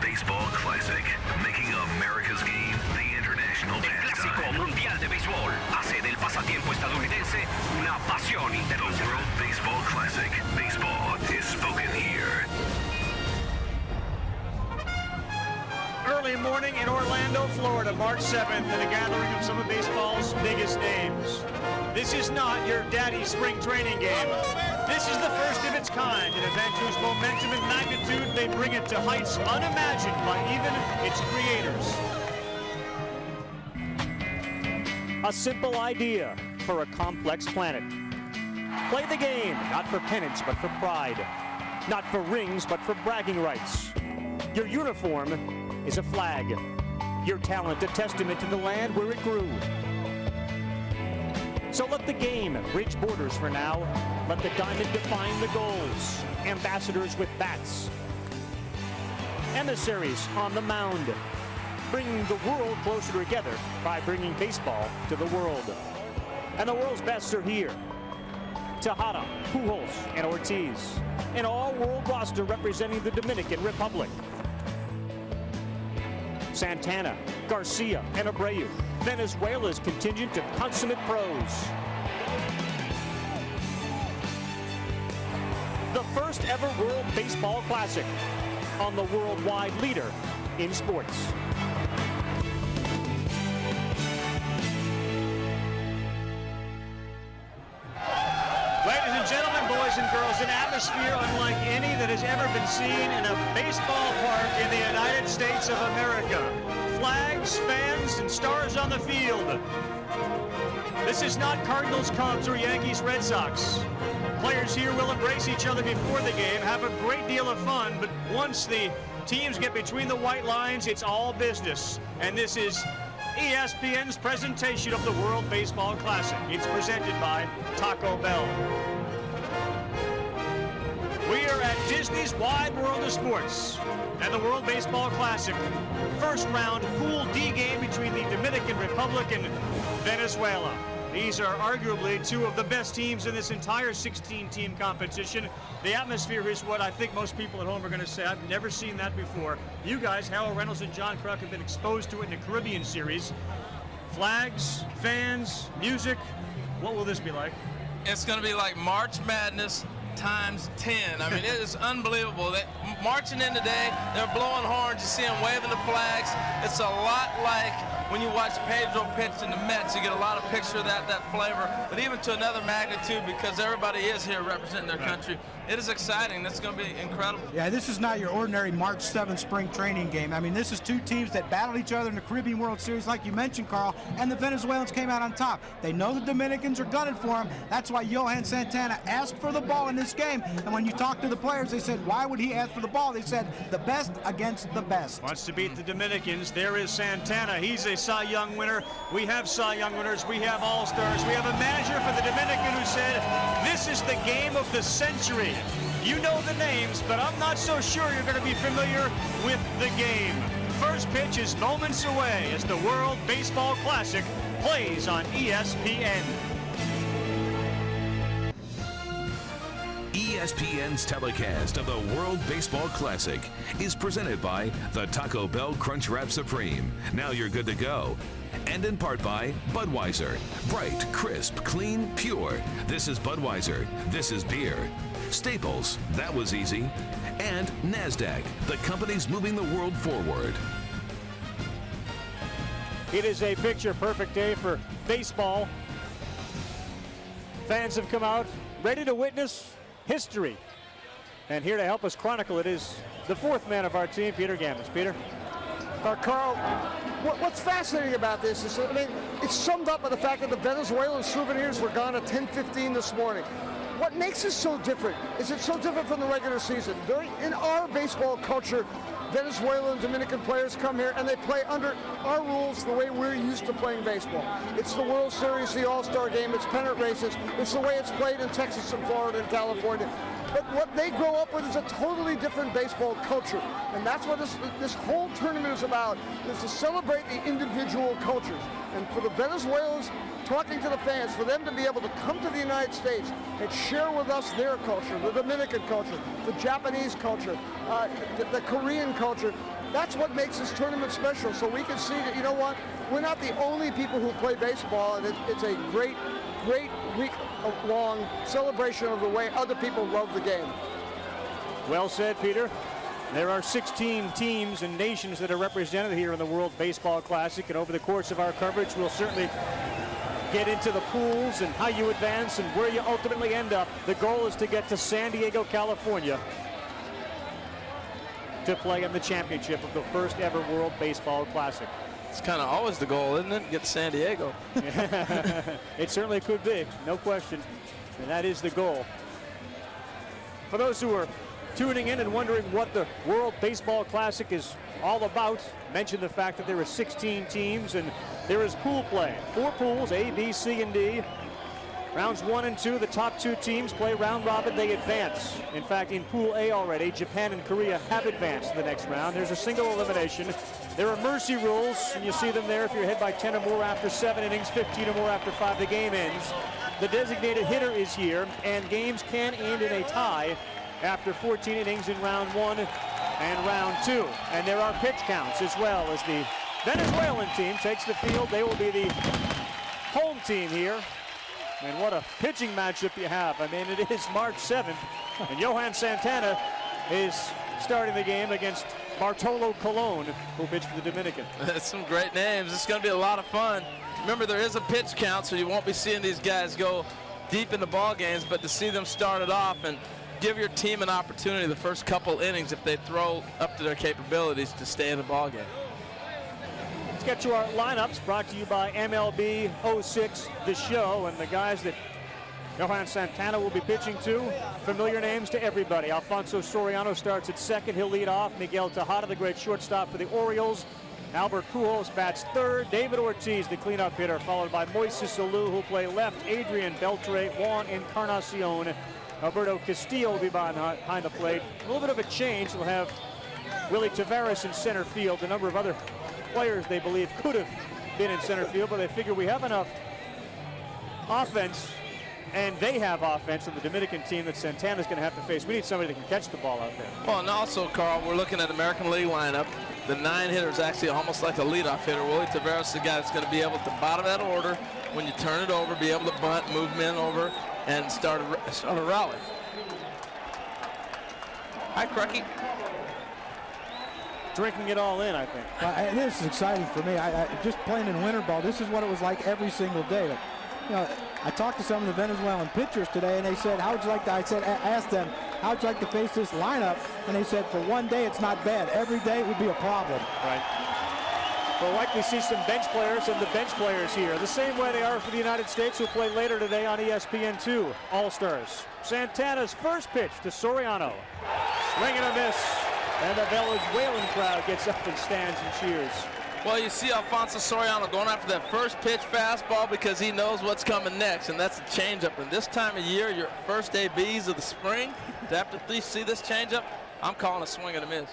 Baseball Classic, making America's game the international pastime. El Clásico Mundial de Béisbol hace del pasatiempo estadounidense una pasión The internacional. World Baseball Classic. Baseball is spoken here. Early morning in Orlando, Florida, March 7th, at a gathering of some of baseball's biggest names. This is not your daddy's spring training game. This is the first of its kind, an event whose momentum and magnitude may bring it to heights unimagined by even its creators. A simple idea for a complex planet. Play the game, not for penance, but for pride. Not for rings, but for bragging rights. Your uniform is a flag. Your talent a testament to the land where it grew. So let the game bridge borders for now. Let the diamond define the goals. Ambassadors with bats. Emissaries on the mound. Bringing the world closer together by bringing baseball to the world. And the world's best are here. Tejada, Pujols, and Ortiz. An all-world roster representing the Dominican Republic. Santana, Garcia, and Abreu. Venezuela's contingent of consummate pros. The first ever World Baseball Classic on the worldwide leader in sports. Ladies and gentlemen, boys and girls, an atmosphere unlike any that has ever been seen in a baseball park in the United States of America. Flags, fans, and stars on the field. This is not Cardinals, Cubs, or Yankees, Red Sox. Players here will embrace each other before the game, have a great deal of fun, but once the teams get between the white lines, it's all business. And this is ESPN's presentation of the World Baseball Classic. It's presented by Taco Bell. We are at Disney's Wide World of Sports and the World Baseball Classic. First round Pool D game between the Dominican Republic and Venezuela. These are arguably two of the best teams in this entire 16-team competition. The atmosphere is what I think most people at home are going to say. I've never seen that before. You guys, Harold Reynolds and John Kruk, have been exposed to it in the Caribbean series. Flags, fans, music. What will this be like? It's going to be like March Madness times 10. I mean, it is unbelievable. That marching in today, they're blowing horns. You see them waving the flags. It's a lot like when you watch Pedro pitch in the Mets. You get a lot of picture of that flavor, but even to another magnitude because everybody is here representing their country. It is exciting. That's going to be incredible. Yeah, this is not your ordinary March 7th spring training game. I mean, this is two teams that battled each other in the Caribbean World Series, like you mentioned, Carl, and the Venezuelans came out on top. They know the Dominicans are gunning for them. That's why Johan Santana asked for the ball in this game. And when you talk to the players, they said, why would he ask for the ball? They said, the best against the best. Wants to beat the Dominicans. There is Santana. He's a Cy Young winner. We have Cy Young winners. We have All-Stars. We have a manager for the Dominican who said, this is the game of the century. You know the names, but I'm not so sure you're going to be familiar with the game. First pitch is moments away as the World Baseball Classic plays on ESPN. ESPN's telecast of the World Baseball Classic is presented by the Taco Bell Crunchwrap Supreme. Now you're good to go. And in part by Budweiser. Bright, crisp, clean, pure. This is Budweiser. This is beer. Staples, that was easy. And NASDAQ, the company's moving the world forward. It is a picture-perfect day for baseball. Fans have come out ready to witness history. And here to help us chronicle it is the fourth man of our team, Peter Gammons. Peter? Carl, what's fascinating about this is, I mean, it's summed up by the fact that the Venezuelan souvenirs were gone at 10:15 this morning. What makes it so different? Is it so different from the regular season? In our baseball culture, Venezuelan and Dominican players come here and they play under our rules the way we're used to playing baseball. It's the World Series, the All-Star game, it's pennant races. It's the way it's played in Texas and Florida and California. But what they grow up with is a totally different baseball culture. And that's what this whole tournament is about, is to celebrate the individual cultures. And for the Venezuelans, talking to the fans, for them to be able to come to the United States and share with us their culture, the Dominican culture, the Japanese culture, the Korean culture, that's what makes this tournament special. So we can see that, you know what, we're not the only people who play baseball, and it's a great week-long celebration of the way other people love the game. Well said, Peter. There are 16 teams and nations that are represented here in the World Baseball Classic, and over the course of our coverage, we'll certainly get into the pools and how you advance and where you ultimately end up. The goal is to get to San Diego, California, to play in the championship of the first ever World Baseball Classic. It's kind of always the goal, isn't it? Get to San Diego. It certainly could be, no question. And that is the goal. For those who are tuning in and wondering what the World Baseball Classic is all about, mention the fact that there are 16 teams and there is pool play. 4 pools, A, B, C, and D. Rounds 1 and 2, the top 2 teams play round robin, they advance. In fact, in Pool A already, Japan and Korea have advanced to the next round. There's a single elimination. There are mercy rules, and you see them there if you're ahead by 10 or more after 7 innings, 15 or more after 5, the game ends. The designated hitter is here, and games can end in a tie after 14 innings in round 1 and round 2. And there are pitch counts as well as the Venezuelan team takes the field. They will be the home team here. And what a pitching matchup you have. I mean, it is March 7th, and Johan Santana is starting the game against Bartolo Colon, who pitched for the Dominican. That's some great names. It's going to be a lot of fun. Remember, there is a pitch count, so you won't be seeing these guys go deep in the ball games, but to see them start it off and give your team an opportunity the first couple innings, if they throw up to their capabilities, to stay in the ball game. Let's get to our lineups, brought to you by MLB 06, the show, and the guys that Johan Santana will be pitching to, familiar names to everybody. Alfonso Soriano starts at second. He'll lead off. Miguel Tejada, the great shortstop for the Orioles. Albert Pujols bats third. David Ortiz, the cleanup hitter, followed by Moises Alou, who'll play left. Adrian Beltre, Juan Encarnacion. Alberto Castillo will be behind the plate. A little bit of a change. They'll have Willie Tavares in center field. A number of other players they believe could have been in center field, but they figure we have enough offense, and they have offense in the Dominican team that Santana's going to have to face. We need somebody that can catch the ball out there. Well, and also, Carl, we're looking at American League lineup. The 9 hitter is actually almost like a leadoff hitter. Willie Tavares is the guy that's going to be able to bottom that order when you turn it over, be able to bunt, move men over, and start a rally. Hi, Crucky. Drinking it all in, I think. This is exciting for me. Just playing in winter ball, this is what it was like every single day. You know, I talked to some of the Venezuelan pitchers today, and they said, "How would you like to?" I asked them, "How would you like to face this lineup?" And they said, "For one day, it's not bad. Every day would be a problem." Right. We'll likely see some bench players and the bench players here, the same way they are for the United States, who play later today on ESPN2. All-Stars. Santana's first pitch to Soriano. Swing and a miss. And the Venezuelan crowd gets up and stands and cheers. Well, you see Alfonso Soriano going after that first pitch fastball because he knows what's coming next, and that's a changeup. And this time of year, your first ABs of the spring, to have to see this changeup, I'm calling a swing and a miss.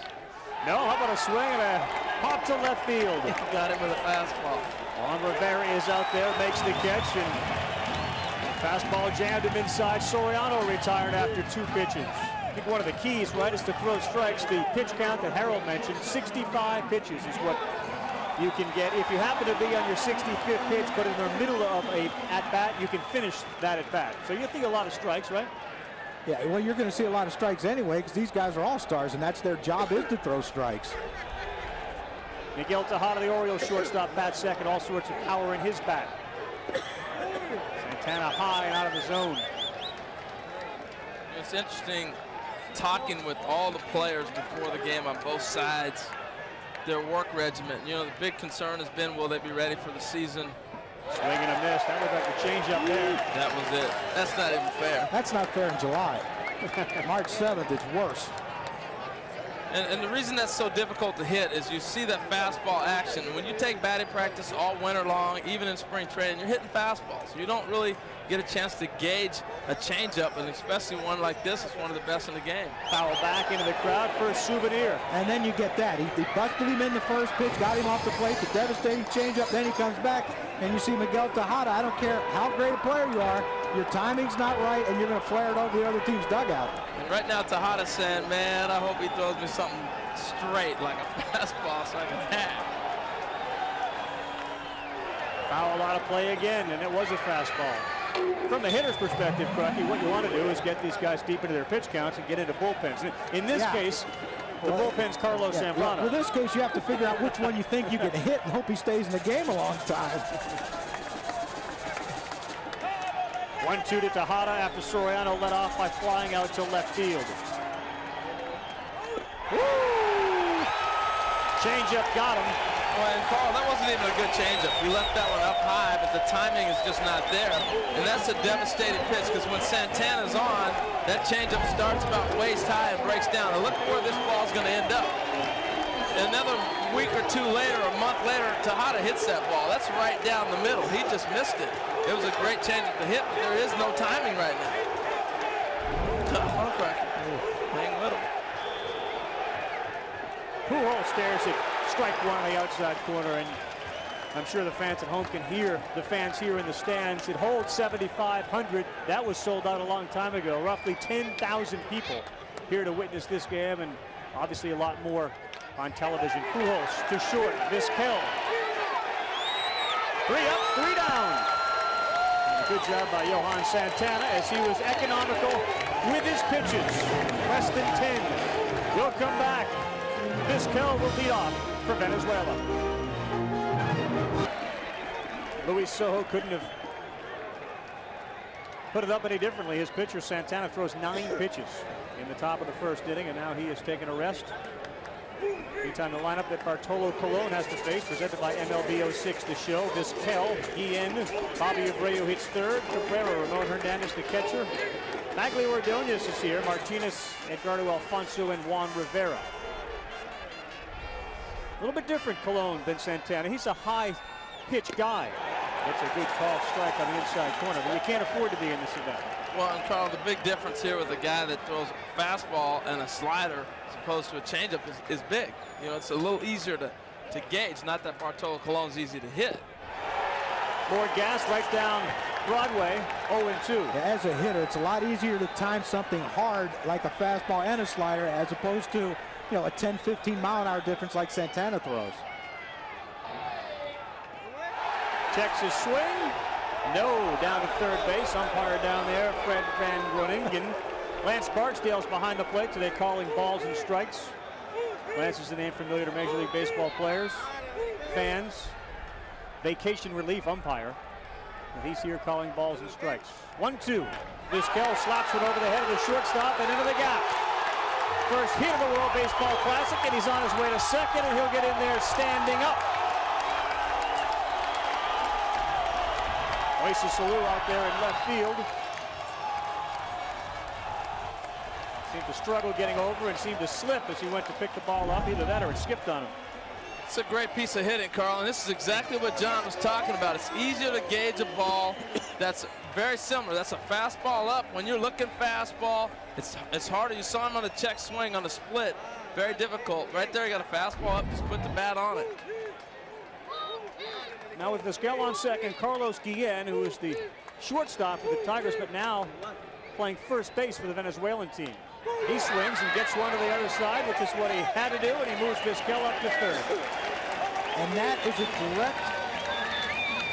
No, how about a swing and a pop to left field? He got it with a fastball. Juan Rivera is out there, makes the catch, and fastball jammed him inside. Soriano retired after 2 pitches. I think one of the keys, right, is to throw strikes. The pitch count that Harold mentioned, 65 pitches is what you can get. If you happen to be on your 65th pitch, but in the middle of a at-bat, you can finish that at-bat. So you think a lot of strikes, right? Yeah, well, you're going to see a lot of strikes anyway, because these guys are all-stars, and that's their job, is to throw strikes. Miguel Tejada, the Orioles shortstop, bats second. All sorts of power in his bat. Santana high and out of the zone. It's interesting talking with all the players before the game on both sides, their work regimen. You know, the big concern has been, will they be ready for the season? Swing and a miss. That looked like a change up there. That was it. That's not even fair. That's not fair in July. March 7th, it's worse. And the reason that's so difficult to hit is you see that fastball action. When you take batting practice all winter long, even in spring training, you're hitting fastballs. You don't really get a chance to gauge a changeup, and especially one like this is one of the best in the game. Foul back into the crowd for a souvenir. And then you get that. He busted him in the first pitch, got him off the plate, the devastating changeup, then he comes back, and you see Miguel Tejada. I don't care how great a player you are, your timing's not right, and you're going to flare it over the other team's dugout. And right now Tejada's saying, man, I hope he throws me something straight like a fastball so I can have. Foul out of play again, and it was a fastball. From the hitter's perspective, Crucky, what you want to do is get these guys deep into their pitch counts and get into bullpens. In this case, the bullpen's Carlos Zambrano. Well, in this case, you have to figure out which one you think you can hit and hope he stays in the game a long time. 1-2 to Tejada after Soriano led off by flying out to left field. Woo! Changeup got him. Well, and Carl, that wasn't even a good changeup. We left that one up high, but the timing is just not there. And that's a devastating pitch because when Santana's on, that changeup starts about waist high and breaks down. And look where this ball's going to end up. Another week or two later, a month later, Tejada hits that ball. That's right down the middle. He just missed it. It was a great changeup to hit, but there is no timing right now. Tough, huh, Cracker? Hang with him. Pujols stares at strike one on the outside corner, and I'm sure the fans at home can hear the fans here in the stands. It holds 7,500. That was sold out a long time ago. Roughly 10,000 people here to witness this game, and obviously a lot more on television. Pujols to short. Vizquel. 3 up, 3 down. And a good job by Johan Santana as he was economical with his pitches. Less than 10. We'll come back. Vizquel will lead off for Venezuela. Luis Sojo couldn't have put it up any differently. His pitcher, Santana, throws 9 pitches in the top of the first inning, and now he has taken a rest. Meantime, the lineup that Bartolo Colon has to face, presented by MLB 06 The Show. Vizquel, Guillen, Bobby Abreu hits third. Cabrera, Ramon Hernandez, the catcher. Magli Ordonez is here. Martinez, Edgardo Alfonso, and Juan Rivera. A little bit different Colon than Santana. He's a high pitch guy. That's a good call strike on the inside corner, but you can't afford to be in this event. Well, and Carl, the big difference here with a guy that throws a fastball and a slider as opposed to a changeup is big. You know, it's a little easier to gauge. Not that Bartolo Colon's easy to hit. More gas right down Broadway, 0-2. As a hitter, it's a lot easier to time something hard like a fastball and a slider as opposed to, you know, a 10-15 mile-an-hour difference like Santana throws. Checks his swing. No, down to third base. Umpire down there, Fred Van Groningen. Lance Barksdale's behind the plate today calling balls and strikes. Lance is a name familiar to Major League Baseball players, fans, vacation relief umpire. And he's here calling balls and strikes. 1-2. Vizquel slaps one over the head of the shortstop and into the gap. First hit of the World Baseball Classic, and he's on his way to second, and he'll get in there standing up. Oasis Salou out there in left field. Seemed to struggle getting over and seemed to slip as he went to pick the ball up. Either that or it skipped on him. It's a great piece of hitting, Carl, and this is exactly what John was talking about. It's easier to gauge a ball that's very similar. That's a fastball up. When you're looking fastball, it's harder. You saw him on the check swing on the split. Very difficult. Right there, you got a fastball up. Just put the bat on it. Now with Vizquel on second, Carlos Guillen, who is the shortstop for the Tigers, but now playing first base for the Venezuelan team. He swings and gets one to the other side, which is what he had to do, and he moves Vizquel up to third. And that is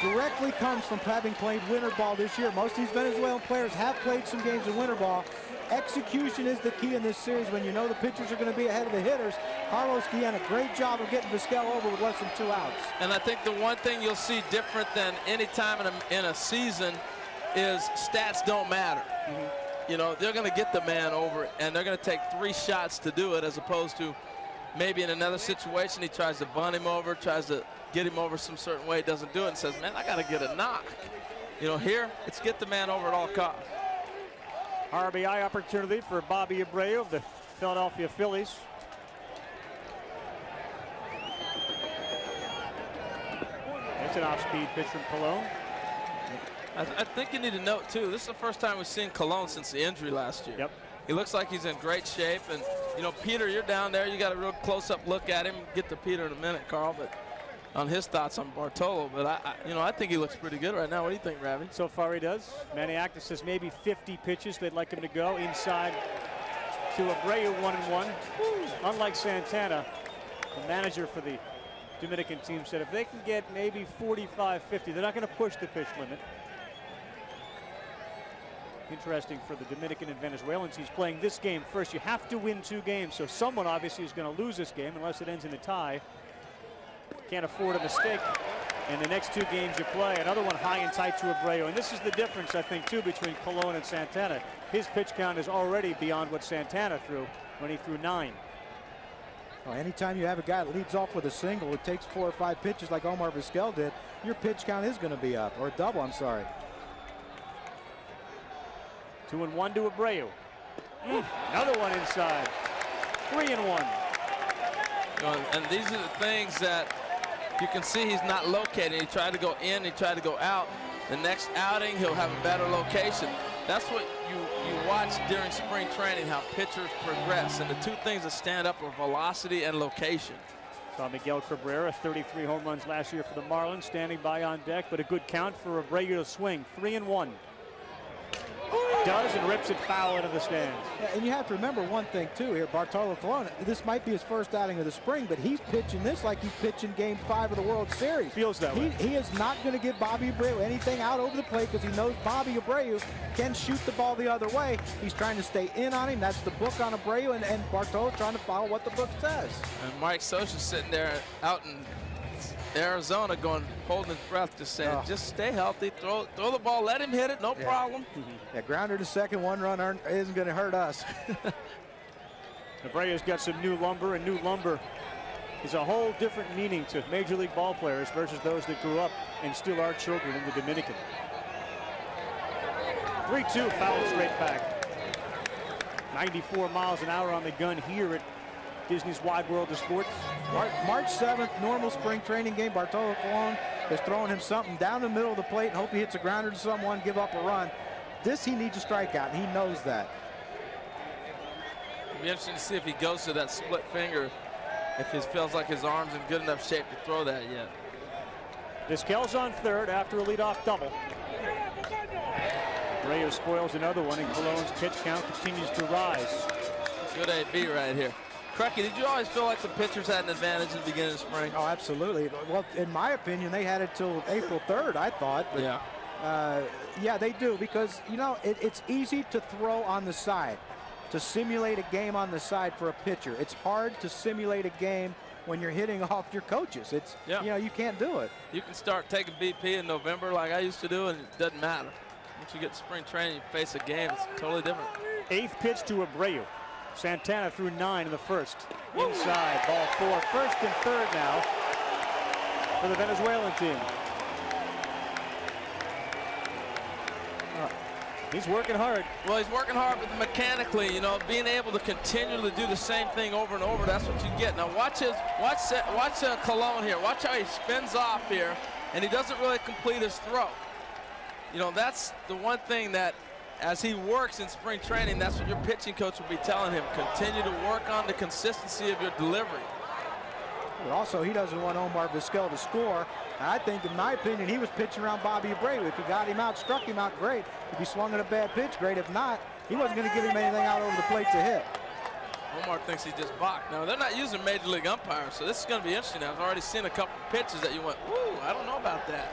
directly comes from having played winter ball this year. Most of these Venezuelan players have played some games of winter ball. Execution is the key in this series when you know the pitchers are going to be ahead of the hitters. Carlos Guillen, a great job of getting Vizquel over with less than 2 outs. And I think the one thing you'll see different than any time in a season is stats don't matter. You know, they're going to get the man over, and they're going to take 3 shots to do it, as opposed to maybe in another situation he tries to bunt him over, tries to get him over some certain way, doesn't do it, and says, man, I got to get a knock. You know, here, it's get the man over at all costs. RBI opportunity for Bobby Abreu of the Philadelphia Phillies. That's an off-speed pitch from Colon. I think you need to note, too, this is the first time we've seen Colon since the injury last year. Yep. He looks like he's in great shape. And, you know, Peter, you're down there. You got a real close-up look at him. Get to Peter in a minute, Carl, but on his thoughts on Bartolo. But, I think he looks pretty good right now. What do you think, Ravi? So far he does. Maniacta says maybe 50 pitches they'd like him to go inside to Abreu, 1-1. Unlike Santana, the manager for the Dominican team said if they can get maybe 45, 50, they're not going to push the pitch limit. Interesting for the Dominican and Venezuelan teams playing this game first. You have to win 2 games, so someone obviously is going to lose this game unless it ends in a tie. Can't afford a mistake. And the next 2 games you play, another one high and tight to Abreu. And this is the difference, I think, too, between Colon and Santana. His pitch count is already beyond what Santana threw when he threw 9. Well, anytime you have a guy that leads off with a single, it takes 4 or 5 pitches like Omar Vizquel did, your pitch count is going to be up, or double, I'm sorry. 2-1 to Abreu. Another one inside. 3-1. You know, and these are the things that you can see he's not locating. He tried to go in, he tried to go out. The next outing, he'll have a better location. That's what you watch during spring training, how pitchers progress. And the 2 things that stand up are velocity and location. Saw Miguel Cabrera, 33 home runs last year for the Marlins, standing by on deck, but a good count for Abreu to swing. 3-1. Does and rips it foul into the stands. Yeah, and you have to remember one thing too here, Bartolo Colon, this might be his first outing of the spring, but he's pitching this like he's pitching game 5 of the World Series. Feels that way. He is not going to give Bobby Abreu anything out over the plate because he knows Bobby Abreu can shoot the ball the other way. He's trying to stay in on him. That's the book on Abreu, and Bartolo trying to follow what the book says. And Mike Scioscia sitting there out in Arizona holding his breath, just saying, just stay healthy, throw the ball, let him hit it, no problem. Yeah, grounder to second, 1 run isn't going to hurt us. Abreu's got some new lumber, and new lumber is a whole different meaning to Major League ball players versus those that grew up and still are children in the Dominican. 3-2, foul straight back. 94 miles an hour on the gun here at Disney's Wide World of Sports. March 7th, normal spring training game. Bartolo Colon is throwing him something down the middle of the plate and hope he hits a grounder to someone, give up a run. This, he needs a strikeout, and he knows that. It'll be interesting to see if he goes to that split finger, if he feels like his arm's in good enough shape to throw that yet. Vizquel's on third after a leadoff double. Abreu spoils another one, and Colon's pitch count continues to rise. Good AB right here. Crucky, did you always feel like the pitchers had an advantage at the beginning of spring? Oh, absolutely. Well, in my opinion, they had it till April 3rd, I thought. But, yeah, they do, because, you know, it's easy to throw on the side, to simulate a game on the side for a pitcher. It's hard to simulate a game when you're hitting off your coaches. It's, you know, you can't do it. You can start taking BP in November like I used to do, and it doesn't matter. Once you get to spring training, you face a game, it's totally different. 8th pitch to Abreu. Santana threw 9 in the first. Inside, ball 4. First and third now for the Venezuelan team. He's working hard. Well, he's working hard, but mechanically, you know, being able to continually do the same thing over and over, that's what you get. Now watch Colon here. Watch how he spins off here, and he doesn't really complete his throw. You know, that's the one thing that, as he works in spring training, that's what your pitching coach will be telling him. Continue to work on the consistency of your delivery. But also, he doesn't want Omar Vizquel to score. And I think, in my opinion, he was pitching around Bobby Abreu. If he got him out, struck him out, great. If he swung at a bad pitch, great. If not, he wasn't going to give him anything out over the plate to hit. Omar thinks he just balked. Now, they're not using Major League umpires, so this is going to be interesting. I've already seen a couple pitches that you went, ooh, I don't know about that.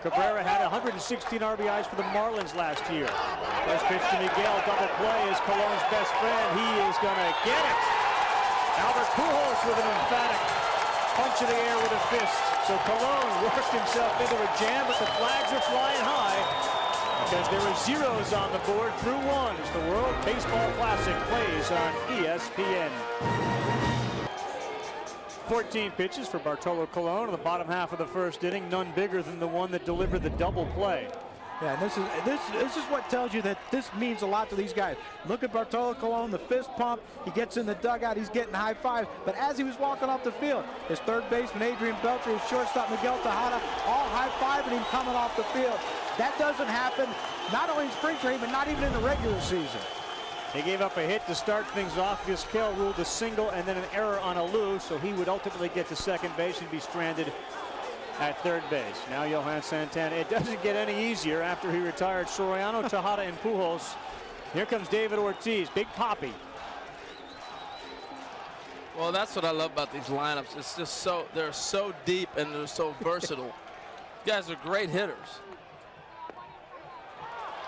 Cabrera had 116 RBIs for the Marlins last year. First pitch to Miguel, double play is Colon's best friend. He is going to get it. Albert Pujols with an emphatic punch in the air with a fist. So Colon worked himself into a jam, but the flags are flying high because there are zeros on the board through 1 as the World Baseball Classic plays on ESPN. 14 pitches for Bartolo Colon in the bottom half of the first inning, none bigger than the one that delivered the double play. Yeah, and this is what tells you that this means a lot to these guys. Look at Bartolo Colon, the fist pump. He gets in the dugout. He's getting high fives. But as he was walking off the field, his third baseman Adrian Beltre, his shortstop Miguel Tejada, all high-fiving him coming off the field. That doesn't happen not only in spring training, but not even in the regular season. He gave up a hit to start things off. Vizquel ruled a single and then an error on Alou, so he would ultimately get to second base and be stranded at third base. Now Johan Santana. It doesn't get any easier after he retired Soriano, Tejada, and Pujols. Here comes David Ortiz, Big Papi. Well, that's what I love about these lineups. It's just they're so deep and they're so versatile. These guys are great hitters.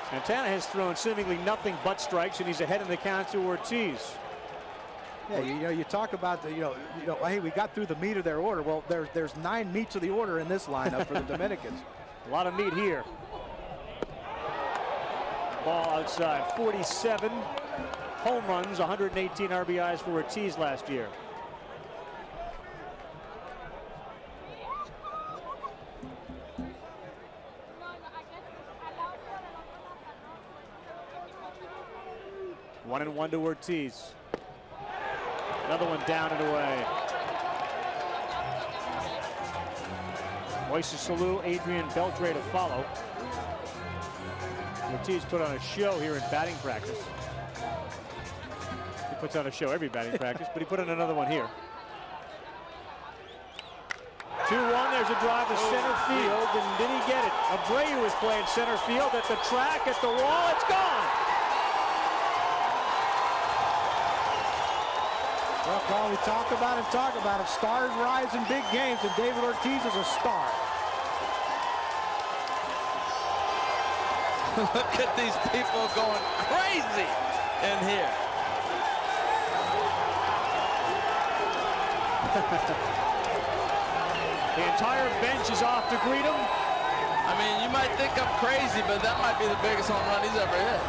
Santana has thrown seemingly nothing but strikes, and he's ahead in the count to Ortiz. Yeah, you talk about the, hey, we got through the meat of their order. Well, there's 9 meats of the order in this lineup for the Dominicans. A lot of meat here. Ball outside. 47 home runs, 118 RBIs for Ortiz last year. One and one to Ortiz. Another one down and away. Moises Alou, Adrian Beltre to follow. Ortiz put on a show here in batting practice. He puts on a show every batting practice, but he put on another one here. 2-1, there's a drive to center field, and did he get it? Abreu was playing center field at the track, at the wall, it's gone! Well, Carl, we talk about it. Stars rise in big games, and David Ortiz is a star. Look at these people going crazy in here. The entire bench is off to greet him. I mean, you might think I'm crazy, but that might be the biggest home run he's ever hit.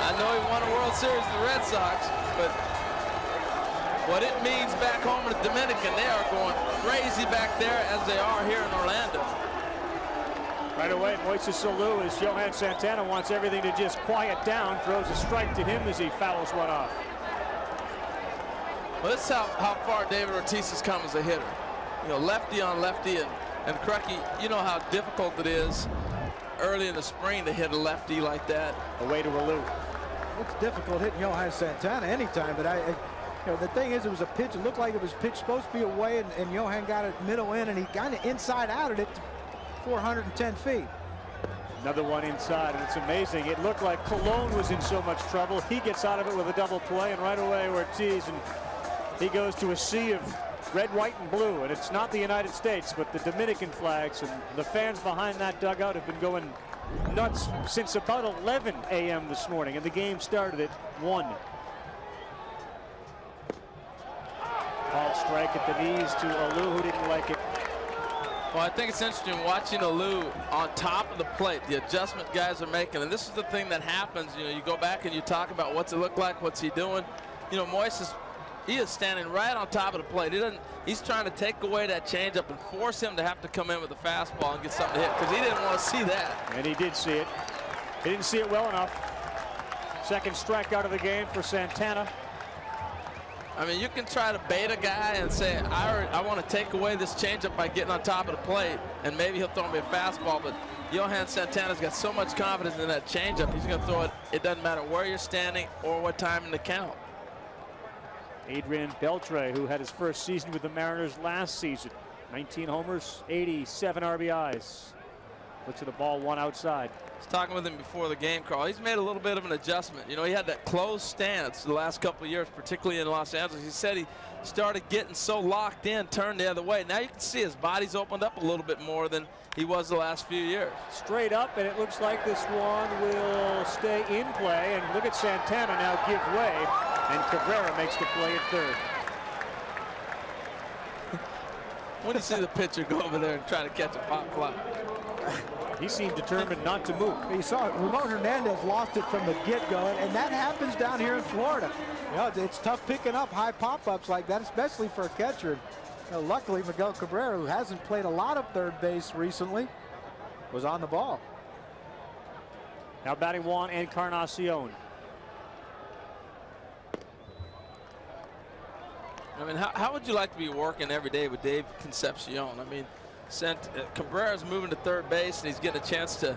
I know he won a World Series with the Red Sox, but what it means back home in the Dominican, they are going crazy back there as they are here in Orlando. Right away, Moises Alou, as Johan Santana wants everything to just quiet down, throws a strike to him as he fouls one off. Well, this is how far David Ortiz has come as a hitter. You know, lefty on lefty, and Crucky, you know how difficult it is early in the spring to hit a lefty like that. Away to Alou. It's difficult hitting Johan Santana anytime, but the thing is, it was a pitch. It looked like it was pitched supposed to be away, and Johan got it middle in, and he kind of inside outed it to 410 feet. Another one inside, and it's amazing. It looked like Colon was in so much trouble. He gets out of it with a double play, and right away Ortiz, and he goes to a sea of red, white, and blue. And it's not the United States, but the Dominican flags, and the fans behind that dugout have been going nuts since about 11 a.m. this morning, and the game started at 1. Ball strike at the knees to Alou, who didn't like it. Well, I think it's interesting watching Alou on top of the plate, the adjustment guys are making. And this is the thing that happens. You know, you go back and you talk about what's it look like, what's he doing. You know, Moises, he is standing right on top of the plate. He's trying to take away that changeup and force him to have to come in with a fastball and get something to hit, because he didn't want to see that. And he did see it. He didn't see it well enough. Second strikeout of the game for Santana. I mean, you can try to bait a guy and say, I want to take away this changeup by getting on top of the plate, and maybe he'll throw me a fastball, but Johan Santana's got so much confidence in that changeup, he's going to throw it. It doesn't matter where you're standing or what time in the count. Adrian Beltre, who had his first season with the Mariners last season. 19 homers, 87 RBIs. Looks at the ball, one outside. I was talking with him before the game, Carl. He's made a little bit of an adjustment. You know, he had that closed stance the last couple of years, particularly in Los Angeles. He said he started getting so locked in, turned the other way. Now you can see his body's opened up a little bit more than he was the last few years. Straight up, and it looks like this one will stay in play. And look at Santana now give way, and Cabrera makes the play at third. When you see the pitcher go over there and try to catch a pop fly. He seemed determined not to move. You saw it. Ramon Hernandez lost it from the get-go, and that happens down here in Florida. You know, it's tough picking up high pop-ups like that, especially for a catcher. You know, luckily, Miguel Cabrera, who hasn't played a lot of third base recently, was on the ball. Now batting Juan Encarnacion. I mean, how would you like to be working every day with Dave Concepcion? I mean, Cabrera's moving to third base, and he's getting a chance to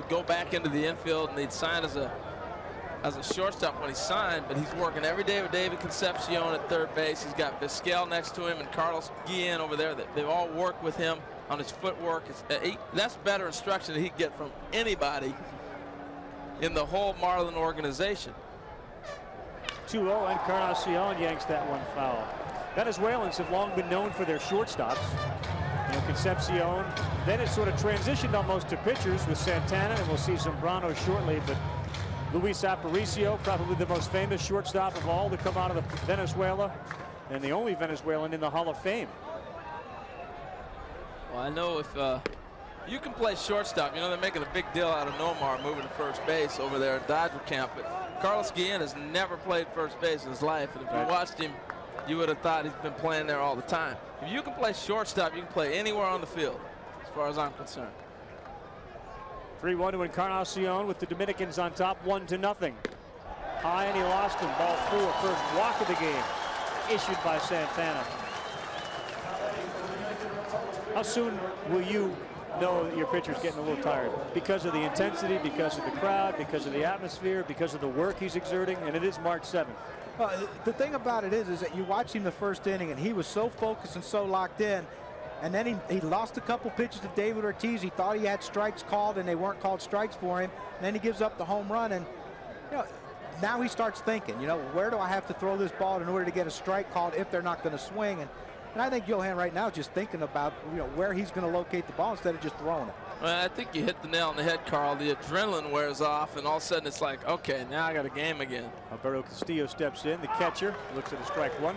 go back into the infield, and he'd signed as a shortstop when he signed, but he's working every day with David Concepcion at third base. He's got Vizquel next to him and Carlos Guillen over there. They all work with him on his footwork. That's better instruction that he'd get from anybody in the whole Marlin organization. 2-0, Encarnacion yanks that one foul. Venezuelans have long been known for their shortstops. Concepcion, then it sort of transitioned almost to pitchers with Santana, and we'll see Zambrano shortly, but Luis Aparicio, probably the most famous shortstop of all to come out of Venezuela, and the only Venezuelan in the Hall of Fame. Well, I know if you can play shortstop, you know they're making a big deal out of Nomar moving to first base over there at Dodger camp, but Carlos Guillen has never played first base in his life, and if you watched him, you would have thought he's been playing there all the time. If you can play shortstop, you can play anywhere on the field, as far as I'm concerned. 3-1 to Encarnacion with the Dominicans on top, 1-0. High, and he lost him. Ball 4, first walk of the game, issued by Santana. How soon will you know that your pitcher's getting a little tired? Because of the intensity, because of the crowd, because of the atmosphere, because of the work he's exerting, and it is March 7th. Well, the thing about it is that you watch him the first inning, and he was so focused and so locked in, and then he lost a couple pitches to David Ortiz. He thought he had strikes called, and they weren't called strikes for him. And then he gives up the home run, and now he starts thinking, where do I have to throw this ball in order to get a strike called if they're not going to swing? And I think Johan right now is just thinking about where he's going to locate the ball instead of just throwing it. Well, I think you hit the nail on the head, Carl. The adrenaline wears off, and all of a sudden it's like, okay, now I got a game again. Alberto Castillo steps in. The catcher looks at a strike one.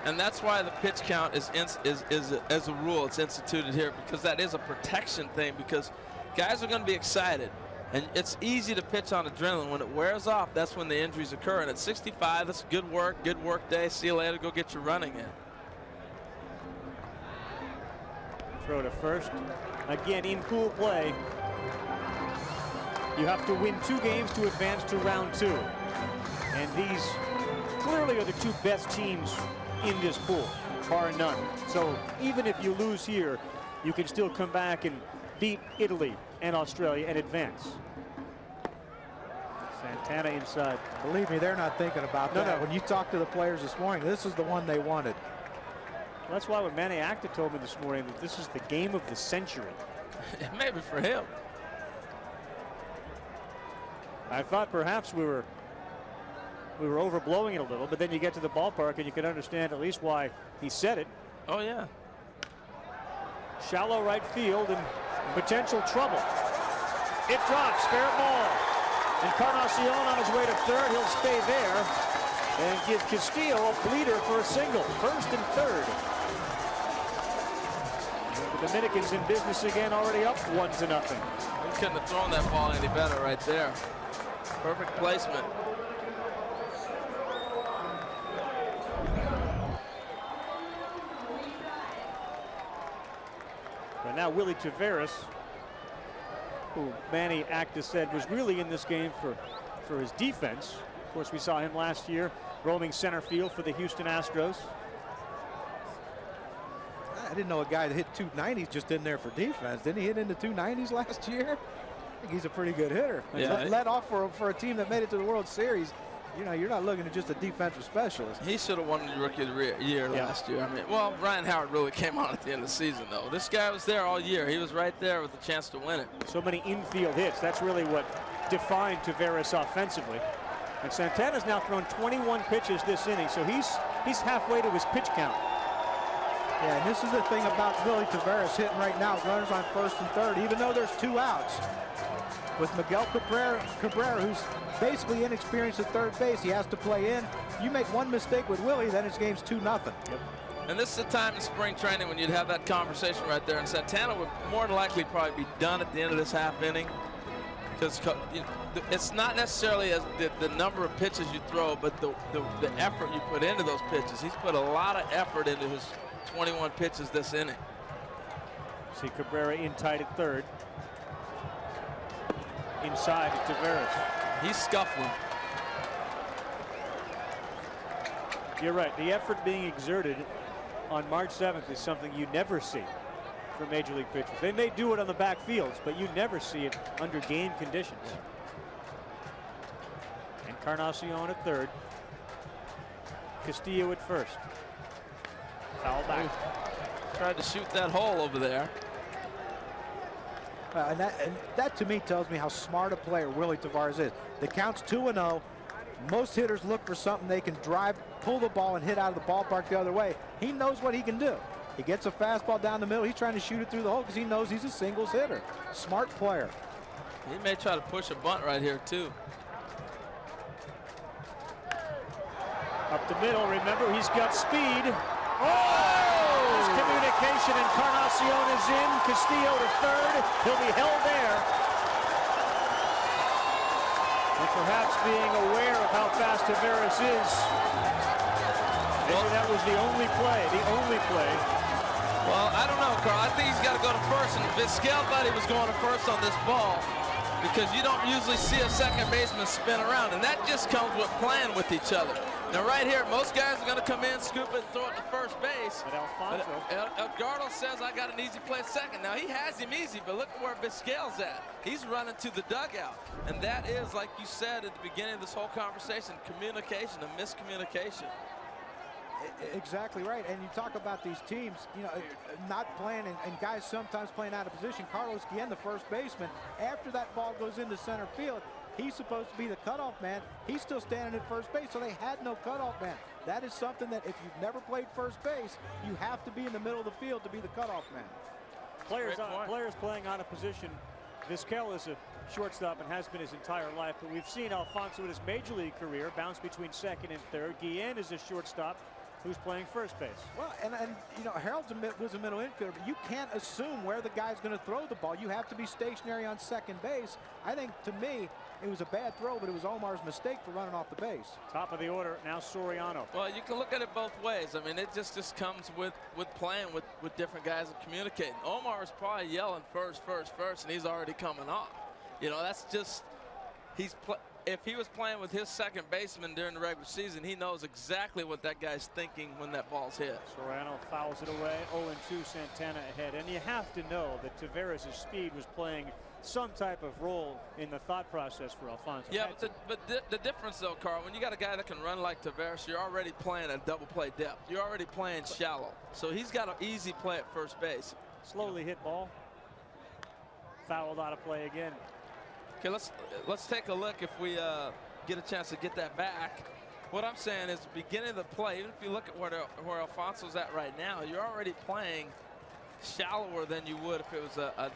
And that's why the pitch count is as a rule, it's instituted here, because that is a protection thing, because guys are going to be excited. And it's easy to pitch on adrenaline. When it wears off, that's when the injuries occur. And at 65, that's good work day. See you later. Go get your running in. Throw to first. Again, in pool play, you have to win 2 games to advance to round 2. And these clearly are the 2 best teams in this pool, bar none. So even if you lose here, you can still come back and beat Italy and Australia and advance. Santana inside. Believe me, they're not thinking about that. No. When you talk to the players this morning, this is the one they wanted. Well, that's why when Manny Acta told me this morning that this is the game of the century. Maybe for him. I thought perhaps we were overblowing it a little, but then you get to the ballpark and you can understand at least why he said it. Oh, yeah. Shallow right field and potential trouble. It drops, fair ball. Encarnacion on his way to third. He'll stay there and give Castillo a bleeder for a single. First and third. And the Dominicans in business again, already up 1-0. He couldn't have thrown that ball any better right there. Perfect placement. But now Willie Taveras, who Manny Acta said was really in this game for his defense. Of course, we saw him last year roaming center field for the Houston Astros. I didn't know a guy that hit 290s just in there for defense. Didn't he hit into 290s last year? I think he's a pretty good hitter. Yeah. Let off for a team that made it to the World Series. You're not looking at just a defensive specialist. He should have won the Rookie of the Year last year. I mean, well, Ryan Howard really came on at the end of the season, though. This guy was there all year. He was right there with a chance to win it. So many infield hits. That's really what defined Taveras offensively. And Santana's now thrown 21 pitches this inning, so he's halfway to his pitch count. Yeah, and this is the thing about Willie Taveras hitting right now. Runners on first and third, even though there's 2 outs. With Miguel Cabrera, who's basically inexperienced at third base, he has to play in. You make one mistake with Willie, then his game's 2-0. Yep. And this is the time in spring training when you'd have that conversation right there. And Santana would more than likely probably be done at the end of this half inning. Because it's not necessarily as the number of pitches you throw, but the effort you put into those pitches. He's put a lot of effort into his 21 pitches this inning. See Cabrera in tight at third. inside Tavares. He's scuffling. You're right. The effort being exerted on March 7th is something you never see for Major League pitchers. They may do it on the back fields, but you never see it under game conditions. Encarnacion at third. Castillo at first. Foul back. Tried to shoot that hole over there. And that to me tells me how smart a player Willie Tavares is. The count's 2-0. Most hitters look for something they can drive, pull the ball, and hit out of the ballpark the other way. He knows what he can do. He gets a fastball down the middle. He's trying to shoot it through the hole because he knows he's a singles hitter. Smart player. He may try to push a bunt right here, too. Up the middle, remember, he's got speed. Oh! There's communication. Encarnacion is in. Castillo to third. He'll be held there. And perhaps being aware of how fast Tavares is. Maybe that was the only play. Well, I don't know, Carl. I think he's got to go to first. And Vizquel thought he was going to first on this ball because you don't usually see a second baseman spin around. And that just comes with playing with each other. Now, right here, most guys are going to come in, scoop it, and throw it to first base. But Alfonso. Edgardo says, I got an easy play at second. Now, he has him easy, but look at where Vizquel's at. He's running to the dugout. And that is, like you said at the beginning of this whole conversation, communication, a miscommunication. Exactly right. And you talk about these teams, you know, not playing and guys sometimes playing out of position. Carlos Guillen, the first baseman, after that ball goes into center field, he's supposed to be the cutoff man. He's still standing at first base, so they had no cutoff man. That is something that if you've never played first base, you have to be in the middle of the field to be the cutoff man. Players playing out of position. Vizquel is a shortstop and has been his entire life, but we've seen Alfonso in his major league career bounce between second and third. Guillen is a shortstop who's playing first base. Well, and you know, Harold was a middle infielder, but you can't assume where the guy's going to throw the ball. You have to be stationary on second base. I think, to me, it was a bad throw, but it was Omar's mistake for running off the base. Top of the order, now Soriano. Well, you can look at it both ways. I mean, it just comes with playing with different guys and communicating. Omar is probably yelling first, and he's already coming off. You know, that's just, if he was playing with his second baseman during the regular season, he knows exactly what that guy's thinking when that ball's hit. Soriano fouls it away. 0-2, Santana ahead. And you have to know that Tavares' speed was playing some type of role in the thought process for Alfonso. Yeah, but the difference, though, Carl, when you got a guy that can run like Tavares, you're already playing at double play depth. You're already playing shallow. So he's got an easy play at first base. Slowly hit ball. Fouled out of play again. Okay, let's take a look if we get a chance to get that back. What I'm saying is, beginning of the play, even if you look at where Alfonso's at right now, you're already playing shallower than you would if it was a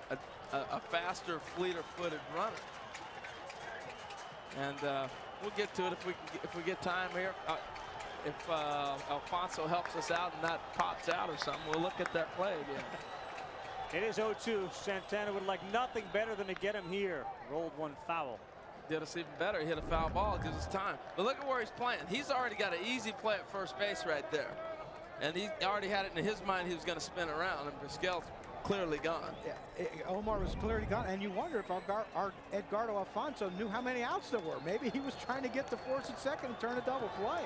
faster, fleeter-footed runner. And we'll get to it if we get time here. If Alfonso helps us out and that pops out or something, we'll look at that play again. It is 0-2. Santana would like nothing better than to get him here. Rolled one foul. Did us even better. He hit a foul ball. It gives us time. But look at where he's playing. He's already got an easy play at first base right there. And he already had it in his mind he was going to spin around. And Vizquel's clearly gone. Yeah, Omar was clearly gone. And you wonder if Edgardo Alfonso knew how many outs there were. Maybe he was trying to get the force at second and turn a double play.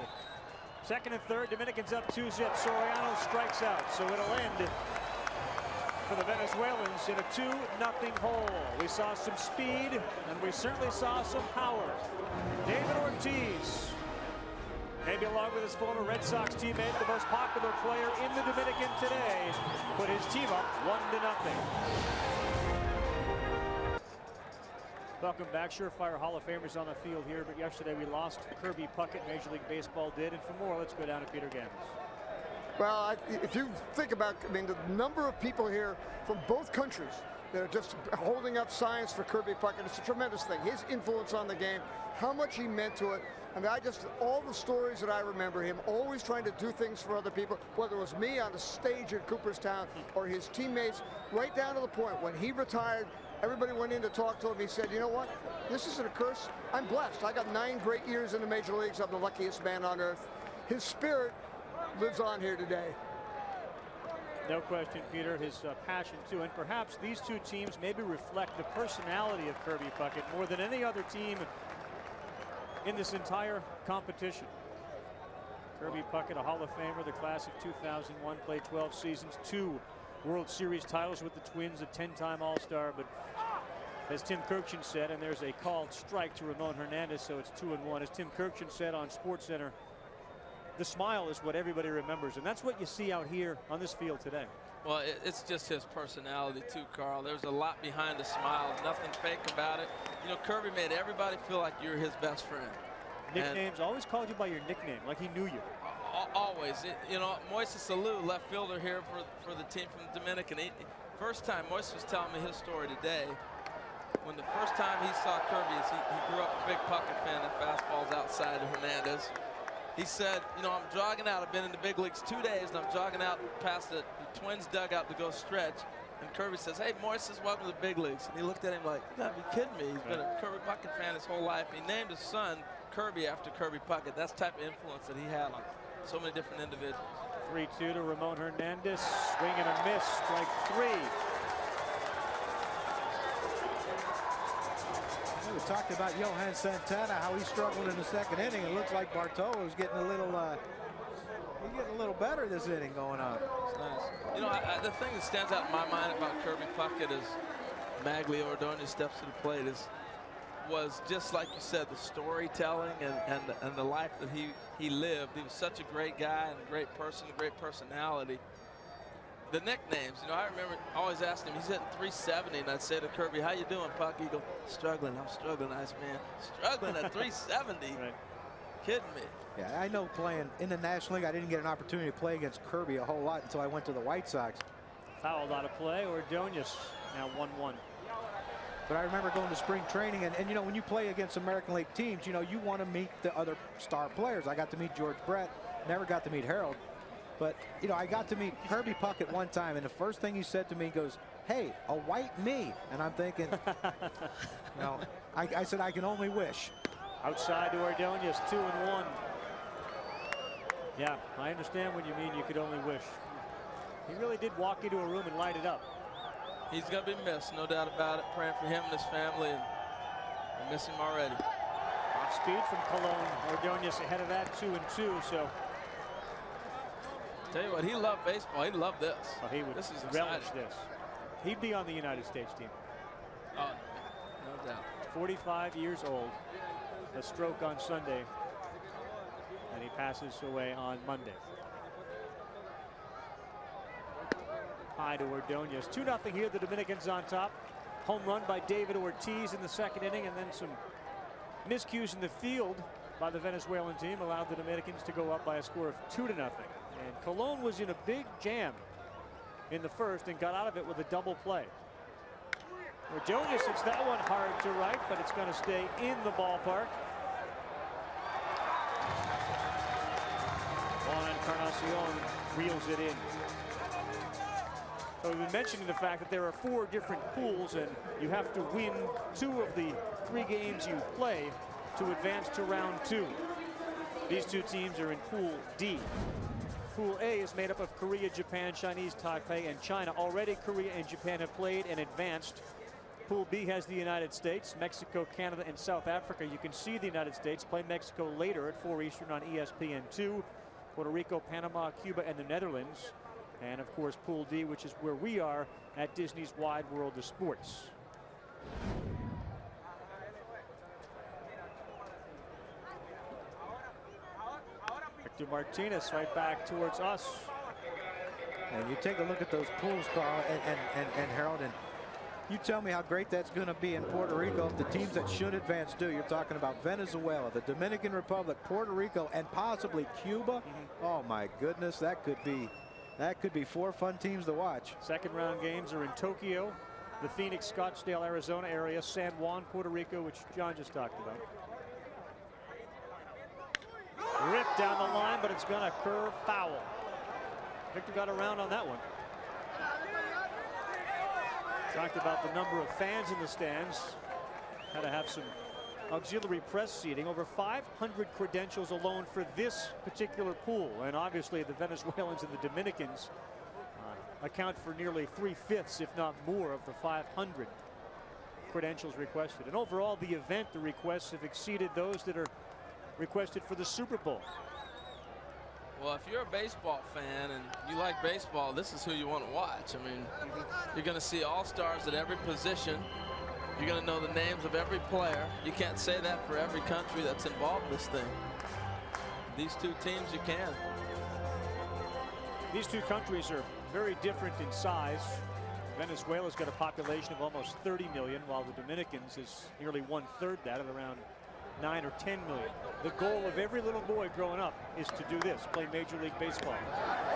Second and third. Dominicans up 2-zip. Soriano strikes out. So it'll end for the Venezuelans in a 2-0 hole. We saw some speed, and we certainly saw some power. David Ortiz, maybe along with his former Red Sox teammate, the most popular player in the Dominican today, put his team up 1-0. Welcome back. Surefire Hall of Famers on the field here, but yesterday we lost Kirby Puckett. Major League Baseball did, and for more, let's go down to Peter Gambus. Well, if you think about, I mean, the number of people here from both countries that are just holding up signs for Kirby Puckett, it's a tremendous thing. His influence on the game, how much he meant to it. I mean, all the stories that I remember him always trying to do things for other people, whether it was me on the stage at Cooperstown or his teammates, right down to the point when he retired, everybody went in to talk to him. He said, you know what? This isn't a curse. I'm blessed. I got 9 great years in the major leagues. I'm the luckiest man on earth. His spirit lives on here today. No question, Peter, his passion too, and perhaps these two teams maybe reflect the personality of Kirby Puckett more than any other team in this entire competition. Kirby Puckett, a Hall of Famer, the class of 2001, played 12 seasons, 2 World Series titles with the Twins, a 10-time All-Star, but as Tim Kirkchin said, and there's a called strike to Ramon Hernandez, so it's 2-1. As Tim Kirkchin said on SportsCenter, the smile is what everybody remembers, and that's what you see out here on this field today. Well, it's just his personality too, Carl. There's a lot behind the smile, nothing fake about it. You know, Kirby made everybody feel like you're his best friend. Nicknames, always called you by your nickname, like he knew you. Always. You know, Moises Alou, left fielder here for the team from Dominican. First time, Moises was telling me his story today. When the first time he saw Kirby, he grew up a big Puckett fan of fastballs outside of Hernandez. He said, you know, I'm jogging out. I've been in the big leagues 2 days, and I'm jogging out past the Twins dugout to go stretch. And Kirby says, hey, Moises, welcome to the big leagues. And he looked at him like, you gotta be kidding me. He's been a Kirby Puckett fan his whole life. He named his son Kirby after Kirby Puckett. That's the type of influence that he had on so many different individuals. 3-2 to Ramon Hernandez. Swing and a miss, strike 3. We talked about Johan Santana, how he struggled in the second inning. It looks like Bartolo is getting a little better this inning going on. It's nice. You know, the thing that stands out in my mind about Kirby Puckett is Magglio Ordonez steps to the plate was just like you said, the storytelling and the life that he lived. He was such a great guy and a great person, a great personality. The nicknames, you know, I remember always asking him, he's hitting 370, and I'd say to Kirby, how you doing, Puck? He'd go, struggling, I'm struggling, nice man. Struggling at 370? Right. Kidding me. Yeah, I know playing in the National League, I didn't get an opportunity to play against Kirby a whole lot until I went to the White Sox. Fouled out of play, Ordonez now 1-1. But I remember going to spring training, and you know, when you play against American League teams, you know, you want to meet the other star players. I got to meet George Brett, never got to meet Harold. But, you know, I got to meet Kirby Puckett one time, and the first thing he said to me goes, hey, a white me. And I'm thinking, you know, I said, I can only wish. Outside to Ordonez, 2-1. Yeah, I understand what you mean, you could only wish. He really did walk into a room and light it up. He's going to be missed, no doubt about it. Praying for him and his family, and I miss him already. Off speed from Cologne. Ordonez ahead of that, 2-2, so. Tell you what, he loved baseball. He loved this. Oh, he would relish this. He'd be on the United States team. Oh, no doubt. 45 years old. A stroke on Sunday. And he passes away on Monday. High to Ordonez. 2-0 here. The Dominicans on top. Home run by David Ortiz in the second inning, and then some miscues in the field by the Venezuelan team allowed the Dominicans to go up by a score of 2-0. And Cologne was in a big jam in the first and got out of it with a double play. Ordonez hits that one hard to right, but it's going to stay in the ballpark. Juan Encarnacion reels it in. So we've been mentioning the fact that there are 4 different pools, and you have to win 2 of the 3 games you play to advance to round 2. These 2 teams are in Pool D. Pool A is made up of Korea, Japan, Chinese Taipei, and China. Already Korea and Japan have played and advanced. Pool B has the United States, Mexico, Canada, and South Africa. You can see the United States play Mexico later at 4 Eastern on ESPN2. Puerto Rico, Panama, Cuba, and the Netherlands. And of course, Pool D, which is where we are at Disney's Wide World of Sports. Victor Martinez right back towards us. And you take a look at those pools, Carl and Harold, and you tell me how great that's going to be in Puerto Rico if the teams that should advance do. You're talking about Venezuela, the Dominican Republic, Puerto Rico, and possibly Cuba. Oh my goodness, that could be 4 fun teams to watch. Second round games are in Tokyo, the Phoenix, Scottsdale, Arizona area, San Juan, Puerto Rico, which John just talked about. Ripped down the line, but it's going to curve foul. Victor got around on that one. Talked about the number of fans in the stands. Had to have some auxiliary press seating. Over 500 credentials alone for this particular pool. And obviously the Venezuelans and the Dominicans account for nearly 3/5, if not more, of the 500 credentials requested. And overall, the requests have exceeded those that are requested for the Super Bowl. Well, if you're a baseball fan and you like baseball, this is who you want to watch. I mean, you're going to see all-stars at every position. You're going to know the names of every player. You can't say that for every country that's involved in this thing. These two teams, you can. These two countries are very different in size. Venezuela's got a population of almost 30 million, while the Dominicans is nearly 1/3 that, at around 9 or 10 million. The goal of every little boy growing up is to do this, play Major League Baseball.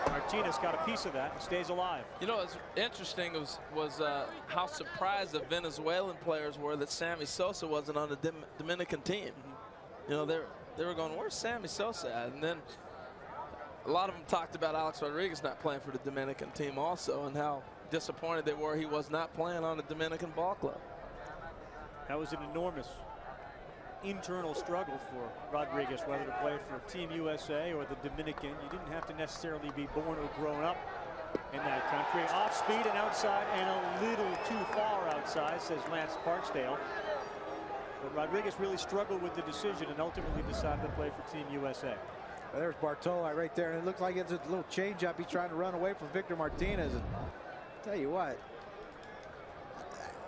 Martinez got a piece of that and stays alive. You know, what's interesting was how surprised the Venezuelan players were that Sammy Sosa wasn't on the Dominican team. You know, they were going, where's Sammy Sosa at? And then a lot of them talked about Alex Rodriguez not playing for the Dominican team also, and how disappointed they were he was not playing on the Dominican ball club. That was an enormous internal struggle for Rodriguez, whether to play for Team USA or the Dominican. You didn't have to necessarily be born or grown up in that country. Off speed and outside, and a little too far outside, says Lance Parksdale. But Rodriguez really struggled with the decision and ultimately decided to play for Team USA. Well, there's Bartolo right there, and it looks like it's a little change-up. He's trying to run away from Victor Martinez. And tell you what,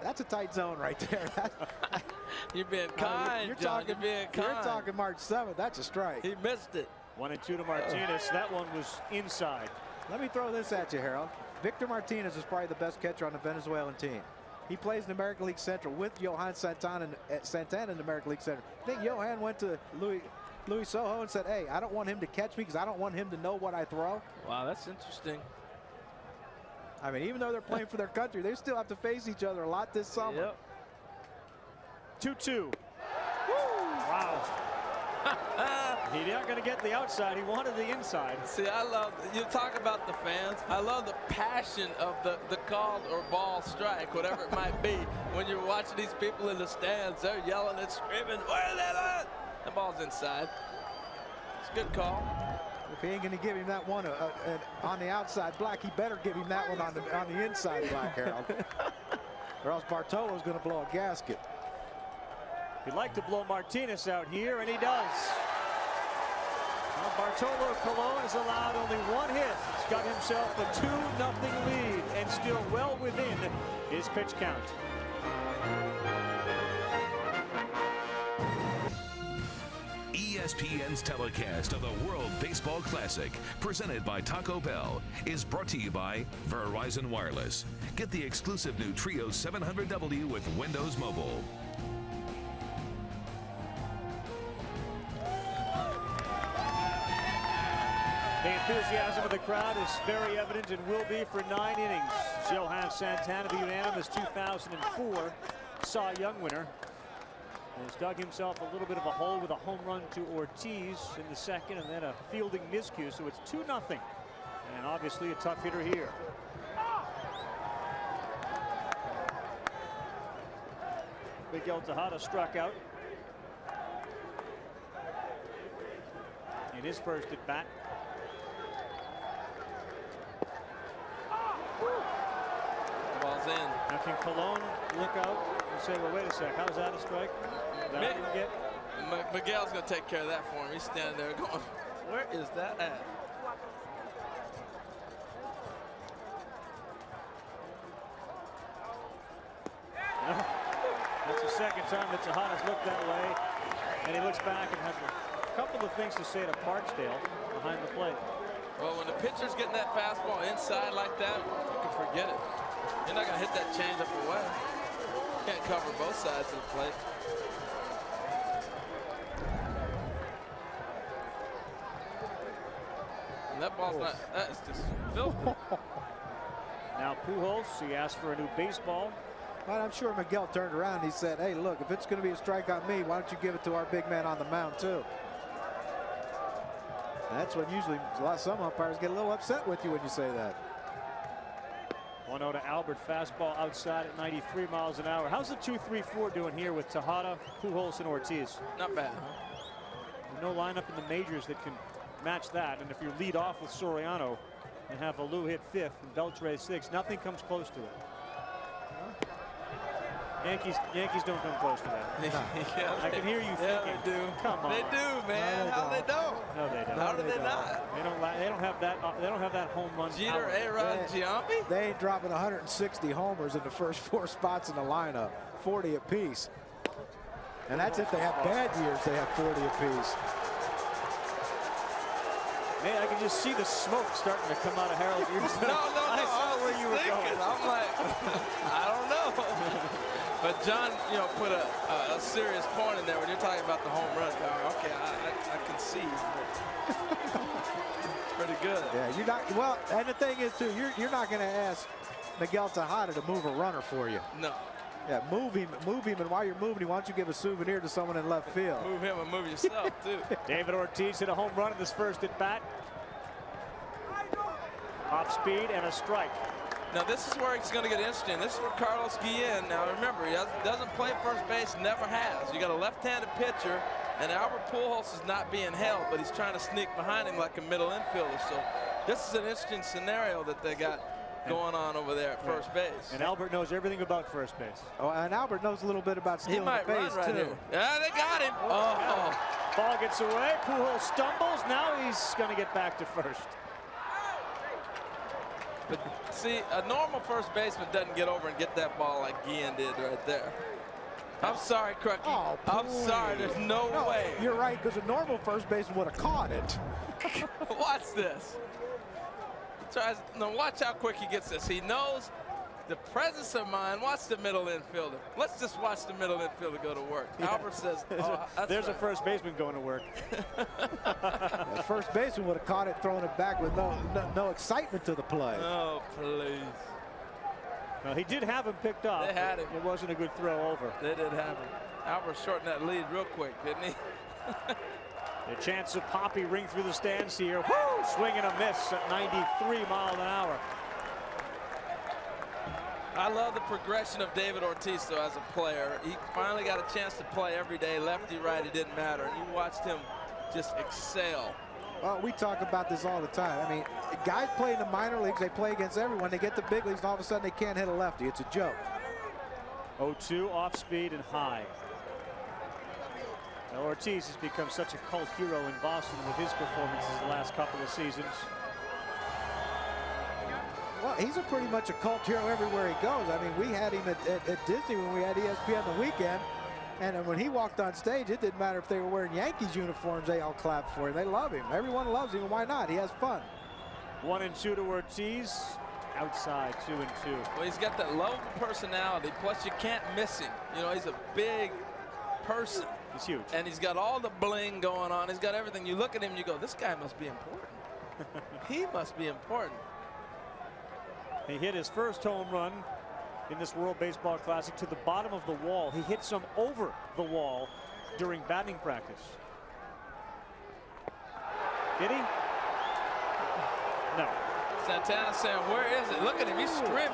that's a tight zone right there. You're being kind, you're John. talking, You're being kind. You're talking March 7th. That's a strike. He missed it. 1-2 to Martinez. That one was inside. Let me throw this at you, Harold. Victor Martinez is probably the best catcher on the Venezuelan team. He plays in the American League Central with Johan Santana in the American League Central. I think Johan went to Luis Soho and said, hey, I don't want him to catch me because I don't want him to know what I throw. Wow, that's interesting. I mean, even though they're playing for their country, they still have to face each other a lot this summer. Yep. 2-2. Wow. He's not going to get the outside. He wanted the inside. See, I love, you talk about the fans. I love the passion of the call or ball strike, whatever it might be. When you're watching these people in the stands, they're yelling and screaming, where are they at? The ball's inside. It's a good call. If he ain't going to give him that one on the outside black, he better give him that one on the inside black, Harold. Or else Bartolo's going to blow a gasket. He'd like to blow Martinez out here, and he does. Well, Bartolo Colon has allowed only one hit. He's got himself a 2-0 lead and still well within his pitch count. ESPN's telecast of the World Baseball Classic, presented by Taco Bell, is brought to you by Verizon Wireless. Get the exclusive new Trio 700W with Windows Mobile. The enthusiasm of the crowd is very evident and will be for 9 innings. Johan Santana, the unanimous 2004 Cy Young winner, has dug himself a little bit of a hole with a home run to Ortiz in the second, and then a fielding miscue, so it's 2-0. And obviously a tough hitter here. Miguel Tejada struck out in his first at bat. Ball's in. Now can Colon look out and say, well, wait a sec, how's that a strike? That I didn't get. Miguel's going to take care of that for him. He's standing there going, where is that at? That's the second time that Tejada's looked that way. And he looks back and has a couple of things to say to Parksdale behind the plate. Well, when the pitcher's getting that fastball inside like that, you can forget it. You're not going to hit that changeup away. You can't cover both sides of the plate. And that ball's not, that is just filthy. Now Pujols, he asked for a new baseball. But I'm sure Miguel turned around and he said, hey, look, if it's going to be a strike on me, why don't you give it to our big man on the mound, too? And that's what usually some umpires get a little upset with you when you say that. 1-0 to Albert, fastball outside at 93 miles an hour. How's the 2-3-4 doing here with Tejada, Pujols, and Ortiz? Not bad, huh? There's no lineup in the majors that can match that. And if you lead off with Soriano, and have Alou hit 5th and Beltre 6th. Nothing comes close to it. Yankees don't come close to that. Yeah, I can hear you thinking. They do. Come on. They do, man. No, How they don't? No, they don't. How do they not? They don't have that. They don't have that home run. Jeter, A-Rod, Giambi? They ain't dropping 160 homers in the first 4 spots in the lineup, 40 apiece. And that's if they have bad years, they have 40 apiece. Man, I can just see the smoke starting to come out of Harold's ears. No. I saw where you were thinking. going. I'm like, I don't know. But John, put a serious point in there when you're talking about the home run power. Okay, I can see. Pretty good. Yeah, you're not. Well, and the thing is too, you're not going to ask Miguel Tejada to move a runner for you. No. Yeah, move him, and while you're moving, why don't you give a souvenir to someone in left field? Move him and move yourself too. David Ortiz hit a home run in this first at bat. Off speed and a strike. Now this is where it's going to get interesting. This is where Carlos Guillen, now remember, he doesn't play first base, never has. You got a left-handed pitcher, and Albert Pujols is not being held, but he's trying to sneak behind him like a middle infielder. So this is an interesting scenario that they got going on over there at first base. And Albert knows everything about first base. Oh, and Albert knows a little bit about stealing He might the base run right too. here. Yeah, they got him. Oh. Ball gets away. Pujols stumbles. Now he's going to get back to first. But see, a normal first baseman doesn't get over and get that ball like Guillen did right there. I'm sorry, Crucky. Oh, I'm sorry. There's no way. You're right, because a normal first baseman would have caught it. Watch this. Now watch how quick he gets this. He knows the presence of mind. Watch the middle infielder. Let's just watch the middle infielder go to work. Yeah. Albert says, there's a first baseman going to work. The first baseman would have caught it, thrown it back with no excitement to the play. Oh, please. Well, he did have him picked off. They had him. It wasn't a good throw over. They did have him. Albert shortened that lead real quick, didn't he? The chance of Poppy ring through the stands here. Woo! Swing and a miss at 93 miles an hour. I love the progression of David Ortiz, though, as a player. He finally got a chance to play every day, lefty, right, it didn't matter. And you watched him just excel. Well, we talk about this all the time. I mean, guys play in the minor leagues, they play against everyone. They get to big leagues, and all of a sudden they can't hit a lefty. It's a joke. 0-2 off speed and high. Now, Ortiz has become such a cult hero in Boston with his performances the last couple of seasons. Well, he's pretty much a cult hero everywhere he goes. I mean, we had him at Disney when we had ESPN the weekend. And when he walked on stage, it didn't matter if they were wearing Yankees uniforms, they all clapped for him. They love him. Everyone loves him, and why not? He has fun. 1-2 to Ortiz. Outside, 2-2. Well, he's got that lovable personality, plus you can't miss him. You know, he's a big person. He's huge. And he's got all the bling going on. He's got everything. You look at him and you go, this guy must be important. He must be important. He hit his first home run in this World Baseball Classic to the bottom of the wall. He hit some over the wall during batting practice. Did he? No. Santana saying, where is it? Look at him. He's screaming.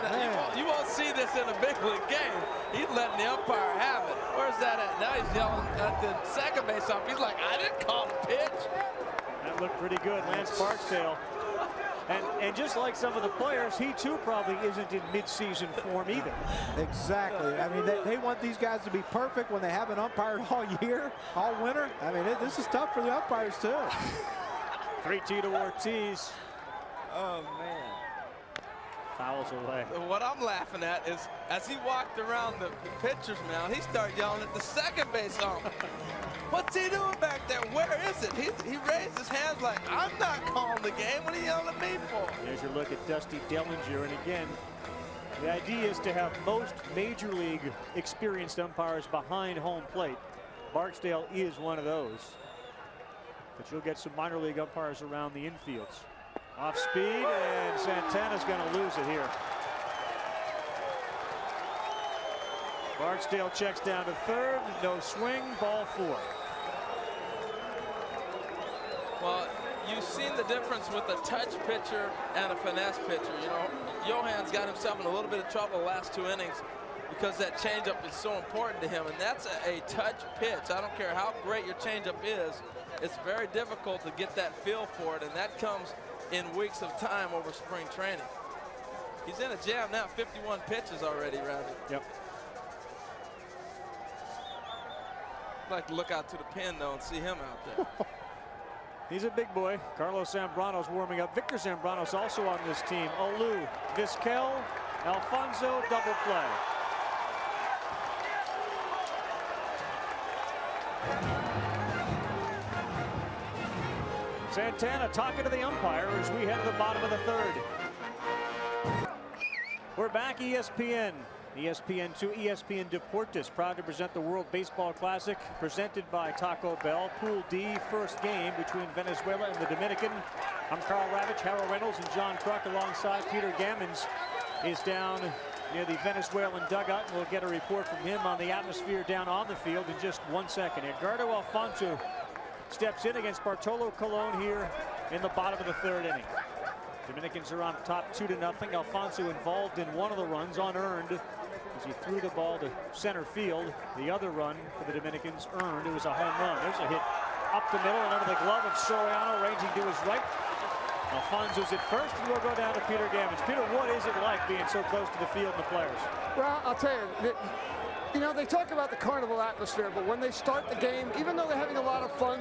You won't see this in a big league game. He's letting the umpire have it. Where's that at? Now he's yelling at the second base ump. He's like, I didn't call the pitch. That looked pretty good. Lance Barksdale. And just like some of the players, he too probably isn't in mid-season form either. Exactly. I mean, they want these guys to be perfect when they haven't umpired all year, all winter. I mean, this is tough for the umpires too. 3-2 to Ortiz. Oh, man. Fouls away. What I'm laughing at is, as he walked around the pitcher's mound, he started yelling at the second base ump. What's he doing back there? Where is it? He raised his hands like, I'm not calling the game. What are you yelling at me for? There's your look at Dusty Dellinger. And again, the idea is to have most major league experienced umpires behind home plate. Barksdale is one of those. But you'll get some minor league umpires around the infields. Off speed, and Santana's going to lose it here. Barksdale checks down to third. No swing, ball 4. Well, you've seen the difference with a touch pitcher and a finesse pitcher. You know, Johan's got himself in a little bit of trouble the last 2 innings because that changeup is so important to him, and that's a touch pitch. I don't care how great your changeup is. It's very difficult to get that feel for it, and that comes in weeks of time over spring training. He's in a jam now, 51 pitches already, Rabbit. Yep. I'd like to look out to the pin, though, and see him out there. He's a big boy. Carlos Zambrano's warming up. Victor Zambrano's also on this team. Olu, Vizquel, Alfonso, double play. Santana talking to the umpire as we head to the bottom of the third. We're back, ESPN. ESPN2, ESPN Deportes, proud to present the World Baseball Classic, presented by Taco Bell. Pool D, first game between Venezuela and the Dominican. I'm Carl Ravitch, Harold Reynolds, and John Kruk alongside Peter Gammons is down near the Venezuelan dugout. We'll get a report from him on the atmosphere down on the field in just 1 second. Edgardo Alfonso steps in against Bartolo Colon here in the bottom of the third inning. Dominicans are on top 2-0. Alfonso involved in one of the runs, unearned, as he threw the ball to center field. The other run for the Dominicans earned. It was a home run. There's a hit up the middle and under the glove of Soriano, ranging to his right. Alfonso's at first, and we'll go down to Peter Gammons. Peter, what is it like being so close to the field and the players? Well, I'll tell you, they talk about the carnival atmosphere, but when they start the game, even though they're having a lot of fun,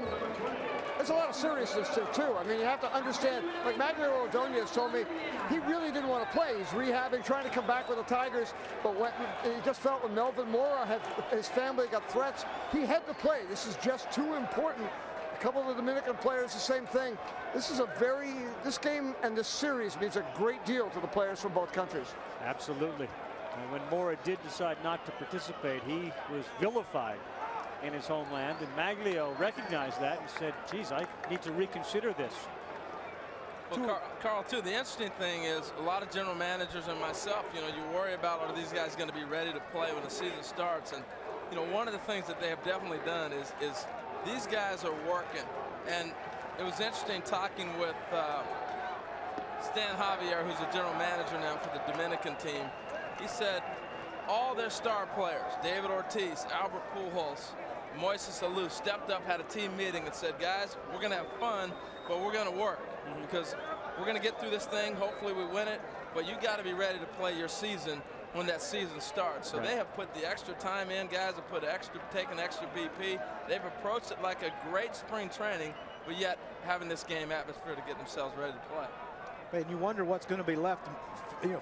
there's a lot of seriousness to it, too. I mean, you have to understand, like Maglio Ordonez told me, he really didn't want to play. He's rehabbing, trying to come back with the Tigers, but he just felt when Melvin Mora had his family got threats, he had to play. This is just too important. A couple of the Dominican players, the same thing. This game and this series means a great deal to the players from both countries. Absolutely. And when Mora did decide not to participate, he was vilified in his homeland, and Maglio recognized that and said, geez, I need to reconsider this. Well, Carl, too, the interesting thing is a lot of general managers and myself, you worry about, are these guys going to be ready to play when the season starts? And, one of the things that they have definitely done is these guys are working. And it was interesting talking with Stan Javier, who's the general manager now for the Dominican team. He said all their star players, David Ortiz, Albert Pujols, Moises Alou, stepped up, had a team meeting and said, guys, we're going to have fun, but we're going to work because we're going to get through this thing. Hopefully we win it, but you got to be ready to play your season when that season starts. So they have put the extra time in. Guys have taken extra BP. They've approached it like a great spring training, but yet having this game atmosphere to get themselves ready to play. And you wonder what's going to be left.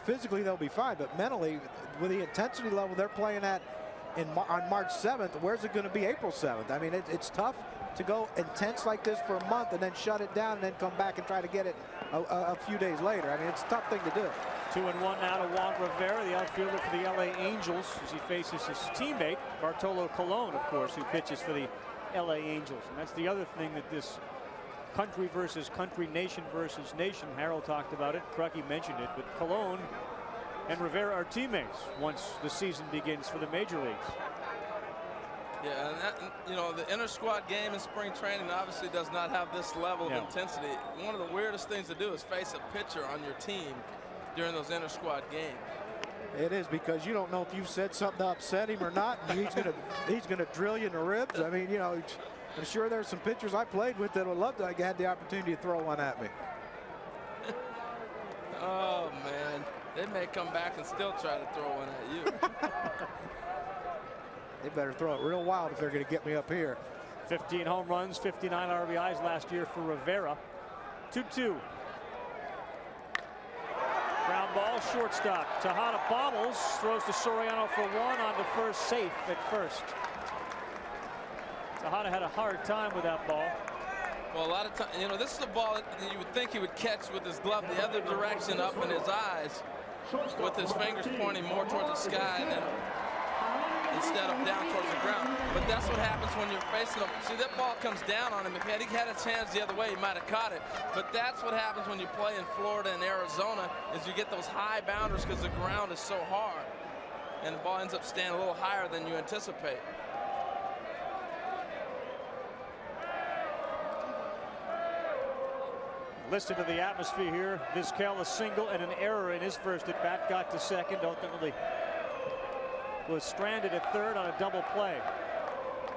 Physically they'll be fine, but mentally, with the intensity level they're playing at on March 7th, where's it going to be April 7th? I mean, it's tough to go intense like this for a month and then shut it down and then come back and try to get it a few days later. I mean, it's a tough thing to do. 2-1 now to Juan Rivera, the outfielder for the LA Angels, as he faces his teammate, Bartolo Colon, of course, who pitches for the LA Angels. And that's the other thing that this country versus country, nation versus nation, Harold talked about it, Crucky mentioned it, but Colon and Rivera are teammates once the season begins for the major leagues. Yeah, and that, the inter-squad game in spring training obviously does not have this level of intensity. One of the weirdest things to do is face a pitcher on your team during those inter-squad games. It is, because you don't know if you've said something to upset him or not. He's gonna drill you in the ribs. I mean, I'm sure there's some pitchers I played with that would love to have the opportunity to throw one at me. Oh man, they may come back and still try to throw one at you. They better throw it real wild if they're going to get me up here. 15 home runs, 59 RBIs last year for Rivera. 2-2. Ground ball, shortstop. Tejada bobbles, throws to Soriano for one, on to first, safe at first. Tejada had a hard time with that ball. Well, a lot of times, this is a ball that you would think he would catch with his glove the other direction up in his eyes, with his fingers pointing more towards the sky and then instead of down towards the ground. But that's what happens when you're facing him. See, that ball comes down on him. If he had a chance the other way, he might have caught it. But that's what happens when you play in Florida and Arizona, is you get those high bounders because the ground is so hard. And the ball ends up staying a little higher than you anticipate. Listen to the atmosphere here. Vizquel, a single and an error in his first at bat, got to second, ultimately was stranded at third on a double play.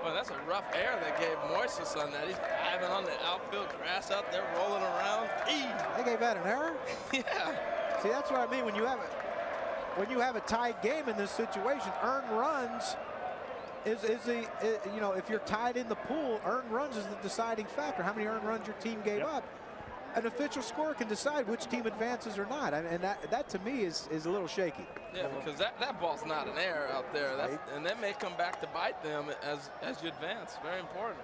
Well, that's a rough air they gave Moises on that. He's diving on the outfield grass out there, rolling around. They gave that an error? Yeah. See, that's what I mean. When you have a tied game in this situation, earned runs is you know, if you're tied in the pool, earned runs is the deciding factor. How many earned runs your team gave up? An official score can decide which team advances or not, and that to me is a little shaky. Yeah, because that ball's not an error out there, and that may come back to bite them as you advance. Very important.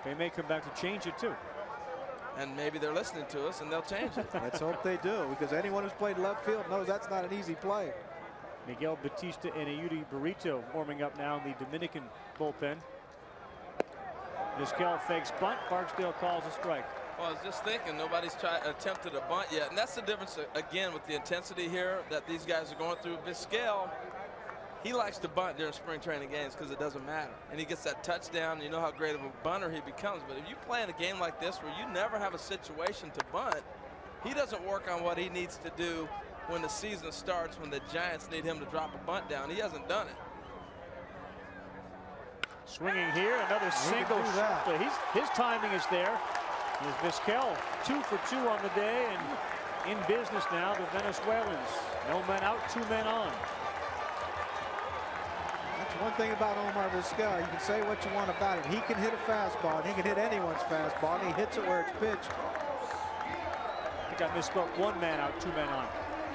They may come back to change it too. And maybe they're listening to us and they'll change it. Let's hope they do, because anyone who's played left field knows that's not an easy play. Miguel Batista and Eury Burrito warming up now in the Dominican bullpen. Vizquel fakes bunt. Barksdale calls a strike. Well, I was just thinking, nobody's attempted a bunt yet. And that's the difference, again, with the intensity here that these guys are going through. Vizquel, he likes to bunt during spring training games because it doesn't matter. And he gets that touchdown, and you know how great of a bunter he becomes. But if you play in a game like this where you never have a situation to bunt, he doesn't work on what he needs to do when the season starts, when the Giants need him to drop a bunt down. He hasn't done it. Swinging here, another single. So his timing is there. Here's Vizquel, 2 for 2 on the day, and in business now, the Venezuelans. No men out, 2 men on. That's one thing about Omar Vizquel. You can say what you want about him. He can hit a fastball, and he can hit anyone's fastball, and he hits it where it's pitched. I think I misspoke. 1 man out, 2 men on.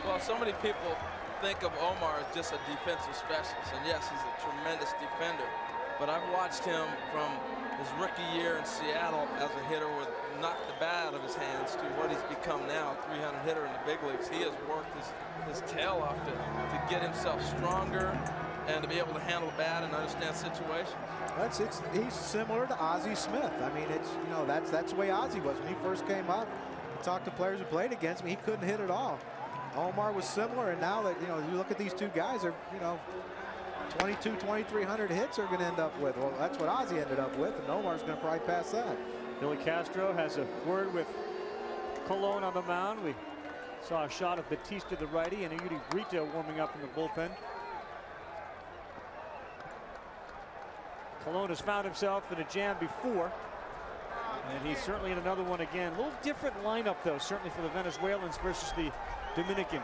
Well, so many people think of Omar as just a defensive specialist, and yes, he's a tremendous defender. But I've watched him from his rookie year in Seattle as a hitter with knocked the bat out of his hands to what he's become now, a 300 hitter in the big leagues. He has worked his tail off to get himself stronger and to be able to handle the bat and understand situations. He's similar to Ozzie Smith. I mean, that's the way Ozzie was when he first came up. He talked to players who played against him. He couldn't hit at all. Omar was similar, and now that you look at these two guys, are 2,300 hits are going to end up with. Well, that's what Ozzie ended up with, and Omar's going to probably pass that. Billy Castro has a word with Colon on the mound. We saw a shot of Batista, the righty, and Eury Burrito warming up in the bullpen. Colon has found himself in a jam before, and he's certainly in another one again. A little different lineup, though, certainly for the Venezuelans versus the Dominicans.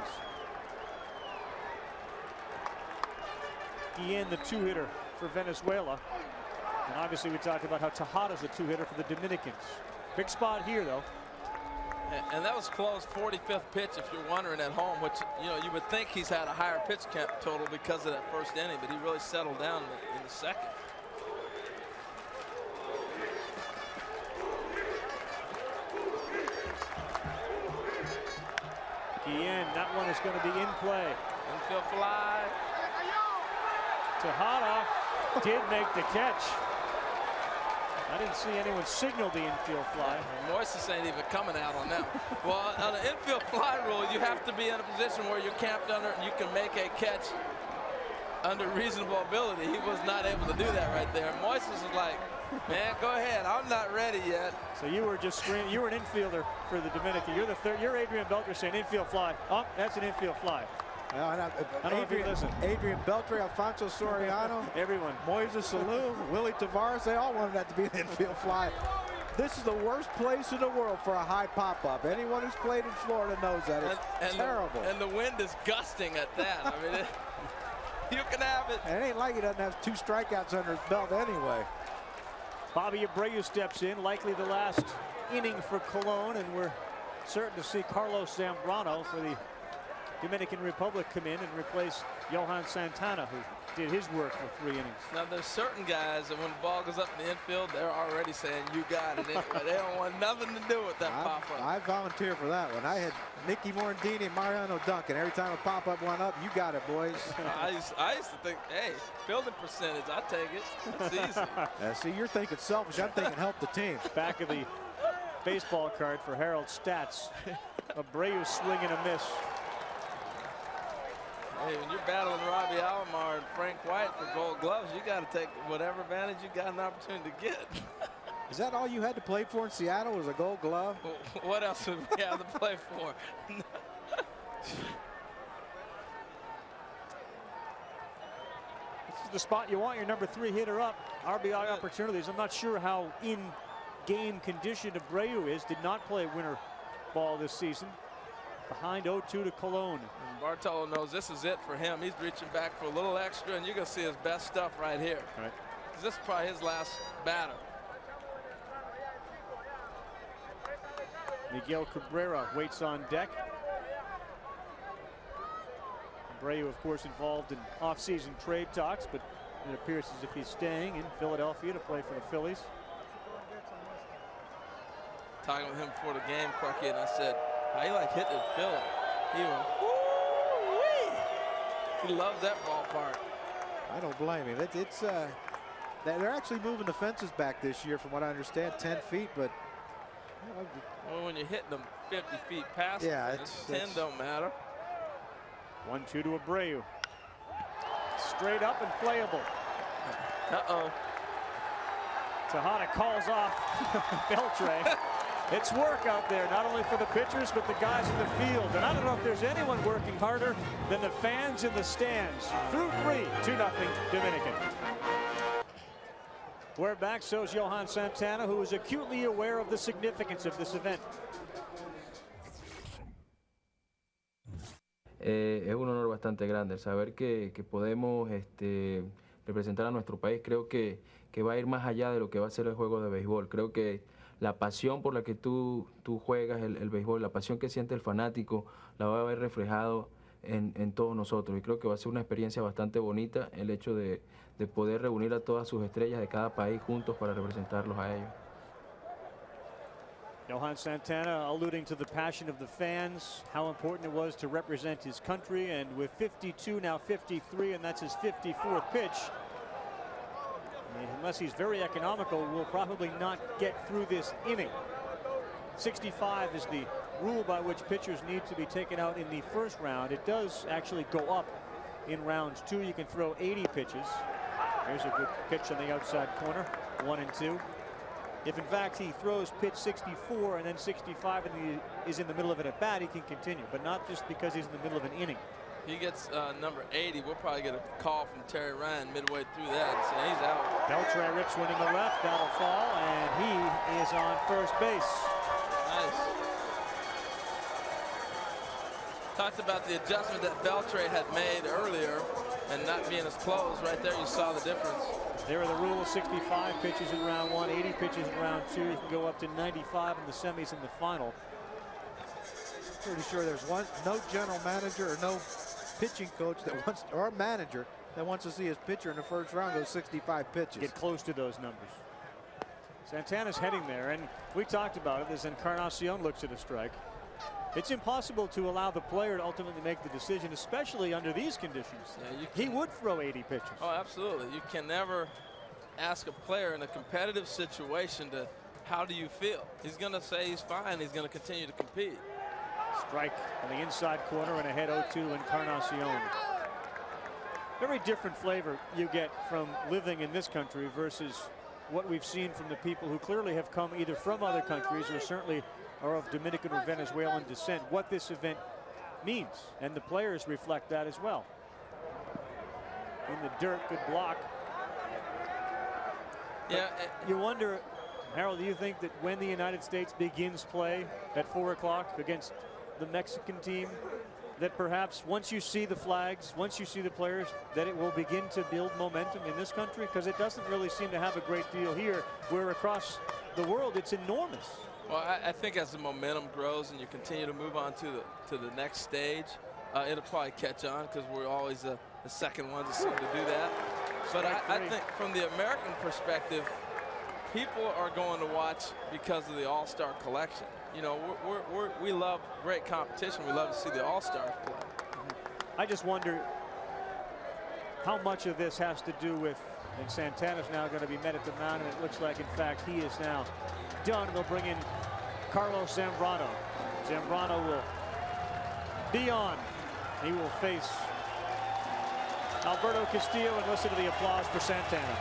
Guillen, the 2-hitter for Venezuela. And obviously we talked about how Tejada's a 2-hitter for the Dominicans. Big spot here, though. And that was close, 45th pitch, if you're wondering at home, which, you would think he's had a higher pitch count total because of that first inning, but he really settled down in the second. Guillen, that one is going to be in play. Infield fly. Tejada did make the catch. I didn't see anyone signal the infield fly. Moises ain't even coming out on that. Well, on the infield fly rule, you have to be in a position where you're camped under and you can make a catch under reasonable ability. He was not able to do that right there. Moises was like, man, go ahead. I'm not ready yet. So you were just screaming. You were an infielder for the Dominican. You're the third. You're Adrian Beltre saying infield fly. Oh, that's an infield fly. I don't know if you listen. Adrian Beltre, Alfonso Soriano, everyone. Moises Salou, Willie Tavares, they all wanted that to be an infield fly. This is the worst place in the world for a high pop-up. Anyone who's played in Florida knows that. It's terrible. And the wind is gusting at that. I mean, you can have it. And it ain't like he doesn't have 2 strikeouts under his belt anyway. Bobby Abreu steps in, likely the last inning for Colon, and we're certain to see Carlos Zambrano for the Dominican Republic come in and replace Johan Santana, who did his work for 3 innings. Now, there's certain guys that when the ball goes up in the infield, they're already saying, you got it. They don't want nothing to do with that pop-up. I volunteer for that one. I had Mickey Morandini and Mariano Duncan. Every time a pop-up went up, you got it, boys. I used to think, hey, fielding percentage, I'll take it. It's easy. See, you're thinking selfish. I'm thinking help the team. Back of the baseball card for Harold Stats. Abreu swing and a miss. Hey, when you're battling Robbie Alomar and Frank White for Gold Gloves, you got to take whatever advantage you got an opportunity to get. Is that all you had to play for in Seattle, was a Gold Glove? What else would we have to play for? This is the spot you want your number 3 hitter up. RBI opportunities. I'm not sure how in-game condition Abreu is. Did not play winter ball this season. Behind 0-2 to Colon. And Bartolo knows this is it for him. He's reaching back for a little extra, and you're going to see his best stuff right here. Right. This is probably his last batter. Miguel Cabrera waits on deck. Abreu, of course, involved in off-season trade talks, but it appears as if he's staying in Philadelphia to play for the Phillies. Talking with him before the game, Crocky, and I said, how you like hitting Philly? He went, woo-wee! He loves that ballpark. I don't blame him. They're actually moving the fences back this year, from what I understand, 10 feet, but well, when you're hitting them 50 feet past, yeah, 10 don't matter. 1-2 to Abreu. Straight up and playable. Uh-oh. Tejada calls off Beltre. It's work out there, not only for the pitchers, but the guys in the field. And I don't know if there's anyone working harder than the fans in the stands. Through 3, 2-0 Dominican. We're back, so is Johan Santana, who is acutely aware of the significance of this event. Es un honor bastante grande saber que podemos representar a nuestro país. Creo que va a ir más allá de lo que va a ser el juego de béisbol. Creo que la pasión por la que tú juegas el béisbol, la pasión que siente el fanático, la va a ver reflejado en todos nosotros. Y creo que va a ser una experiencia bastante bonita el hecho de poder reunir a todas sus estrellas de cada país juntos para representarlos a ellos. Johan Santana alluding to the passion of the fans, how important it was to represent his country, and with 52, now 53, and that's his 54th pitch. Unless he's very economical, will probably not get through this inning. 65 is the rule by which pitchers need to be taken out in the first round. It does actually go up in rounds 2. You can throw 80 pitches. Here's a good pitch on the outside corner, 1-2. If in fact he throws pitch 64 and then 65 and he is in the middle of it at bat, he can continue, but not just because he's in the middle of an inning. He gets number 80. We'll probably get a call from Terry Ryan midway through that and say he's out. Beltre rips one in the left. That'll fall, and he is on first base. Nice. Talked about the adjustment that Beltre had made earlier and not being as close. Right there, you saw the difference. There are the rules: 65 pitches in round 1, 80 pitches in round 2. You can go up to 95 in the semis in the final. pretty sure there's no general manager or no pitching coach that wants, or manager that wants to see his pitcher in the first round go 65 pitches. Get close to those numbers. Santana's heading there, and we talked about it as Encarnacion looks at a strike. It's impossible to allow the player to ultimately make the decision, especially under these conditions. Yeah, he would throw 80 pitches. Oh, absolutely. You can never ask a player in a competitive situation to, how do you feel? He's going to say he's fine. He's going to continue to compete. Strike on the inside corner and ahead 0-2 Encarnacion. Very different flavor you get from living in this country versus what we've seen from the people who clearly have come either from other countries or certainly are of Dominican or Venezuelan descent, what this event means. And the players reflect that as well. In the dirt, good block. Yeah, you wonder, Harold, do you think that when the United States begins play at 4 o'clock against the Mexican team, that perhaps once you see the flags, once you see the players, that it will begin to build momentum in this country? Because it doesn't really seem to have a great deal here, where across the world it's enormous. Well, I think as the momentum grows and you continue to move on to the next stage, it'll probably catch on, because we're always the second ones that seem to do that. But I think from the American perspective, people are going to watch because of the All-Star collection. You know, we love great competition. We love to see the All-Stars play. I just wonder how much of this has to do with, and Santana's now going to be met at the mound, and it looks like, in fact, he is now done. They'll bring in Carlos Zambrano. Zambrano will be on. He will face Alberto Castillo, and listen to the applause for Santana.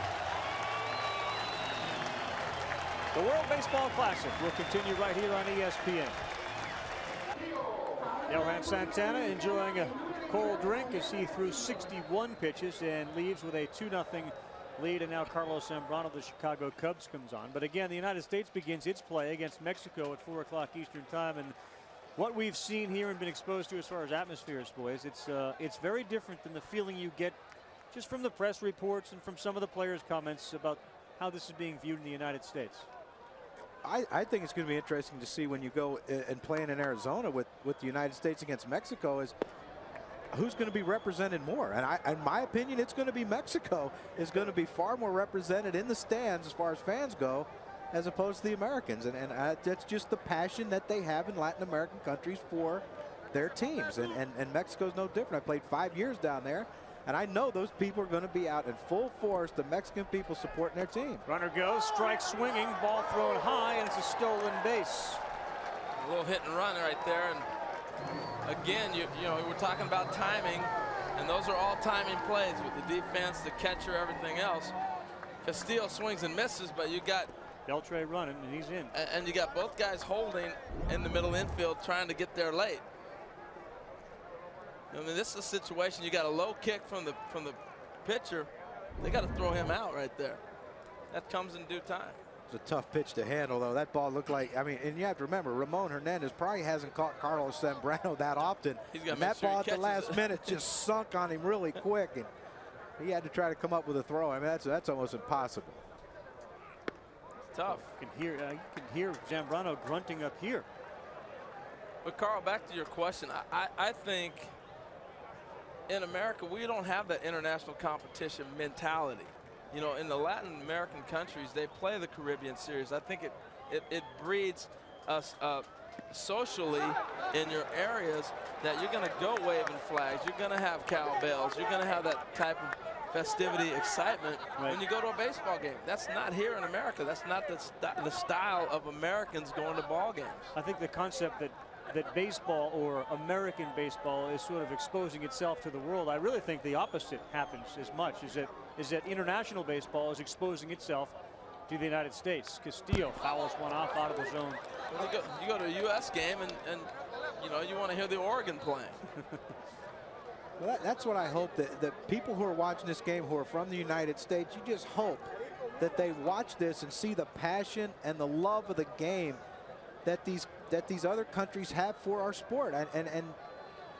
The World Baseball Classic will continue right here on ESPN. Johan Santana enjoying a cold drink as he threw 61 pitches and leaves with a 2-0 lead, and now Carlos Zambrano, the Chicago Cubs, comes on. But again, the United States begins its play against Mexico at 4 o'clock Eastern time, and what we've seen here and been exposed to as far as atmospheres, boys, it's very different than the feeling you get just from the press reports and from some of the players' comments about how this is being viewed in the United States. I think it's going to be interesting to see when you go and playing in Arizona with the United States against Mexico is who's going to be represented more. And in my opinion, it's going to be Mexico is going to be far more represented in the stands as far as fans go, as opposed to the Americans. And that's just the passion that they have in Latin American countries for their teams. And Mexico's no different. I played 5 years down there, and I know those people are going to be out in full force, the Mexican people supporting their team. Runner goes, strike swinging, ball thrown high, and it's a stolen base. A little hit and run right there. And again, you know, we're talking about timing, and those are all timing plays with the defense, the catcher, everything else. Castillo swings and misses, but you got Beltre running, and he's in. And you got both guys holding in the middle infield, trying to get there late. I mean, this is a situation. You got a low kick from the pitcher. They got to throw him out right there. That comes in due time. It's a tough pitch to handle, though. That ball looked like, I mean, and you have to remember, Ramon Hernandez probably hasn't caught Carlos Zambrano that often. And that ball at the last minute just sunk on him really quick, and he had to try to come up with a throw. I mean, that's almost impossible. It's tough. You can hear Zambrano grunting up here. But Carl, back to your question, I think in America we don't have that international competition mentality. You know, in the Latin American countries, they play the Caribbean Series. I think it breeds us socially in your areas that you're going to go waving flags, you're going to have cowbells, you're going to have that type of festivity, excitement when you go to a baseball game. That's not here in America. That's not the style of Americans going to ball games. I think the concept that baseball, or American baseball, is sort of exposing itself to the world, I really think the opposite happens as much, is that international baseball is exposing itself to the United States. Castillo fouls one off out of the zone. Well, you go to a U.S. game and you know, you want to hear the organ playing. Well, that's what I hope, that people who are watching this game who are from the United States, you just hope that they watch this and see the passion and the love of the game that these other countries have for our sport. And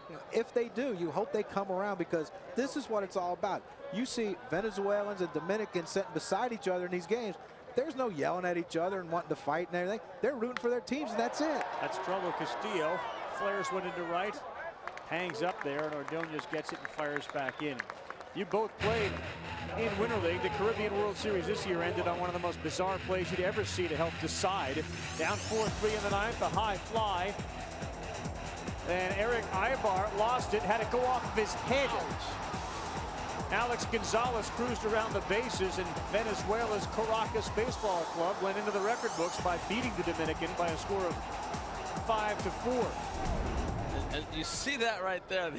you know, if they do, you hope they come around, because this is what it's all about. You see Venezuelans and Dominicans sitting beside each other in these games. There's no yelling at each other and wanting to fight and everything. They're rooting for their teams, and that's it. That's trouble. Castillo flares one into right, hangs up there, and Ordonez gets it and fires back in. You both played in Winter League. The Caribbean World Series this year ended on one of the most bizarre plays you'd ever see to help decide. Down 4-3 in the ninth, a high fly. And Eric Ibar lost it, had it go off of his head. Alex Gonzalez cruised around the bases, and Venezuela's Caracas Baseball Club went into the record books by beating the Dominican by a score of 5-4. And you see that right there.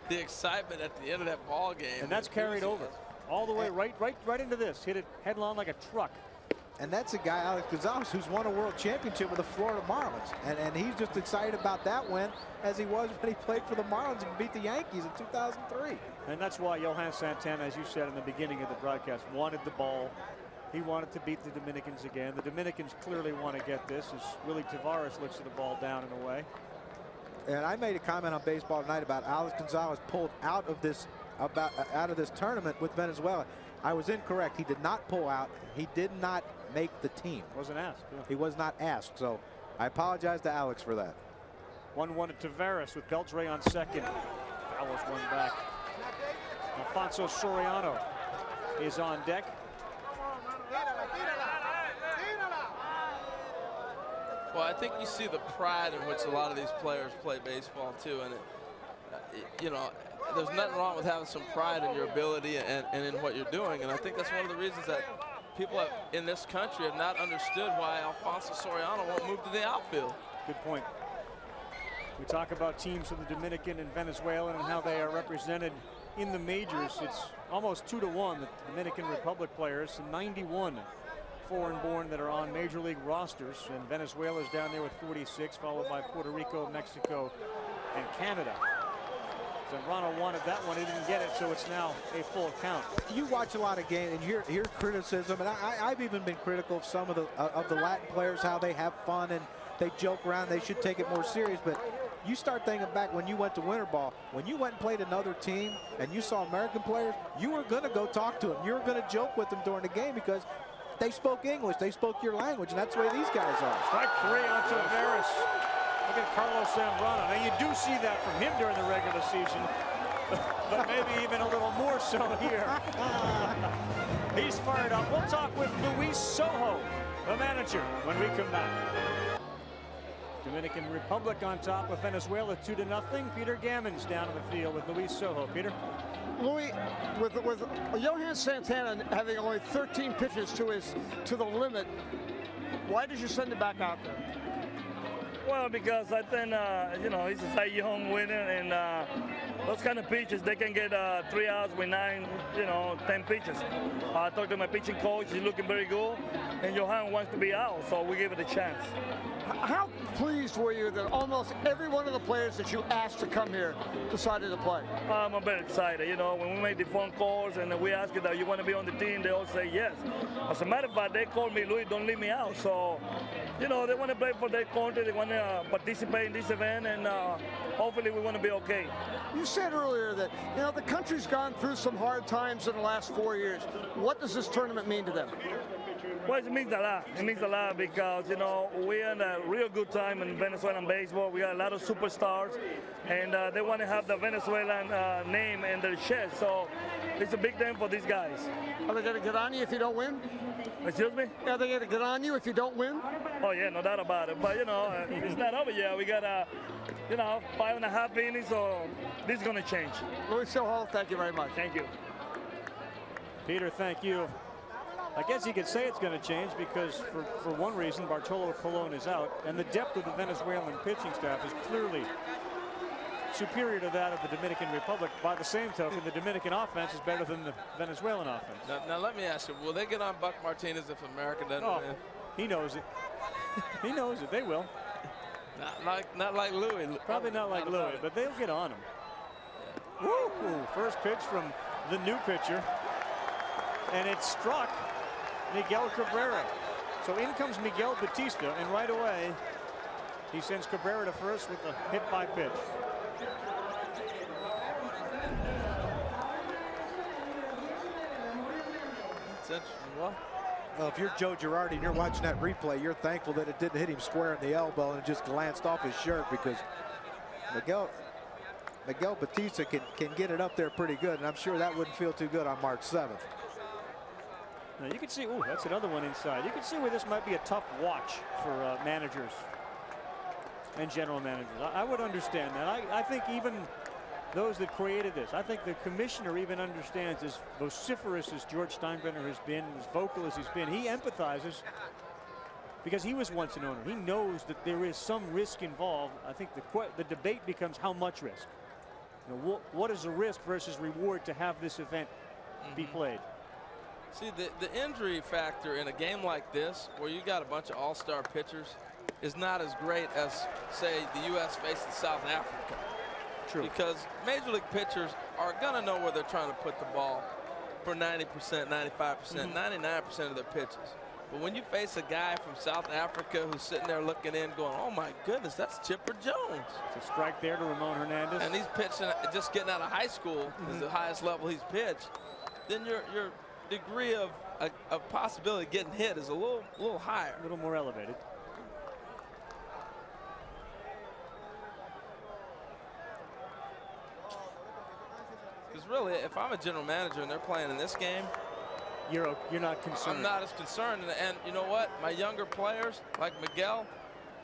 The excitement at the end of that ball game. And that's carried over all the way right into this. Hit it headlong like a truck. And that's a guy, Alex Gonzalez, who's won a world championship with the Florida Marlins. And he's just excited about that win as he was when he played for the Marlins and beat the Yankees in 2003. And that's why Johan Santana, as you said in the beginning of the broadcast, wanted the ball. He wanted to beat the Dominicans again. The Dominicans clearly want to get this, as Willie Tavares looks at the ball down in a way. And I made a comment on Baseball Tonight about Alex Gonzalez pulled out of this tournament with Venezuela. I was incorrect. He did not pull out. He did not make the team. Wasn't asked. Yeah. He was not asked. So I apologize to Alex for that. 1-1 to Tavares with Beltre on second. Fouls one back. Alfonso Soriano is on deck. Well, I think you see the pride in which a lot of these players play baseball too, and you know, there's nothing wrong with having some pride in your ability and in what you're doing, and I think that's one of the reasons that people in this country have not understood why Alfonso Soriano won't move to the outfield. Good point. We talk about teams of the Dominican and Venezuelan and how they are represented in the majors. It's almost 2-1. The Dominican Republic players, 91 foreign-born that are on major league rosters, and Venezuela's down there with 46, followed by Puerto Rico, Mexico, and Canada. Zambrano wanted that one. He didn't get it, so it's now a full count. You watch a lot of games and hear criticism, and I've even been critical of some of the Latin players, how they have fun and they joke around. They should take it more serious. But you start thinking back when you went to winter ball, when you went and played another team and you saw American players, you were going to go talk to them. You were going to joke with them during the game because they spoke English. They spoke your language, and that's the way these guys are. Strike 3 on Tavares. Look at Carlos Zambrano. Now, you do see that from him during the regular season, but maybe even a little more so here. He's fired up. We'll talk with Luis Sojo, the manager, when we come back. Dominican Republic on top of Venezuela 2-0. Peter Gammons down in the field with Luis Sojo. Peter? Louis, with Johan Santana having only 13 pitches to the limit, why did you send him back out there? Well, because I think, you know, he's a Cy Young winner, and those kind of pitches, they can get 3 outs with 9, you know, 10 pitches. I talked to my pitching coach, he's looking very good, and Johan wants to be out, so we give it a chance. How pleased were you that almost every one of the players that you asked to come here decided to play? I'm very excited. You know, when we made the phone calls and we asked that you want to be on the team, they all say yes. As a matter of fact, they called me, Louis, don't leave me out. So, you know, they want to play for their country. They want to participate in this event, and hopefully we want to be okay. You said earlier that, you know, the country's gone through some hard times in the last 4 years. What does this tournament mean to them? Well, it means a lot. It means a lot because, you know, we're in a real good time in Venezuelan baseball. We got a lot of superstars, and they want to have the Venezuelan name in their chest. So it's a big thing for these guys. Are they going to get on you if you don't win? Excuse me? Are they going to get on you if you don't win? Oh, yeah, no doubt about it. But, you know, it's not over yet. We got, you know, 5.5 innings, so this is going to change. Luis Sojo, thank you very much. Thank you. Peter, thank you. I guess you could say it's going to change because for one reason, Bartolo Colon is out, and the depth of the Venezuelan pitching staff is clearly superior to that of the Dominican Republic. By the same token, the Dominican offense is better than the Venezuelan offense. Now let me ask you, will they get on Buck Martinez if America doesn't win? He knows it. He knows it. They will. Not like Louis. Probably not like Louis, but they'll get on him. Yeah. Woo! First pitch from the new pitcher, and it struck Miguel Cabrera. So in comes Miguel Batista, and right away he sends Cabrera to first with a hit by pitch. Well, if you're Joe Girardi and you're watching that replay, you're thankful that it didn't hit him square in the elbow and it just glanced off his shirt, because Miguel Batista can get it up there pretty good, and I'm sure that wouldn't feel too good on March 7th. Now you can see, ooh, that's another one inside. You can see where this might be a tough watch for managers and general managers. I would understand that. I think even those that created this, I think the commissioner even understands, as vociferous as George Steinbrenner has been, as vocal as he's been, he empathizes because he was once an owner. He knows that there is some risk involved. I think the debate becomes how much risk. You know, what is the risk versus reward to have this event be played? See, the injury factor in a game like this, where you got a bunch of all-star pitchers, is not as great as, say, the U.S. facing South Africa. True. Because Major League pitchers are going to know where they're trying to put the ball for 90%, 95%, 99% of their pitches. But when you face a guy from South Africa who's sitting there looking in going, oh, my goodness, that's Chipper Jones. It's a strike there to Ramon Hernandez. And he's pitching, just getting out of high school is the highest level he's pitched. Then your degree of possibility of getting hit is a little higher. A little more elevated. Because really, if I'm a general manager and they're playing in this game, you're not concerned. I'm not as concerned. And you know what? My younger players, like Miguel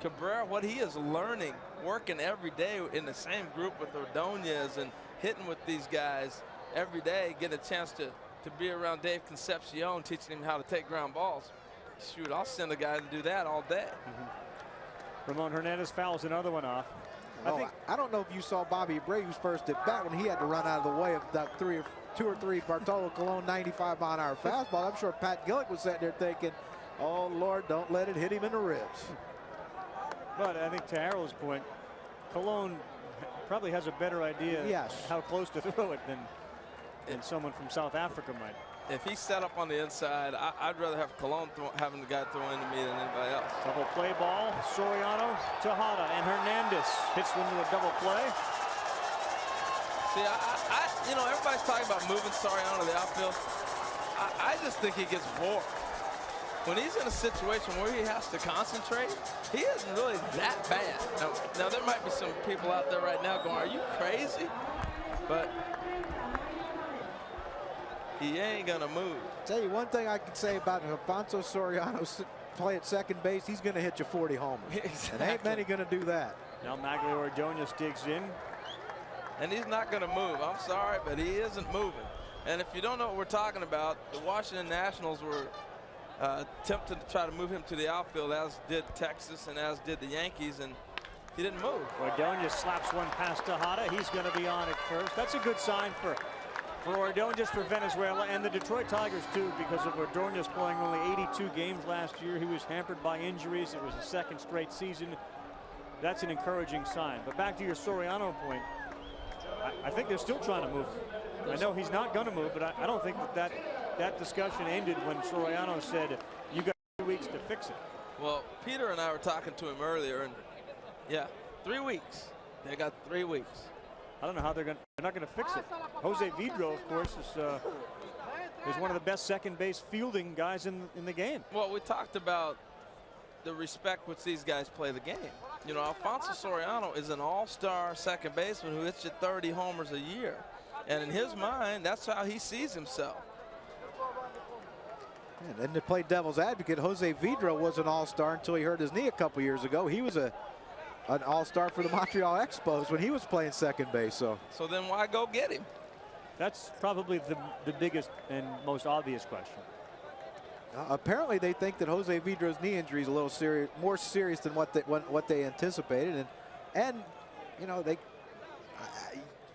Cabrera, what he is learning, working every day in the same group with Ordonez and hitting with these guys every day, get a chance to be around Dave Concepcion, teaching him how to take ground balls. Shoot, I'll send a guy to do that all day. Ramon Hernandez fouls another one off. I don't know if you saw Bobby Abreu's first at bat when he had to run out of the way of that 2 or 3 Bartolo Colon 95-mile-an-hour fastball. I'm sure Pat Gillick was sitting there thinking, oh, Lord, don't let it hit him in the ribs. But I think to Harold's point, Colon probably has a better idea how close to throw it than someone from South Africa might. If he's set up on the inside, I'd rather have Colon having the guy throw into me than anybody else. Double play ball, Soriano, Tejada, and Hernandez hits one to a double play. See, you know, everybody's talking about moving Soriano to the outfield. I just think he gets bored. When he's in a situation where he has to concentrate, he isn't really that bad. Now there might be some people out there right now going, are you crazy? But he ain't gonna move. Tell you one thing I can say about Alfonso Soriano's play at second base, he's gonna hit you 40 homers. Exactly. And ain't many gonna do that. Now Magglio Ordonez digs in. And he's not gonna move. I'm sorry, but he isn't moving. And if you don't know what we're talking about, the Washington Nationals were attempting to try to move him to the outfield, as did Texas and as did the Yankees, and he didn't move. Ordonez slaps one past Tejada. He's going to be on it first. That's a good sign for Ordonez, for Venezuela, and the Detroit Tigers too, because of Ordonez playing only 82 games last year. He was hampered by injuries. It was a second straight season. That's an encouraging sign. But back to your Soriano point, I think they're still trying to move him. I know he's not going to move, but I don't think that discussion ended when Soriano said, you got 3 weeks to fix it. Well, Peter and I were talking to him earlier, and yeah, 3 weeks. They got 3 weeks. I don't know how they're not going to fix it. Jose Vidro, of course, is one of the best second base fielding guys in the game. Well, we talked about the respect which these guys play the game. You know, Alfonso Soriano is an all-star second baseman who hits you 30 homers a year. And in his mind, that's how he sees himself. And to play devil's advocate, Jose Vidro was an all-star until he hurt his knee a couple years ago. He was an all-star for the Montreal Expos when he was playing second base. So then why go get him? That's probably the biggest and most obvious question. Apparently, they think that Jose Vidro's knee injury is a little more serious than what they anticipated, and you know,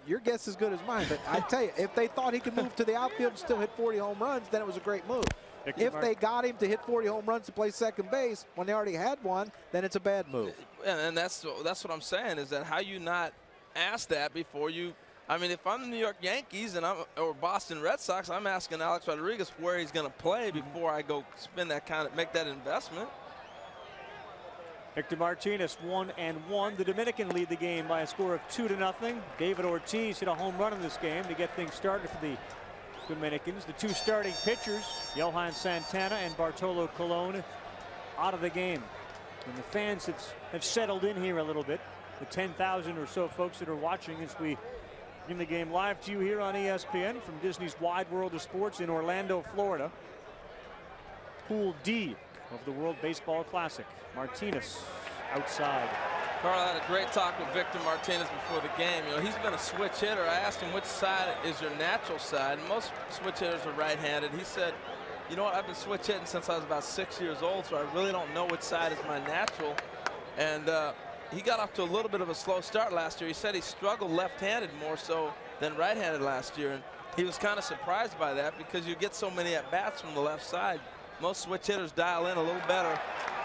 your guess is as good as mine. But I tell you, if they thought he could move to the outfield and still hit 40 home runs, then it was a great move. If they got him to hit 40 home runs to play second base when they already had one, then it's a bad move. And that's what I'm saying, is that how you not ask that before you. I mean, if I'm the New York Yankees or Boston Red Sox, I'm asking Alex Rodriguez where he's going to play before I go spend make that investment. Victor Martinez 1-1. The Dominican lead the game by a score of 2-0. David Ortiz hit a home run in this game to get things started for the Dominicans. The two starting pitchers, Johan Santana and Bartolo Colon, out of the game. And the fans have settled in here a little bit. The 10,000 or so folks that are watching as we bring the game live to you here on ESPN from Disney's Wide World of Sports in Orlando, Florida. Pool D of the World Baseball Classic. Martinez outside. Carl, I had a great talk with Victor Martinez before the game. You know, he's been a switch hitter. I asked him which side is your natural side. Most switch hitters are right-handed. He said, you know what, I've been switch hitting since I was about 6 years old, so I really don't know which side is my natural. And he got off to a little bit of a slow start last year. He said he struggled left-handed more so than right-handed last year. And he was kind of surprised by that because you get so many at-bats from the left side. Most switch hitters dial in a little better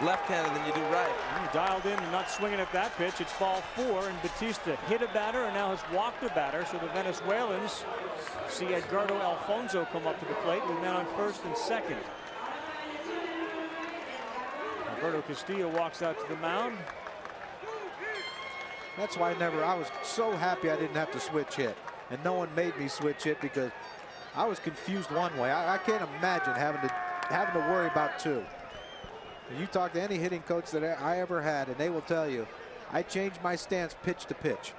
left-handed than you do right. He dialed in and not swinging at that pitch. It's ball 4, and Batista hit a batter and now has walked a batter. So the Venezuelans see Edgardo Alfonso come up to the plate with men on first and second. Alberto Castillo walks out to the mound. That's why I was so happy I didn't have to switch hit, and no one made me switch hit because I was confused one way. I can't imagine having to worry about two. You talk to any hitting coach that I ever had, and they will tell you, I changed my stance pitch to pitch.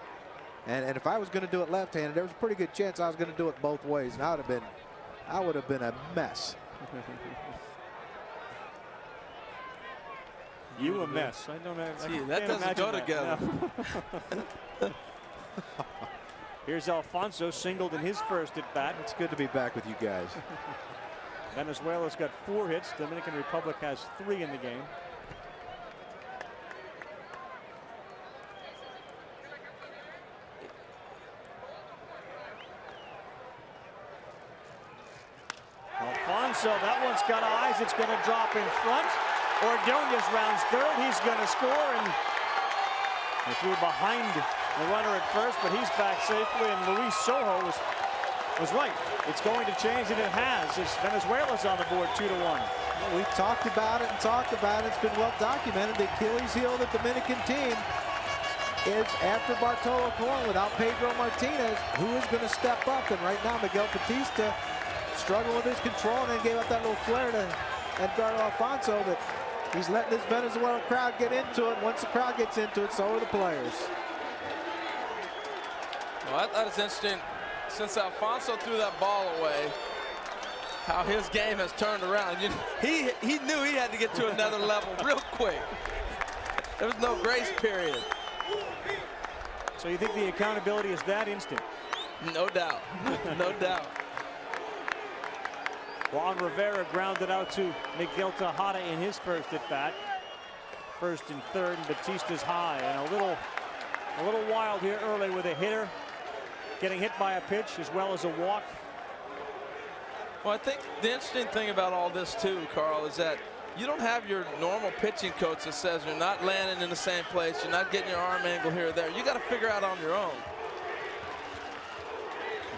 And if I was going to do it left-handed, there was a pretty good chance I was going to do it both ways, and I would have been a mess. You a mess. I don't have. Gee, that doesn't go together. No. Here's Alfonso, singled in his first at bat. It's good to be back with you guys. Venezuela's got 4 hits. Dominican Republic has 3 in the game. Alfonso, that one's got eyes. It's going to drop in front. Ordonez rounds third. He's going to score, and if you're behind the runner at first, but he's back safely, and Luis Sojo was right. It's going to change, and it has. As Venezuela's on the board 2-1. We talked about it and talked about it. It's been well documented. The Achilles heel of the Dominican team is after Bartolo Colon without Pedro Martinez. Who is going to step up? And right now, Miguel Batista struggling with his control and then gave up that little flare to Edgardo Alfonso. But he's letting this Venezuelan crowd get into it. Once the crowd gets into it, so are the players. Well, I thought it's interesting, since Alfonso threw that ball away, how his game has turned around. He knew he had to get to another level real quick. There was no grace period. So you think the accountability is that instant? No doubt. No doubt. Juan Rivera grounded out to Miguel Tejada in his first at bat. First and third, and Batista's high, and a little wild here early with a hitter getting hit by a pitch as well as a walk. Well, I think the interesting thing about all this too, Carl, is that you don't have your normal pitching coach that says you're not landing in the same place, you're not getting your arm angle here or there. You got to figure out on your own.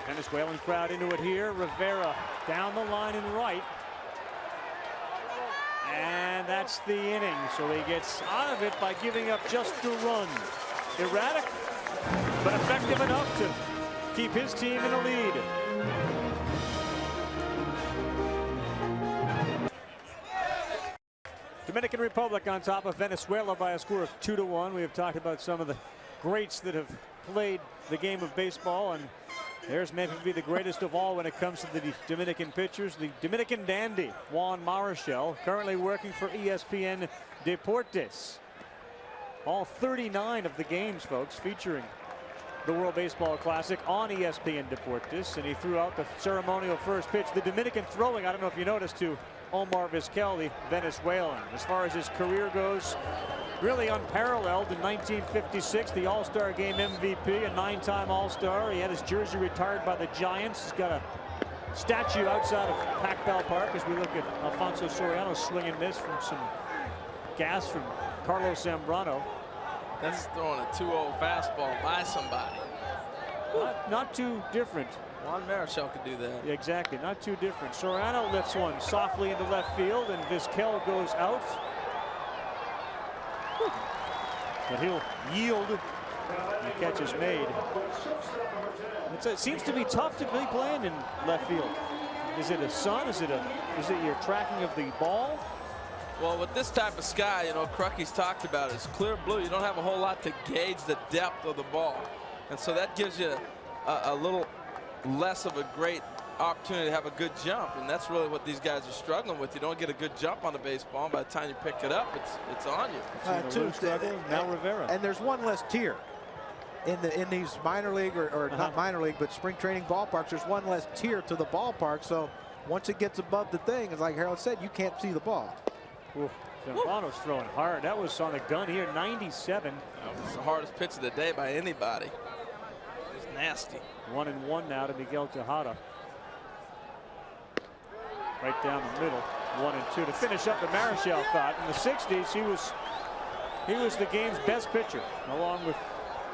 Venezuelan crowd into it here. Rivera down the line and right. And that's the inning. So he gets out of it by giving up just the run. Erratic, but effective enough to keep his team in the lead. Dominican Republic on top of Venezuela by a score of 2-1. We have talked about some of the greats that have played the game of baseball, and there's maybe the greatest of all when it comes to the Dominican pitchers, the Dominican dandy, Juan Marichal, currently working for ESPN Deportes. All 39 of the games, folks, featuring the World Baseball Classic on ESPN Deportes, and he threw out the ceremonial first pitch. The Dominican throwing, I don't know if you noticed, to Omar Vizquel, the Venezuelan. As far as his career goes, really unparalleled. In 1956, the All-Star Game MVP, a 9-time All-Star. He had his jersey retired by the Giants. He's got a statue outside of Pac Bell Park as we look at Alfonso Soriano swing and miss from some gas from Carlos Zambrano. That's throwing a 2-0 fastball by somebody. Not too different. Juan Marichal could do that. Exactly, not too different. Soriano lifts one softly into left field, and Vizquel goes out. But he'll yield. The catch is made. It seems to be tough to be playing in left field. Is it a sun? Is it your tracking of the ball? Well, with this type of sky, you know, Crucky's talked about it. It's clear blue. You don't have a whole lot to gauge the depth of the ball. And so that gives you a little less of a great opportunity to have a good jump, and that's really what these guys are struggling with. You don't get a good jump on the baseball, and by the time you pick it up, it's on you. Now Rivera. And there's one less tier in these minor league or not minor league, but spring training ballparks. There's one less tier to the ballpark, so once it gets above the thing, it's like Harold said, you can't see the ball. Zambrano's throwing hard. That was on the gun here, 97. That was the hardest pitch of the day by anybody. It's nasty. 1-1 now to Miguel Tejada. Right down the middle, 1-2 to finish up the Marichal thought. In the 60s, he was the game's best pitcher, along with,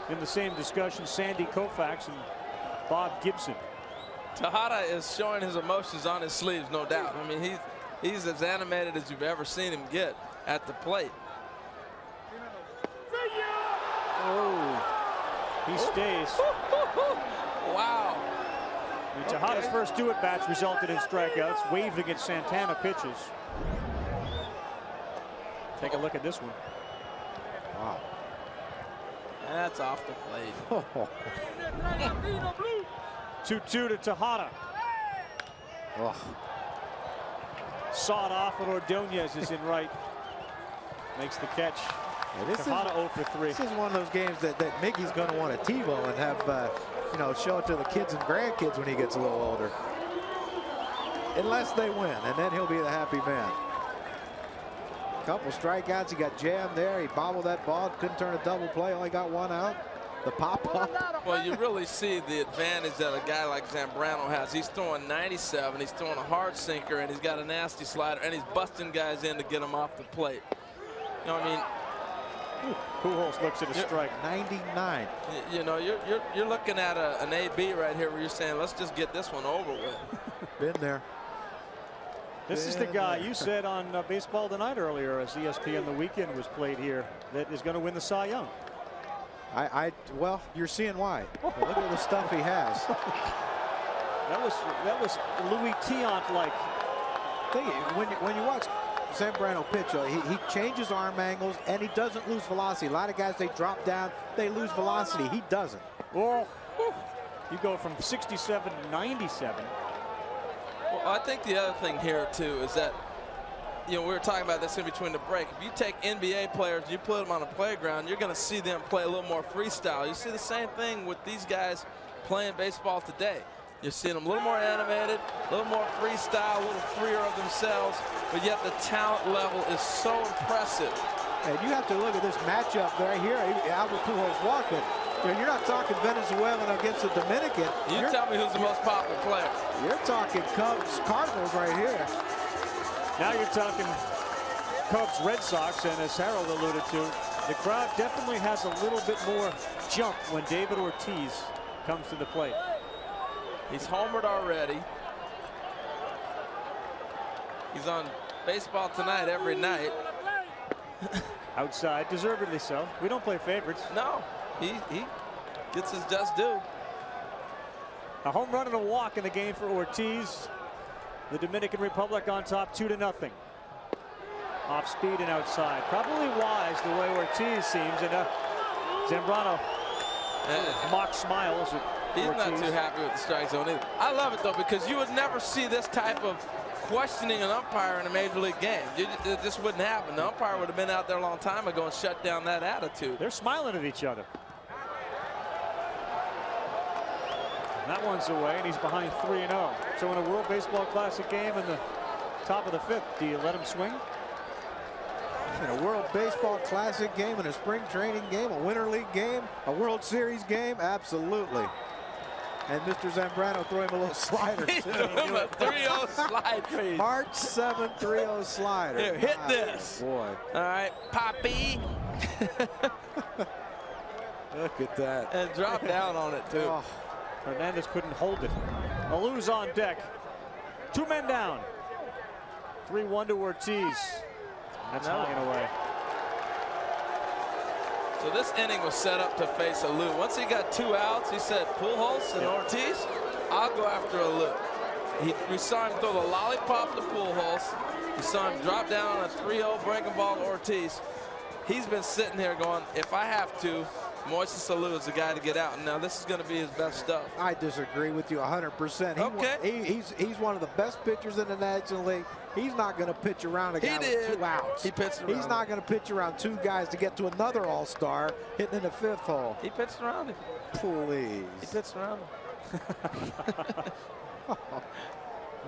in the same discussion, Sandy Koufax and Bob Gibson. Tejada is showing his emotions on his sleeves, no doubt. I mean, he's as animated as you've ever seen him get at the plate. Oh, he stays. Wow. And Tejada's first 2 at-bats resulted in strikeouts, waving at Santana pitches. Take a look at this one. Wow. That's off the plate. 2-2 to Tejada. Oh. Sawed off, and Ordonez is in right. Makes the catch. Yeah, Tejada 0 for 3. This is one of those games that Miggy's going to want to TiVo and have, you know, show it to the kids and grandkids when he gets a little older. Unless they win, and then he'll be the happy man. Couple strikeouts, he got jammed there. He bobbled that ball, couldn't turn a double play, only got 1 out. The pop-up. Well, you really see the advantage that a guy like Zambrano has. He's throwing 97, he's throwing a hard sinker, and he's got a nasty slider, and he's busting guys in to get them off the plate. You know what I mean? Pujols looks at a strike. 99. You know, you're looking at an AB right here where you're saying, let's just get this one over with. Been there. This is the guy you said on Baseball Tonight earlier, as ESPN The Weekend was played here, that is going to win the Cy Young. Well, you're seeing why. Look at the stuff he has. That was Louis Tiant-like. When you watch Zambrano pitch, he changes arm angles and he doesn't lose velocity. A lot of guys, they drop down, they lose velocity. He doesn't. Oh, you go from 67 to 97. Well, I think the other thing here too is that, you know, we were talking about this in between the break. If you take NBA players, you put them on a playground, you're going to see them play a little more freestyle. You see the same thing with these guys playing baseball today. You're seeing them a little more animated, a little more freestyle, a little freer of themselves, but yet the talent level is so impressive. And you have to look at this matchup right here. Albert Pujols walking. You're not talking Venezuelan against the Dominican. You tell me who's the most popular player. You're talking Cubs, Cardinals right here. Now you're talking Cubs, Red Sox, and as Harold alluded to, the crowd definitely has a little bit more jump when David Ortiz comes to the plate. He's homered already. He's on Baseball Tonight every night. Outside, deservedly so. We don't play favorites. No, he gets his just due. A home run and a walk in the game for Ortiz. The Dominican Republic on top 2-0. Off speed and outside. Probably wise the way Ortiz seems. And Zambrano mock smiles at He's Ortiz. not too happy with the strike zone either. I love it though, because you would never see this type of questioning an umpire in a major league game. It just wouldn't happen. The umpire would have been out there a long time ago and shut down that attitude. They're smiling at each other. That one's away, and he's behind 3-0. So in a World Baseball Classic game in the top of the 5th, do you let him swing? In a World Baseball Classic game, in a spring training game, a Winter League game, a World Series game, absolutely. And Mr. Zambrano threw him a little slider. He threw him a 3-0 slide. March 7, 3-0 slider. Here, hit this. Boy. All right, Poppy. Look at that. And drop down on it, too. Oh. Hernandez couldn't hold it. Alou's on deck. 2 men down. 3-1 to Ortiz. That's high and away. So this inning was set up to face Alou. Once he got 2 outs, he said, Pujols and Ortiz, I'll go after Alou. We saw him throw the lollipop to Pujols. We saw him drop down on a 3-0 breaking ball to Ortiz. He's been sitting here going, if I have to, Moises Alou is the guy to get out. And now this is going to be his best stuff. I disagree with you 100%. Okay. He's one of the best pitchers in the National League. He's not going to pitch around a guy with 2 outs. He pitched around. He's not going to pitch around 2 guys to get to another all-star hitting in the 5th hole. He pitched around him. Please. He pitched around him.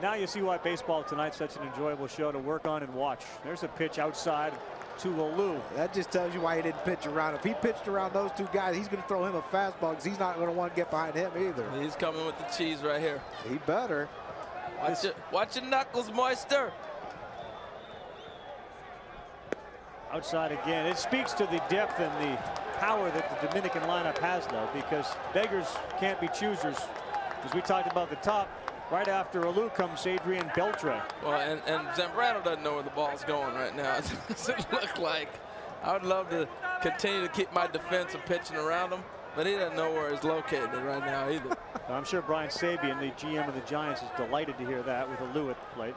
Now you see why Baseball Tonight's such an enjoyable show to work on and watch. There's a pitch outside to Alou. That just tells you why he didn't pitch around. If he pitched around those 2 guys, he's going to throw him a fastball because he's not going to want to get behind him either. He's coming with the cheese right here. He better. Watch your knuckles, Moister. Outside again. It speaks to the depth and the power that the Dominican lineup has, though, because beggars can't be choosers. As we talked about the top, right after Alou comes Adrian Beltre. Well, and Zambrano doesn't know where the ball's going right now. It doesn't look like. I would love to continue to keep my defense and pitching around him, but he doesn't know where he's located right now either. I'm sure Brian Sabian, the GM of the Giants, is delighted to hear that with Alou at the plate.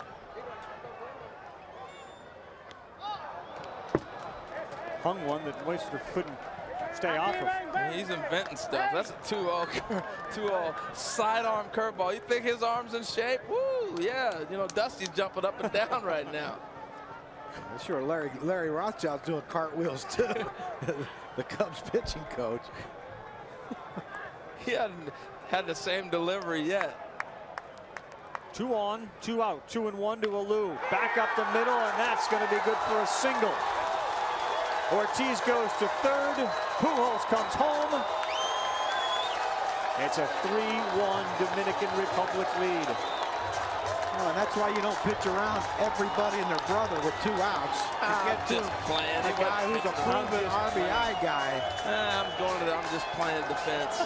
Hung one that Moister couldn't stay off of. He's inventing stuff. That's a 2-0 sidearm curveball. You think his arm's in shape? Woo, yeah. You know, Dusty's jumping up and down right now. I'm sure Larry Rothschild's doing cartwheels too. The Cubs pitching coach. He hadn't had the same delivery yet. 2 on, 2 out, 2-1 to Alou. Back up the middle, and that's going to be good for a single. Ortiz goes to 3rd. Pujols comes home. It's a 3-1 Dominican Republic lead. Well, and that's why you don't pitch around everybody and their brother with 2 outs. You get to a guy who's a proven RBI guy. I'm just playing defense.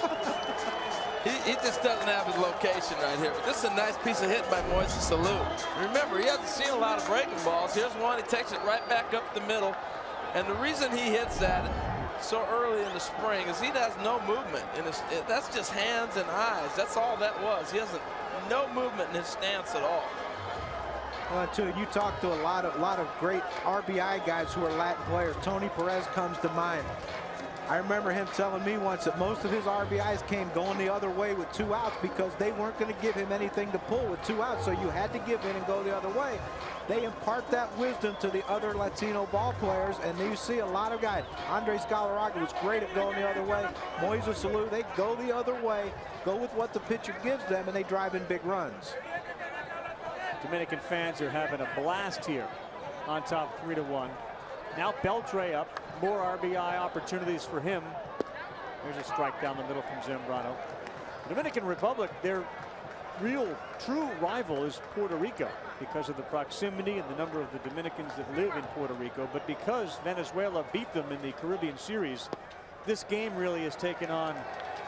He just doesn't have his location right here. But this is a nice piece of hit by Moises Alou. Remember, he hasn't seen a lot of breaking balls. Here's one. He takes it right back up the middle. And the reason he hits that so early in the spring is he has no movement. That's just hands and eyes. That's all that was. He has no movement in his stance at all. Well, too, you talk to a lot of great RBI guys who are Latin players. Tony Perez comes to mind. I remember him telling me once that most of his RBIs came going the other way with 2 outs because they weren't going to give him anything to pull with 2 outs, so you had to give in and go the other way. They impart that wisdom to the other Latino ball players, and you see a lot of guys. Andres Galarraga was great at going the other way. Moises Alou, they go the other way, go with what the pitcher gives them, and they drive in big runs. Dominican fans are having a blast here on top 3-1. Now Beltre up. More RBI opportunities for him. There's a strike down the middle from Zambrano. The Dominican Republic, their real true rival is Puerto Rico because of the proximity and the number of the Dominicans that live in Puerto Rico. But because Venezuela beat them in the Caribbean series, this game really has taken on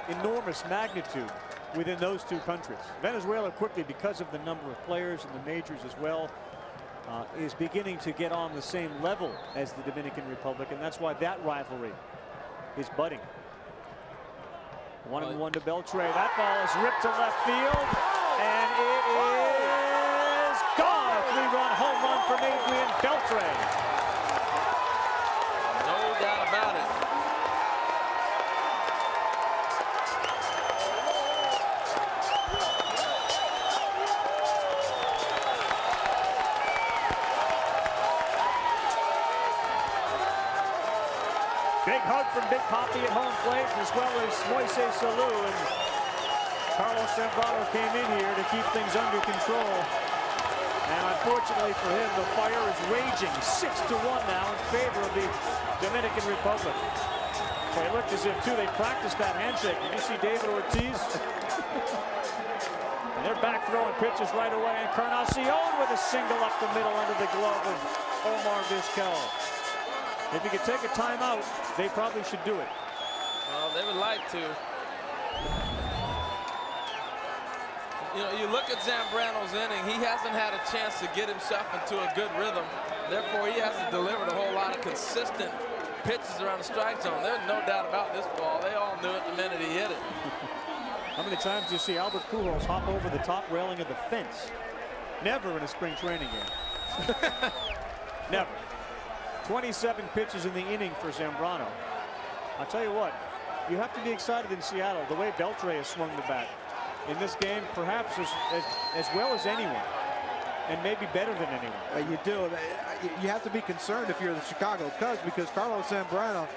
enormous magnitude within those 2 countries. Venezuela quickly, because of the number of players in the majors as well, is beginning to get on the same level as the Dominican Republic, and that's why that rivalry is budding. 1-1 to Beltre. That ball is ripped to left field, and it is gone. A 3-run home run from Adrian Beltre. No doubt about it. Big hug from Big Papi at home plate, as well as Moises Alou, and Carlos Zambrano came in here to keep things under control. And unfortunately for him, the fire is raging 6-1 now in favor of the Dominican Republic. Well, it looked as if, too, they practiced that handshake. Did you see David Ortiz? And they're back throwing pitches right away. And Encarnacion with a single up the middle under the glove of Omar Vizquel. If you could take a timeout, they probably should do it. Well, they would like to. You know, you look at Zambrano's inning, he hasn't had a chance to get himself into a good rhythm. Therefore, he hasn't delivered a whole lot of consistent pitches around the strike zone. There's no doubt about this ball. They all knew it the minute he hit it. How many times do you see Albert Pujols hop over the top railing of the fence? Never in a spring training game. Never. 27 pitches in the inning for Zambrano. I'll tell you what, you have to be excited in Seattle. The way Beltre has swung the bat in this game, perhaps as well as anyone, and maybe better than anyone. You do. You have to be concerned if you're the Chicago Cubs, because Carlos Zambrano,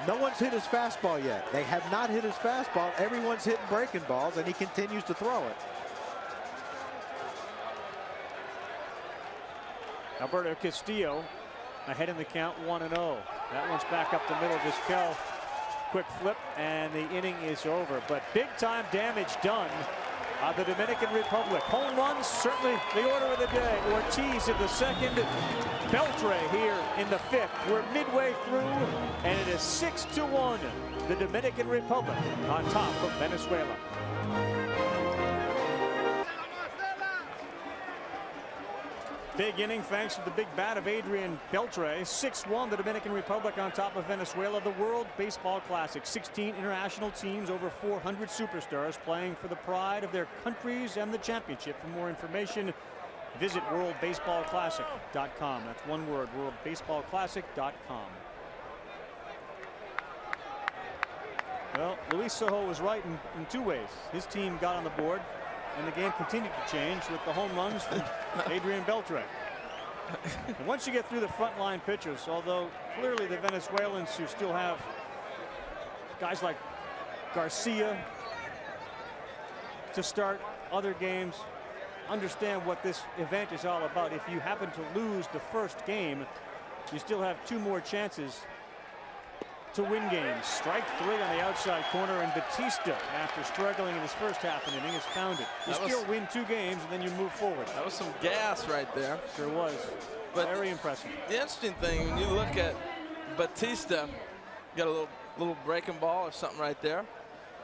no one's hit his fastball yet. They have not hit his fastball. Everyone's hitting breaking balls, and he continues to throw it. Alberto Castillo ahead in the count, 1-0. That one's back up the middle. Vizquel, quick flip, and the inning is over. But big time damage done on the Dominican Republic. Home runs, certainly the order of the day. Ortiz in the second, Beltre here in the 5th. We're midway through, and it is 6-1. The Dominican Republic on top of Venezuela. Big inning thanks to the big bat of Adrian Beltre. 6-1, the Dominican Republic on top of Venezuela. The World Baseball Classic. 16 international teams, over 400 superstars playing for the pride of their countries and the championship. For more information, visit worldbaseballclassic.com. That's one word, worldbaseballclassic.com. Well, Luis Sojo was right in 2 ways. His team got on the board, and the game continued to change with the home runs from Adrian Beltre. And once you get through the frontline pitchers, although clearly the Venezuelans, who still have guys like Garcia to start other games, understand what this event is all about. If you happen to lose the first game, you still have 2 more chances to win games. Strike 3 on the outside corner, and Batista, after struggling in his first half an inning, has found it. You still win 2 games, and then you move forward. That was some gas right there. Sure was. But very impressive. The interesting thing, when you look at Batista, got a little breaking ball or something right there.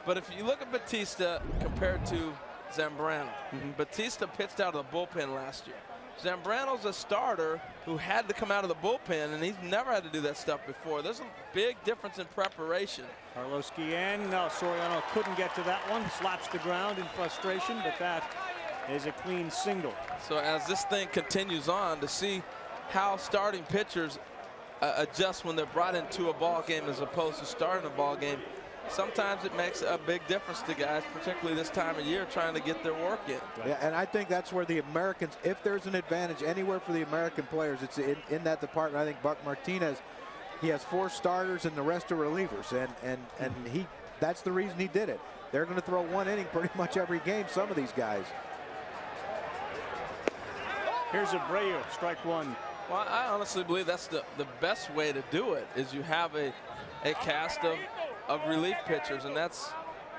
But if you look at Batista compared to Zambrano, Batista pitched out of the bullpen last year. Zambrano's a starter who had to come out of the bullpen, and he's never had to do that stuff before. There's a big difference in preparation. Carlos Guillen, no, Soriano couldn't get to that one. Slaps the ground in frustration, but that is a clean single. So as this thing continues on, to see how starting pitchers adjust when they're brought into a ball game as opposed to starting a ball game, sometimes it makes a big difference to guys, particularly this time of year, trying to get their work in. Yeah, and I think that's where the Americans, if there's an advantage anywhere for the American players, it's in that department. I think Buck Martinez, he has 4 starters and the rest are relievers, and that's the reason he did it. They're going to throw 1 inning pretty much every game, some of these guys. Here's Abreu, strike 1. Well, I honestly believe that's the best way to do it, is you have a cast of relief pitchers, and that's,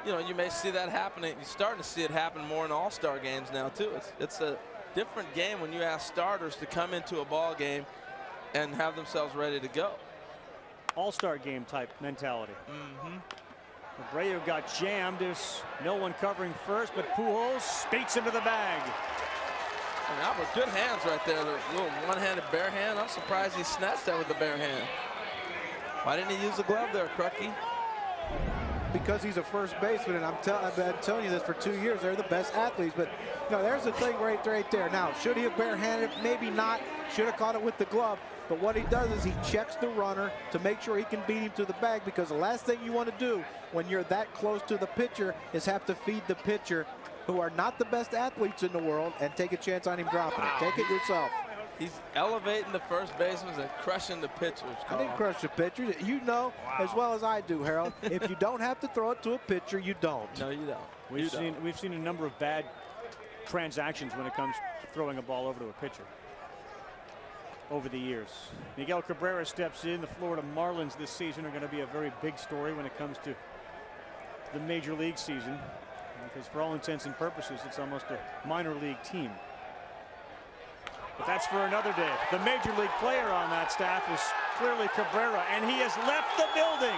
you may see that happening. You're starting to see it happen more in all-star games now too. It's a different game when you ask starters to come into a ball game and have themselves ready to go. All-star game type mentality. Abreu got jammed. There's no one covering first, but Pujols skates into the bag. And Albert, good hands right there. The little one-handed bare hand. I'm surprised he snatched that with the bare hand. Why didn't he use the glove there, Crucky? Because he's a first baseman, and I've been telling you this for 2 years. They're the best athletes, but there's the thing right there. Now, should he have barehanded it? Maybe not. Should have caught it with the glove. But what he does is he checks the runner to make sure he can beat him to the bag, because the last thing you want to do when you're that close to the pitcher is have to feed the pitcher, who are not the best athletes in the world, and take a chance on him dropping it. Take it yourself. He's elevating the first baseman and crushing the pitchers. I didn't crush the pitcher. You know as well as I do, Harold. If you don't have to throw it to a pitcher, you don't. No, you don't. We've seen a number of bad transactions when it comes to throwing a ball over to a pitcher over the years. Miguel Cabrera steps in. The Florida Marlins this season are going to be a very big story when it comes to the major league season, because for all intents and purposes, it's almost a minor league team. But that's for another day. The major league player on that staff is clearly Cabrera, and he has left the building.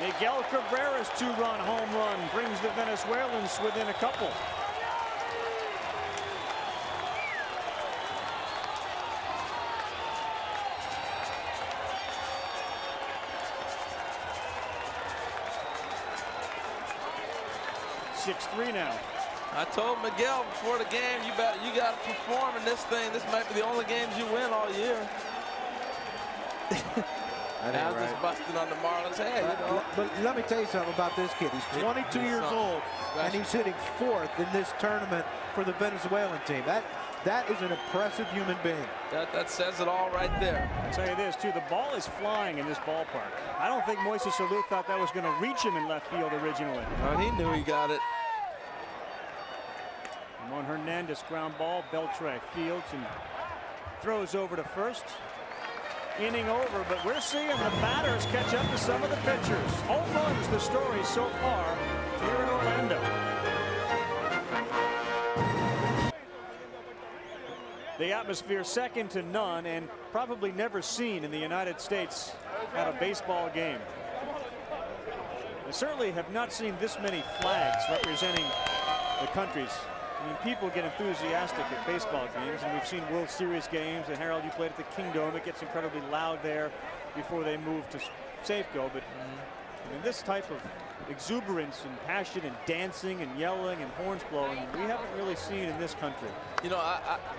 Miguel Cabrera's 2-run home run brings the Venezuelans within a couple. .6-3 now. I told Miguel before the game, you got to perform in this thing. This might be the only games you win all year. Now just busting on the Marlins. Hey, but let me tell you something about this kid. He's 22 years old, and he's hitting 4th in this tournament for the Venezuelan team. That is an impressive human being. That says it all right there. I'll tell you this, too. The ball is flying in this ballpark. I don't think Moises Alou thought that was going to reach him in left field originally. Well, he knew he got it. Ramon Hernandez ground ball. Beltre fields and throws over to first. Inning over, but we're seeing the batters catch up to some of the pitchers. Home runs the story so far here in Orlando. The atmosphere second to none, and probably never seen in the United States at a baseball game. I certainly have not seen this many flags representing the countries. I mean, people get enthusiastic at baseball games, and we've seen World Series games. And Harold, you played at the Kingdome. It gets incredibly loud there before they move to Safeco. But I mean, this type of exuberance and passion and dancing and yelling and horns blowing, we haven't really seen in this country. You know,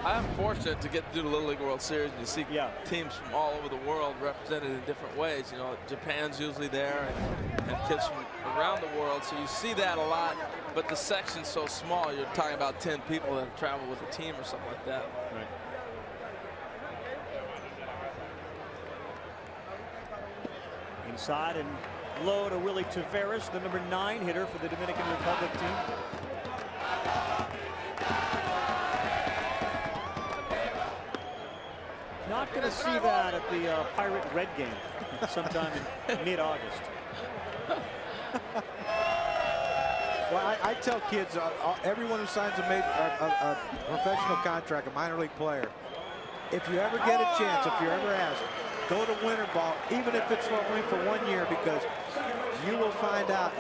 I'm fortunate to get to do the Little League World Series, and you see teams from all over the world represented in different ways. You know, Japan's usually there, and kids from around the world, so you see that a lot. But the section's so small, you're talking about 10 people that have traveled with a team or something like that. Right. Inside and low to Willie Taveras, the number 9 hitter for the Dominican Republic team. Not going to see that at the Pirate Red game sometime in mid-August. Well, I tell kids, everyone who signs a professional contract, a minor league player, if you ever get a chance, if you're ever asked, go to winter ball, even if it's only for 1 year, because you will find out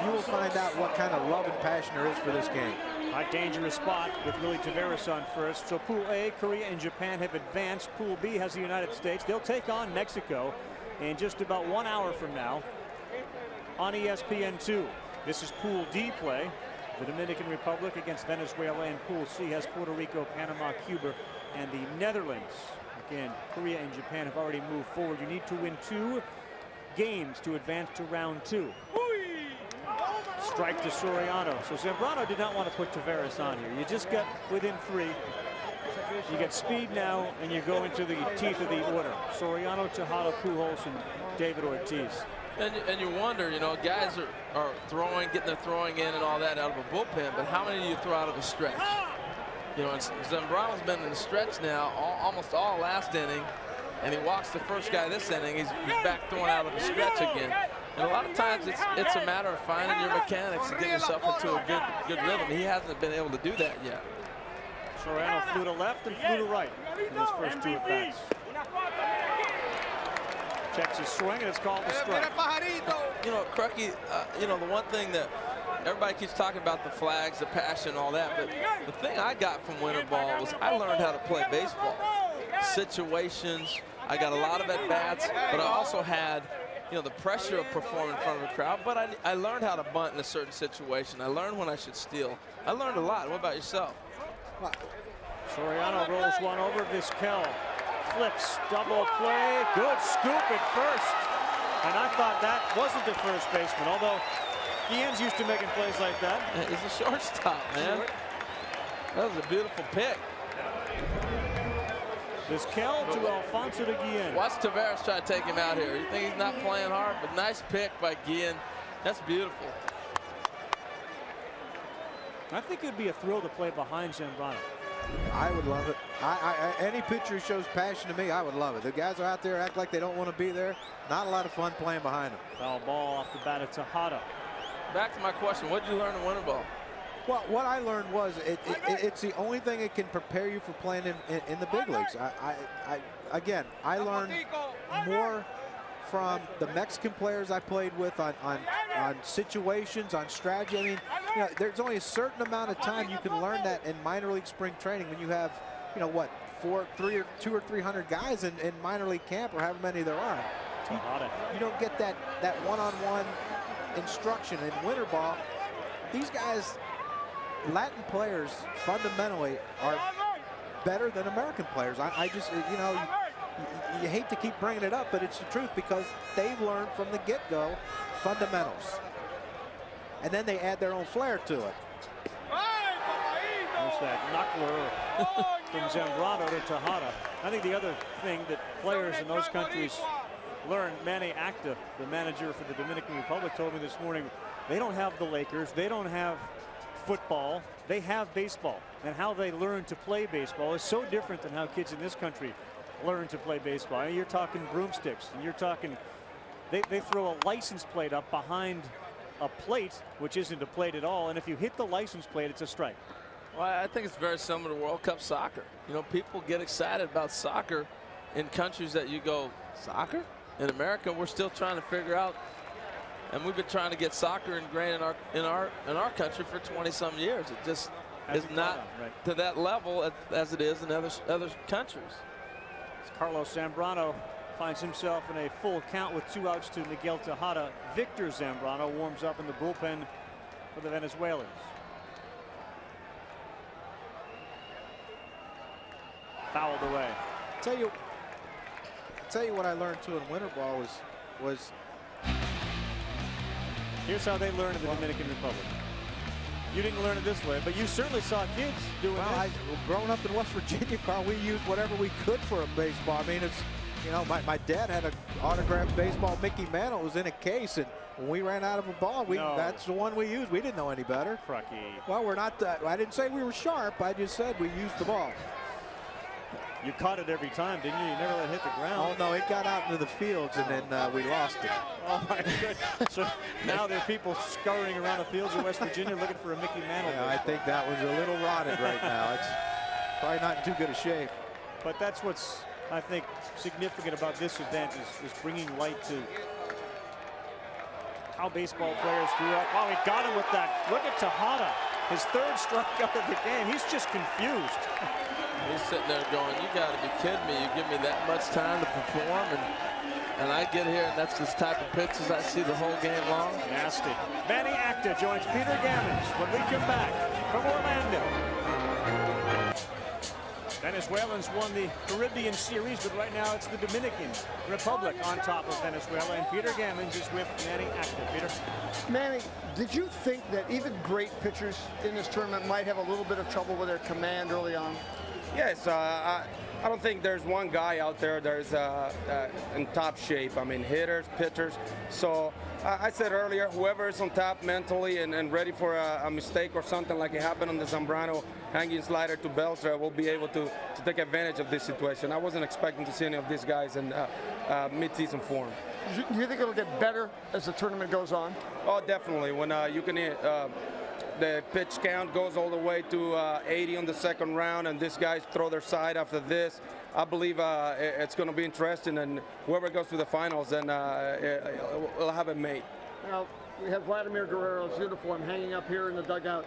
what kind of love and passion there is for this game. A dangerous spot with Willie Taveras on first. So Pool A, Korea and Japan have advanced. Pool B has the United States. They'll take on Mexico in just about 1 hour from now on ESPN2. This is Pool D play. The Dominican Republic against Venezuela, and Pool C has Puerto Rico, Panama, Cuba, and the Netherlands. Again, Korea and Japan have already moved forward. You need to win 2 games to advance to round 2. Strike to Soriano. So Zambrano did not want to put Taveras on here. You just got within 3. You get speed now, and you go into the teeth of the order. Soriano, Tejada, Pujols, and David Ortiz. And you wonder, you know, guys are throwing, getting their throwing in and all that out of a bullpen, but how many do you throw out of a stretch? You know, and Zambrano's been in the stretch now almost all last inning, and he walks the first guy this inning. He's back throwing out of the stretch again. And a lot of times it's a matter of finding your mechanics and getting yourself into a good rhythm. He hasn't been able to do that yet. Soriano flew to left and flew to right in his first 2 at-bats. Checks his swing, and it's called a strike. You know, Crucky, you know, the one thing that everybody keeps talking about, the flags, the passion, all that, but the thing I got from winter ball was I learned how to play baseball. Situations, I got a lot of at-bats, but I also had, you know, the pressure of performing in front of a crowd, but I learned how to bunt in a certain situation. I learned when I should steal. I learned a lot. What about yourself? Soriano rolls one over. Vizquel flips, double play, good scoop at first. And I thought that wasn't the first baseman, although Guillen's used to making plays like that. He's a shortstop, man. That was a beautiful pick. Vizquel to Alfonso de Guillen. Watch Taveras try to take him out here. You think he's not playing hard, but nice pick by Guillen. That's beautiful. I think it'd be a thrill to play behind Zambrano. I would love it. Any pitcher who shows passion to me, I would love it. The guys are out there act like they don't want to be there. Not a lot of fun playing behind them. Foul ball off the bat of Tejada. Back to my question, what did you learn in winter ball? Well, what I learned was it's the only thing that can prepare you for playing in the big leagues. Again, I learned more from the Mexican players I played with on situations, on strategy. I mean, you know, there's only a certain amount of time you can learn that in minor league spring training when you have, you know, what, 200 or 300 guys in minor league camp, or however many there are. You don't get that one-on-one instruction in winter ball. These guys, Latin players, fundamentally are better than American players. I just, you know, you hate to keep bringing it up, but it's the truth, because they've learned from the get-go fundamentals. And then they add their own flair to it. There's that knuckler from Zambrano to Tejada. I think the other thing that players in those countries learn, Manny Acta, the manager for the Dominican Republic, told me this morning, they don't have the Lakers, they don't have football, they have baseball. And how they learn to play baseball is so different than how kids in this country learn to play baseball. I mean, you're talking broomsticks, and you're talking, they throw a license plate up behind a plate, which isn't a plate at all, and if you hit the license plate, it's a strike. Well, I think it's very similar to World Cup soccer. You know, people get excited about soccer in countries that you go, soccer? In America, we're still trying to figure out, and we've been trying to get soccer ingrained in our country for 20-some years. It just is not to that level as it is in other countries. Carlos Zambrano finds himself in a full count with 2 outs to Miguel Tejada. Victor Zambrano warms up in the bullpen for the Venezuelans. Fouled away. Tell you what I learned too in winter ball was here's how they learn in the Dominican Republic. You didn't learn it this way, but you certainly saw kids doing it. Growing up in West Virginia, Carl, we used whatever we could for a baseball. I mean, it's, you know, my dad had an autographed baseball Mickey Mantle. It was in a case, and when we ran out of a ball, that's the one we used. We didn't know any better. Crucky. Well, we're not. I didn't say we were sharp. I just said we used the ball. You caught it every time, didn't you? You never let it hit the ground. Oh, no, it got out into the fields, and then we lost it. Oh, my goodness. So now there are people scurrying around the fields of West Virginia looking for a Mickey Mantle. Yeah, I think that was a little rotted right now. It's probably not in too good a shape. But that's what's, I think, significant about this event is bringing light to how baseball players grew up. Oh, he got him with that. Look at Tejada. His third strikeout of the game. He's just confused. He's sitting there going, you got to be kidding me. You give me that much time to perform, and I get here, and that's this type of pitches I see the whole game long. Nasty. Manny Acta joins Peter Gammons when we come back from Orlando. Venezuelans won the Caribbean Series, but right now it's the Dominican Republic on top of Venezuela, and Peter Gammons is with Manny Acta. Peter? Manny, did you think that even great pitchers in this tournament might have a little bit of trouble with their command early on? Yes, I don't think there's one guy out there that's in top shape. I mean, hitters, pitchers. So I said earlier, whoever is on top mentally and ready for a mistake or something like it happened on the Zambrano hanging slider to Beltre will be able to take advantage of this situation. I wasn't expecting to see any of these guys in mid-season form. Do you think it'll get better as the tournament goes on? Oh, definitely. When you can the pitch count goes all the way to 80 on the second round, and these guys throw their side after this, I believe it's going to be interesting, and whoever goes to the finals, then will have it made. Now, we have Vladimir Guerrero's uniform hanging up here in the dugout.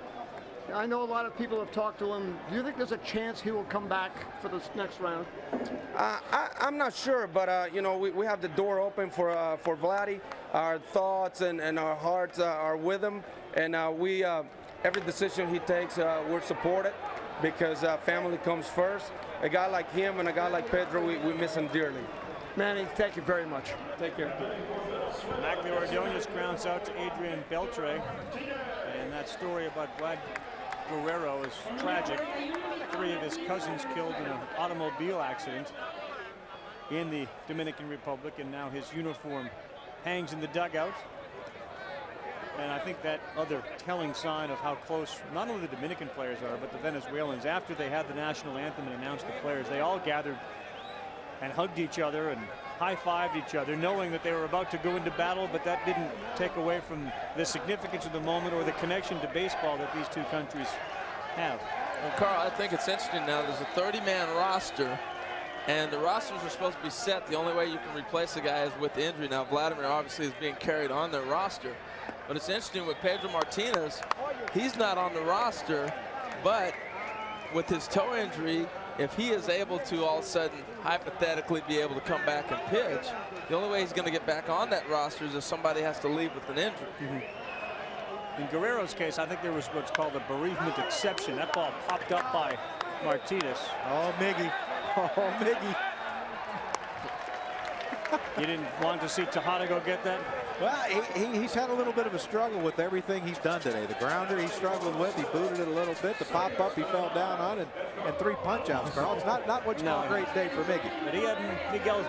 I know a lot of people have talked to him. Do you think there's a chance he will come back for this next round? I'm not sure, but you know, we have the door open for Vladdy. Our thoughts and our hearts are with him, and every decision he takes, we're supported because family comes first. A guy like him and a guy like Pedro, we miss him dearly. Manny, thank you very much. Take care. Magli Ordonez grounds out to Adrian Beltre, and that story about Vlad Guerrero is tragic. 3 of his cousins killed in an automobile accident in the Dominican Republic, and now his uniform hangs in the dugout. And I think that other telling sign of how close not only the Dominican players are, but the Venezuelans, after they had the national anthem and announced the players, they all gathered and hugged each other and high-fived each other, knowing that they were about to go into battle, but that didn't take away from the significance of the moment or the connection to baseball that these two countries have. Well, Carl, I think it's interesting now. There's a 30-man roster, and the rosters are supposed to be set. The only way you can replace a guy is with injury. Now, Vladimir obviously is being carried on their roster, but it's interesting with Pedro Martinez. He's not on the roster, but with his toe injury, if he is able to all of a sudden hypothetically be able to come back and pitch, the only way he's going to get back on that roster is if somebody has to leave with an injury. In Guerrero's case, I think there was what's called a bereavement exception. That ball popped up by Martinez. Oh, Miggy. Oh, Miggy. You didn't want to see Tejada go get that? Well, he's had a little bit of a struggle with everything he's done today. The grounder he struggled with, he booted it a little bit. The pop-up he fell down on, and 3 punch-outs, Carl. It's not what you call a great day for Miggy. But he had Miguel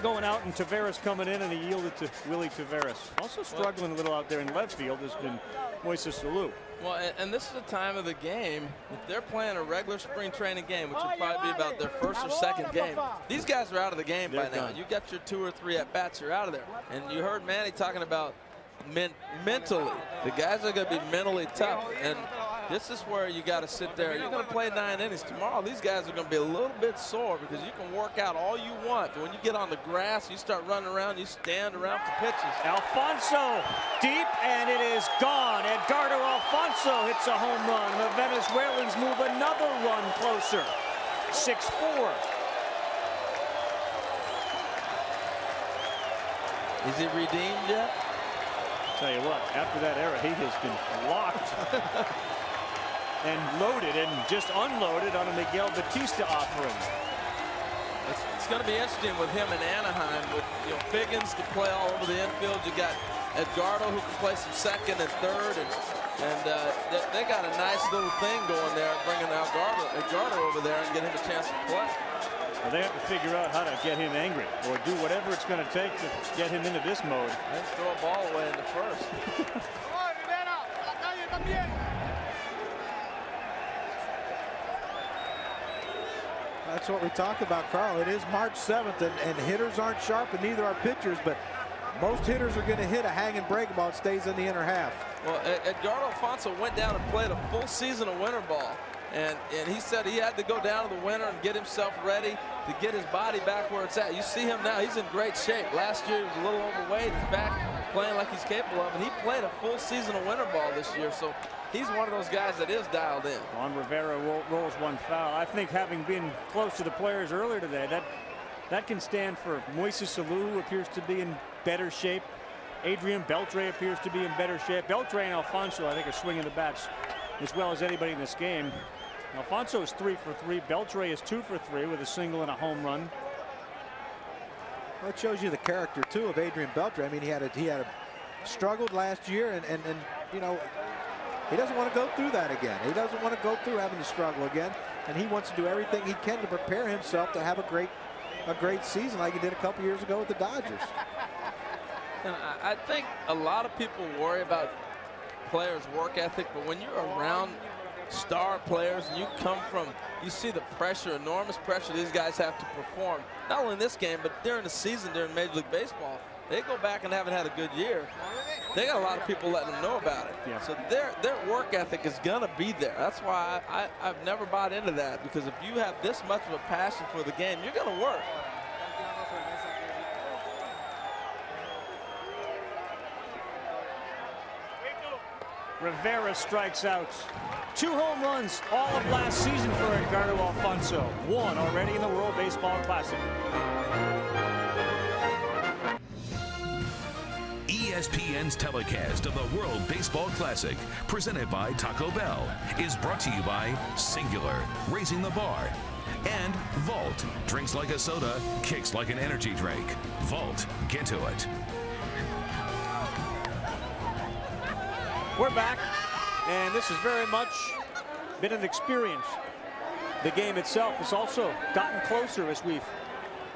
going out and Taveras coming in, and he yielded to Willie Taveras. Also struggling a little out there in left field has been Moises Alou. Well, and this is the time of the game. If they're playing a regular spring training game, which would probably be about their first or second game, these guys are out of the game by now. You got your 2 or 3 at-bats, you're out of there. And you heard Manny talking about mentally. The guys are going to be mentally tough. And this is where you got to sit there. You're going to play 9 innings. Tomorrow, these guys are going to be a little bit sore because you can work out all you want. But when you get on the grass, you start running around, you stand around for pitches. Alfonso deep, and it is gone. Edgardo Alfonso hits a home run. The Venezuelans move another run closer. 6-4. Is he redeemed yet? Tell you what, after that era, he has been locked and loaded and just unloaded on a Miguel Batista offering. It's going to be interesting with him in Anaheim with Figgins to play all over the infield. You got Edgardo who can play some second and third, and they got a nice little thing going there, bringing Edgardo over there and get him a chance to play. Well, they have to figure out how to get him angry or do whatever it's going to take to get him into this mode. Let's throw a ball away in the first. that's what we talked about, Carl. It is March 7th, and hitters aren't sharp, and neither are pitchers, but most hitters are going to hit a hanging break ball. It stays in the inner half. Well, Edgardo Alfonso went down and played a full season of winter ball. And he said he had to go down to the winter and get himself ready to get his body back where it's at. You see him now, he's in great shape. Last year he was a little overweight. He's back playing like he's capable of, and he played a full season of winter ball this year. So he's one of those guys that is dialed in. Juan Rivera rolls one foul. I think having been close to the players earlier today, that can stand for Moises Alou, who appears to be in better shape. Adrian Beltre appears to be in better shape. Beltre and Alfonso, I think, are swinging the bats as well as anybody in this game. Alfonso is 3 for 3. Beltre is 2 for 3 with a single and a home run. Well, it shows you the character too of Adrian Beltre. I mean, he had a struggled last year, and you know, he doesn't want to go through that again. He doesn't want to go through having to struggle again, and he wants to do everything he can to prepare himself to have a great season like he did a couple years ago with the Dodgers. And I think a lot of people worry about players' work ethic, but when you're around star players and you see the pressure, enormous pressure these guys have to perform, not only in this game, but during the season, during Major League Baseball. They go back and haven't had a good year. They got a lot of people letting them know about it. Yeah. So their work ethic is going to be there. That's why I've never bought into that, because if you have this much of a passion for the game, you're going to work. Rivera strikes out. 2 home runs all of last season for Edgardo Alfonso. 1 already in the World Baseball Classic. ESPN's telecast of the World Baseball Classic, presented by Taco Bell, is brought to you by Singular, raising the bar, and Vault, drinks like a soda, kicks like an energy drink. Vault, get to it. We're back, and this has very much been an experience. The game itself has also gotten closer as we've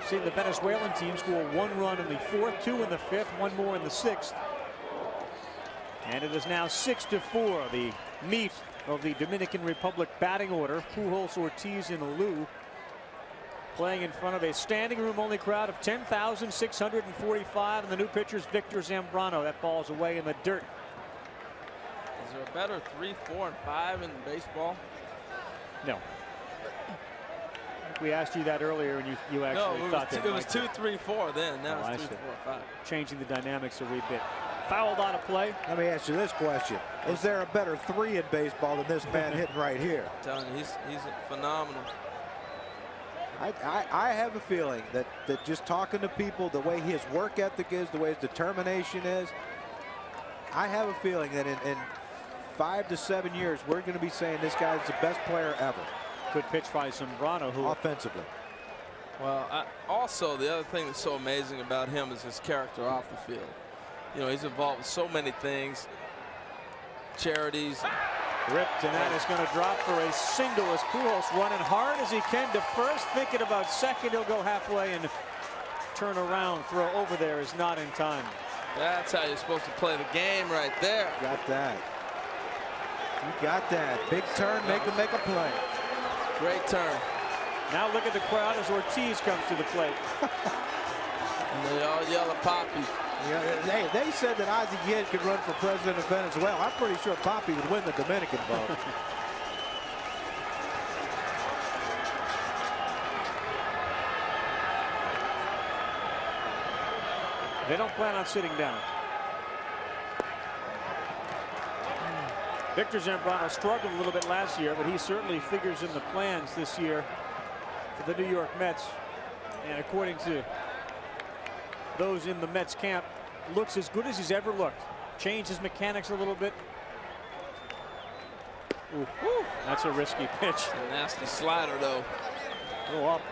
seen the Venezuelan team score 1 run in the 4th, 2 in the 5th, 1 more in the 6th. And it is now 6-4, the meat of the Dominican Republic batting order. Pujols, Ortiz, and Alou playing in front of a standing room only crowd of 10,645, and the new pitcher's Victor Zambrano. That ball's away in the dirt. Is there a better 3, 4, and 5 in baseball? No. We asked you that earlier, and you actually thought that it was 2, 3, 4 then. Now it's 3, 4, 5. Changing the dynamics a wee bit. Fouled out of play. Let me ask you this question. Is there a better 3 in baseball than this man hitting right here? I'm telling you, he's phenomenal. I have a feeling that just talking to people, the way his work ethic is, the way his determination is, I have a feeling that in 5 to 7 years, we're going to be saying this guy's the best player ever. Good pitch by Zambrano, who offensively. Well, also the other thing that's so amazing about him is his character off the field. You know, he's involved with so many things, charities. Ripped, and that is going to drop for a single as Pujols running hard as he can to first, thinking about second. He'll go halfway and turn around. Throw over there is not in time. That's how you're supposed to play the game right there. Got that. You got that. Big turn, make him make a play. Great turn. Now look at the crowd as Ortiz comes to the plate. And they all yell at Poppy. Yeah, they said that Ozzie Guillen could run for president of Venezuela. I'm pretty sure Poppy would win the Dominican vote. They don't plan on sitting down. Victor Zambrano struggled a little bit last year, but he certainly figures in the plans this year for the New York Mets. And according to those in the Mets camp, looks as good as he's ever looked. Changed his mechanics a little bit. Ooh, that's a risky pitch. A nasty slider, though. Go up.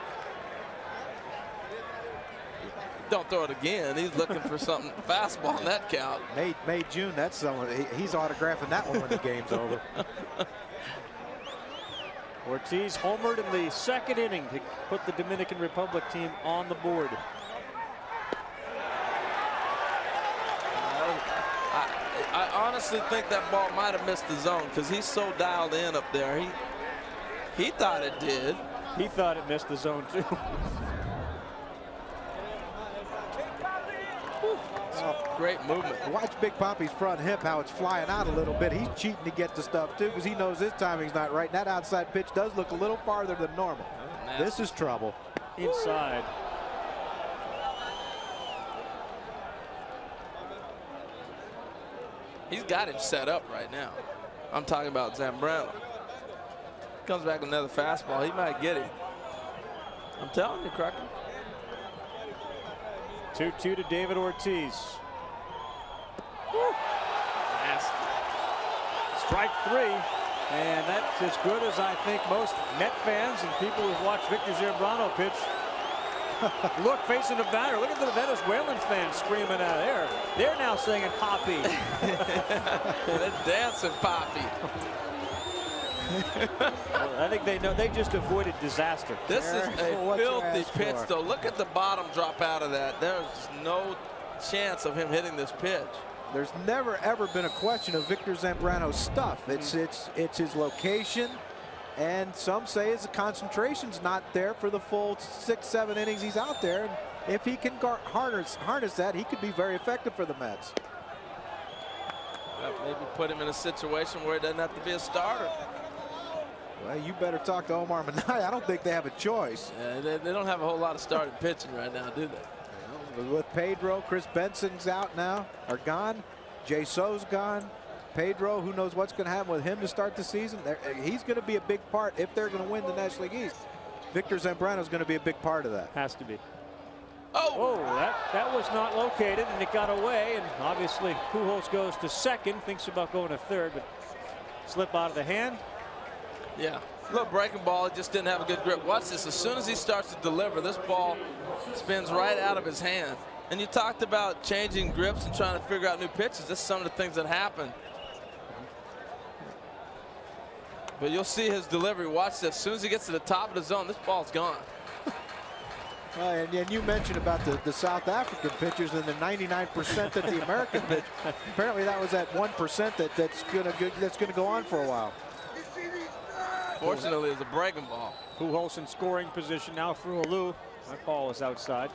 Don't throw it again. He's looking for something fastball on that count. May, June, that's someone. He's autographing that one when the game's over. Ortiz homered in the 2nd inning to put the Dominican Republic team on the board. I honestly think that ball might have missed the zone because he's so dialed in up there. He thought it did. He thought it missed the zone, too. Great movement. Watch Big Poppy's front hip, how it's flying out a little bit. He's cheating to get the stuff, too, because he knows his timing's not right. And that outside pitch does look a little farther than normal. This is trouble. Inside. He's got him set up right now. I'm talking about Zambrano. Comes back with another fastball. He might get him. I'm telling you, Crocker. 2-2 to David Ortiz. Nasty. Strike 3. And that's as good as I think most Met fans and people who've watched Victor Zambrano pitch. Look, facing the batter. Look at the Venezuelan fans screaming out there. They're now singing Poppy. They're dancing Poppy. I think they know they just avoided disaster. This is a filthy pitch, though. Look at the bottom drop out of that. There's no chance of him hitting this pitch. There's never, ever been a question of Victor Zambrano's stuff. It's his location, and some say his concentration's not there for the full 6-7 innings he's out there. And if he can harness that, he could be very effective for the Mets. Maybe put him in a situation where it doesn't have to be a starter. Well, you better talk to Omar Minaya. I don't think they have a choice. Yeah, they don't have a whole lot of starting pitching right now, do they? With Pedro, Chris Benson's out now, are gone. Jay So's gone. Pedro, who knows what's going to happen with him to start the season. He's going to be a big part if they're going to win the National League East. Victor Zambrano's going to be a big part of that. Has to be. Oh, that was not located, and it got away. And obviously, Pujols goes to second, thinks about going to third, but slip out of the hand. Yeah, little breaking ball. He just didn't have a good grip. Watch this. As soon as he starts to deliver, this ball spins right out of his hand. And you talked about changing grips and trying to figure out new pitches. This is some of the things that happen. But you'll see his delivery. Watch this. As soon as he gets to the top of the zone, this ball's gone. And you mentioned about the South African pitchers and the 99% that the American pitch. Apparently that was that 1% that's going to go on for a while. Fortunately, it's a breaking ball. Pujols in scoring position now for Alou. That ball is outside.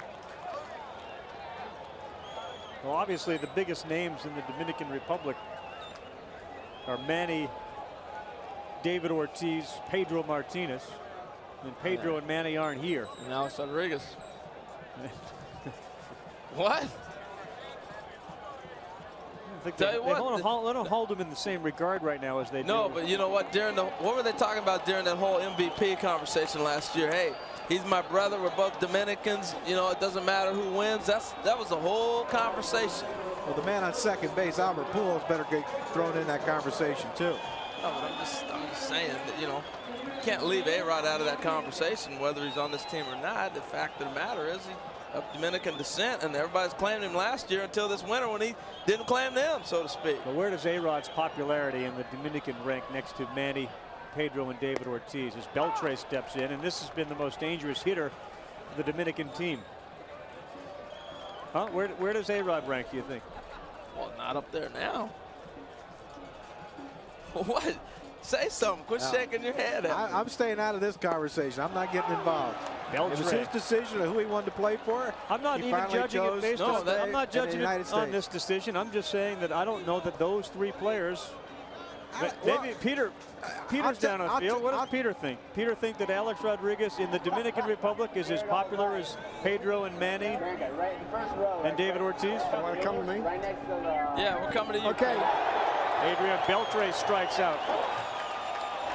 Well, obviously the biggest names in the Dominican Republic are Manny, David Ortiz, Pedro Martinez. And Pedro and Manny aren't here. And Alex Rodriguez. What? I think they don't hold them in the same regard right now as they do. No, but you know what? What were they talking about during that whole MVP conversation last year? Hey, he's my brother. We're both Dominicans. You know, it doesn't matter who wins. That was the whole conversation. Well, the man on second base, Albert Pujols, better get thrown in that conversation too. No, but I'm just saying that, you know, you can't leave A-Rod out of that conversation, whether he's on this team or not. The fact of the matter is he's of Dominican descent, and everybody's claimed him last year until this winter when he didn't claim them, so to speak. But where does A-Rod's popularity in the Dominican rank next to Manny, Pedro, and David Ortiz as Beltre steps in, and this has been the most dangerous hitter of the Dominican team? Huh? Where does A-Rod rank, do you think? Well, not up there now. What? Say something. Quit shaking your head at me. I'm staying out of this conversation. I'm not getting involved. It was his decision of who he wanted to play for. I'm not even judging it based on that. I'm not judging it on this decision. I'm just saying that I don't know that those three players. Maybe Peter's down on field. What does Peter think? Peter think that Alex Rodriguez in the Dominican Republic is as popular as Pedro and Manny and David Ortiz? You want to come to me? Yeah, we're coming to you. Okay. Adrian Beltre strikes out.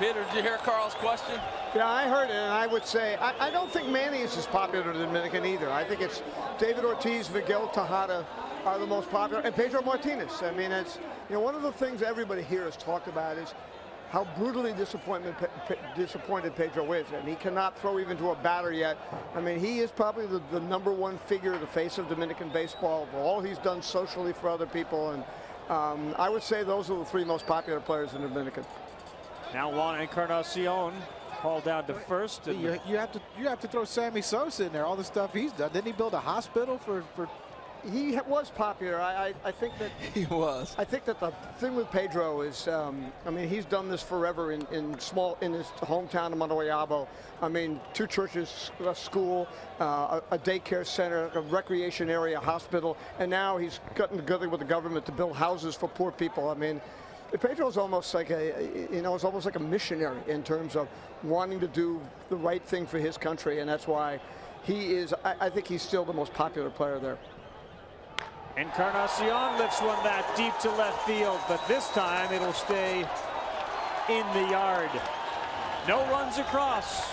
Peter, did you hear Carl's question? Yeah, I heard it, and I would say I don't think Manny is as popular in the Dominican either. I think it's David Ortiz, Miguel Tejada are the most popular, and Pedro Martinez. I mean, it's, you know, one of the things everybody here has talked about is how brutally disappointed Pedro is, and he cannot throw even to a batter yet. I mean, he is probably the #1 figure, the face of Dominican baseball, for all he's done socially for other people, and I would say those are the three most popular players in the Dominican. Now Juan Encarnacion called down to first. And you have to throw Sammy Sosa in there. All the stuff he's done. Didn't he build a hospital for he was popular. I think that he was. I think that the thing with Pedro is, I mean, he's done this forever in his hometown of Montevideo. I mean, 2 churches, a school, a daycare center, a recreation area, a hospital, and now he's gotten together with the government to build houses for poor people. I mean, Pedro's almost like it's almost like a missionary in terms of wanting to do the right thing for his country, and that's why he is. I think he's still the most popular player there. Encarnacion lifts one that deep to left field, but this time it'll stay in the yard. No runs across.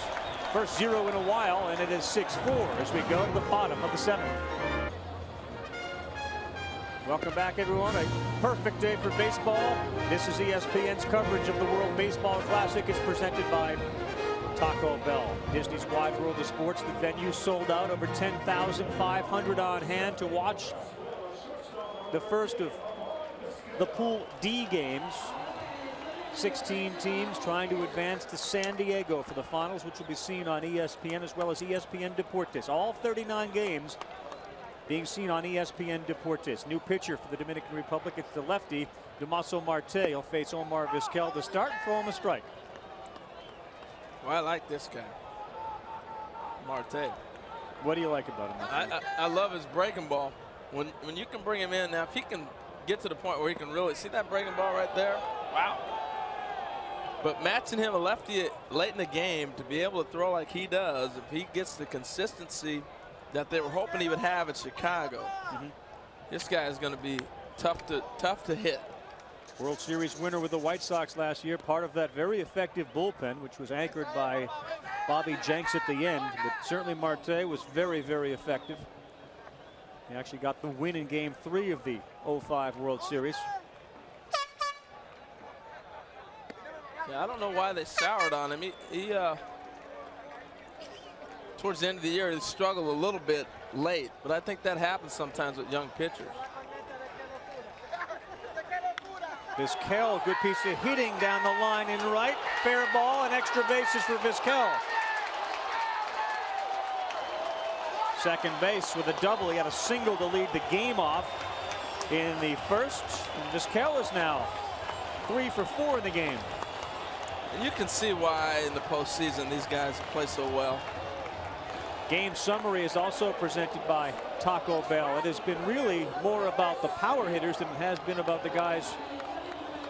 First 0 in a while, and it is 6-4 as we go to the bottom of the 7th. Welcome back, everyone. A perfect day for baseball. This is ESPN's coverage of the World Baseball Classic. It's presented by Taco Bell. Disney's Wide World of Sports. The venue sold out. Over 10,500 on hand to watch the first of the Pool D games. 16 teams trying to advance to San Diego for the finals, which will be seen on ESPN as well as ESPN Deportes. All 39 games being seen on ESPN Deportes. New pitcher for the Dominican Republic. It's the lefty, Damaso Marte. He'll face Omar Vizquel to start and throw him a strike. Well, I like this guy, Marte. What do you like about him? I love his breaking ball. When you can bring him in, now if he can get to the point where he can really see that breaking ball right there, wow. But matching him a lefty late in the game to be able to throw like he does, if he gets the consistency that they were hoping he would have at Chicago, this guy is going to be tough to hit. World Series winner with the White Sox last year, part of that very effective bullpen, which was anchored by Bobby Jenks at the end. But certainly Marte was very, very effective. He actually got the win in Game 3 of the 05 World Series. Yeah, I don't know why they soured on him. He towards the end of the year, he struggled a little bit late, but I think that happens sometimes with young pitchers. Vizquel, good piece of hitting down the line in right. Fair ball and extra bases for Vizquel. Second base with a double. He had a single to lead the game off in the first. And Vizquel is now 3 for 4 in the game. And you can see why in the postseason these guys play so well. Game summary is also presented by Taco Bell. It has been really more about the power hitters than it has been about the guys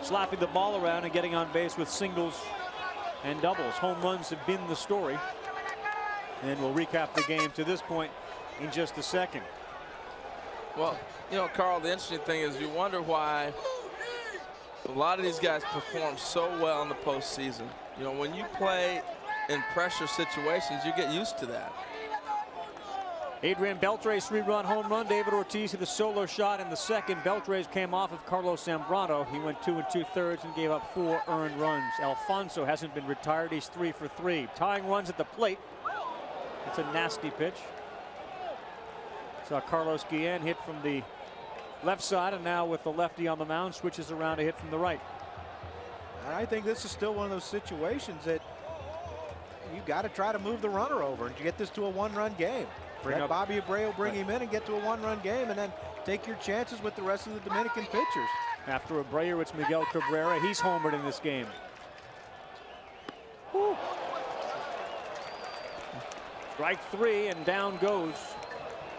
slapping the ball around and getting on base with singles and doubles. Home runs have been the story. And we'll recap the game to this point in just a second. Well, you know, Carl, the interesting thing is you wonder why a lot of these guys perform so well in the postseason. You know, when you play in pressure situations, you get used to that. Adrian Beltre's 3-run home run. David Ortiz hit a solo shot in the second. Beltre's came off of Carlos Zambrano. He went 2 2/3 and gave up 4 earned runs. Alfonso hasn't been retired. He's 3 for 3. Tying runs at the plate. It's a nasty pitch. Saw Carlos Guillen hit from the left side, and now with the lefty on the mound, switches around to hit from the right. I think this is still one of those situations that you got to try to move the runner over and get this to a 1-run game. Let Bobby Abreu bring him in and get to a 1-run game, and then take your chances with the rest of the Dominican pitchers. After Abreu, it's Miguel Cabrera. He's homered in this game. Woo. Strike 3, and down goes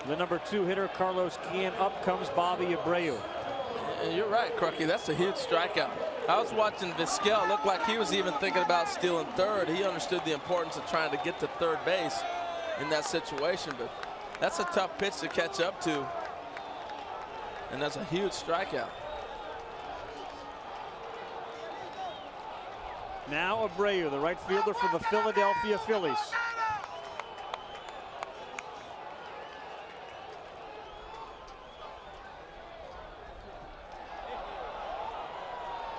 the number 2 hitter, Carlos Guillen. Up comes Bobby Abreu. And you're right, Crookie. That's a huge strikeout. I was watching Vizquel. Looked like he was even thinking about stealing third. He understood the importance of trying to get to third base in that situation, but that's a tough pitch to catch up to, and that's a huge strikeout. Now Abreu, the right fielder for the Philadelphia Phillies.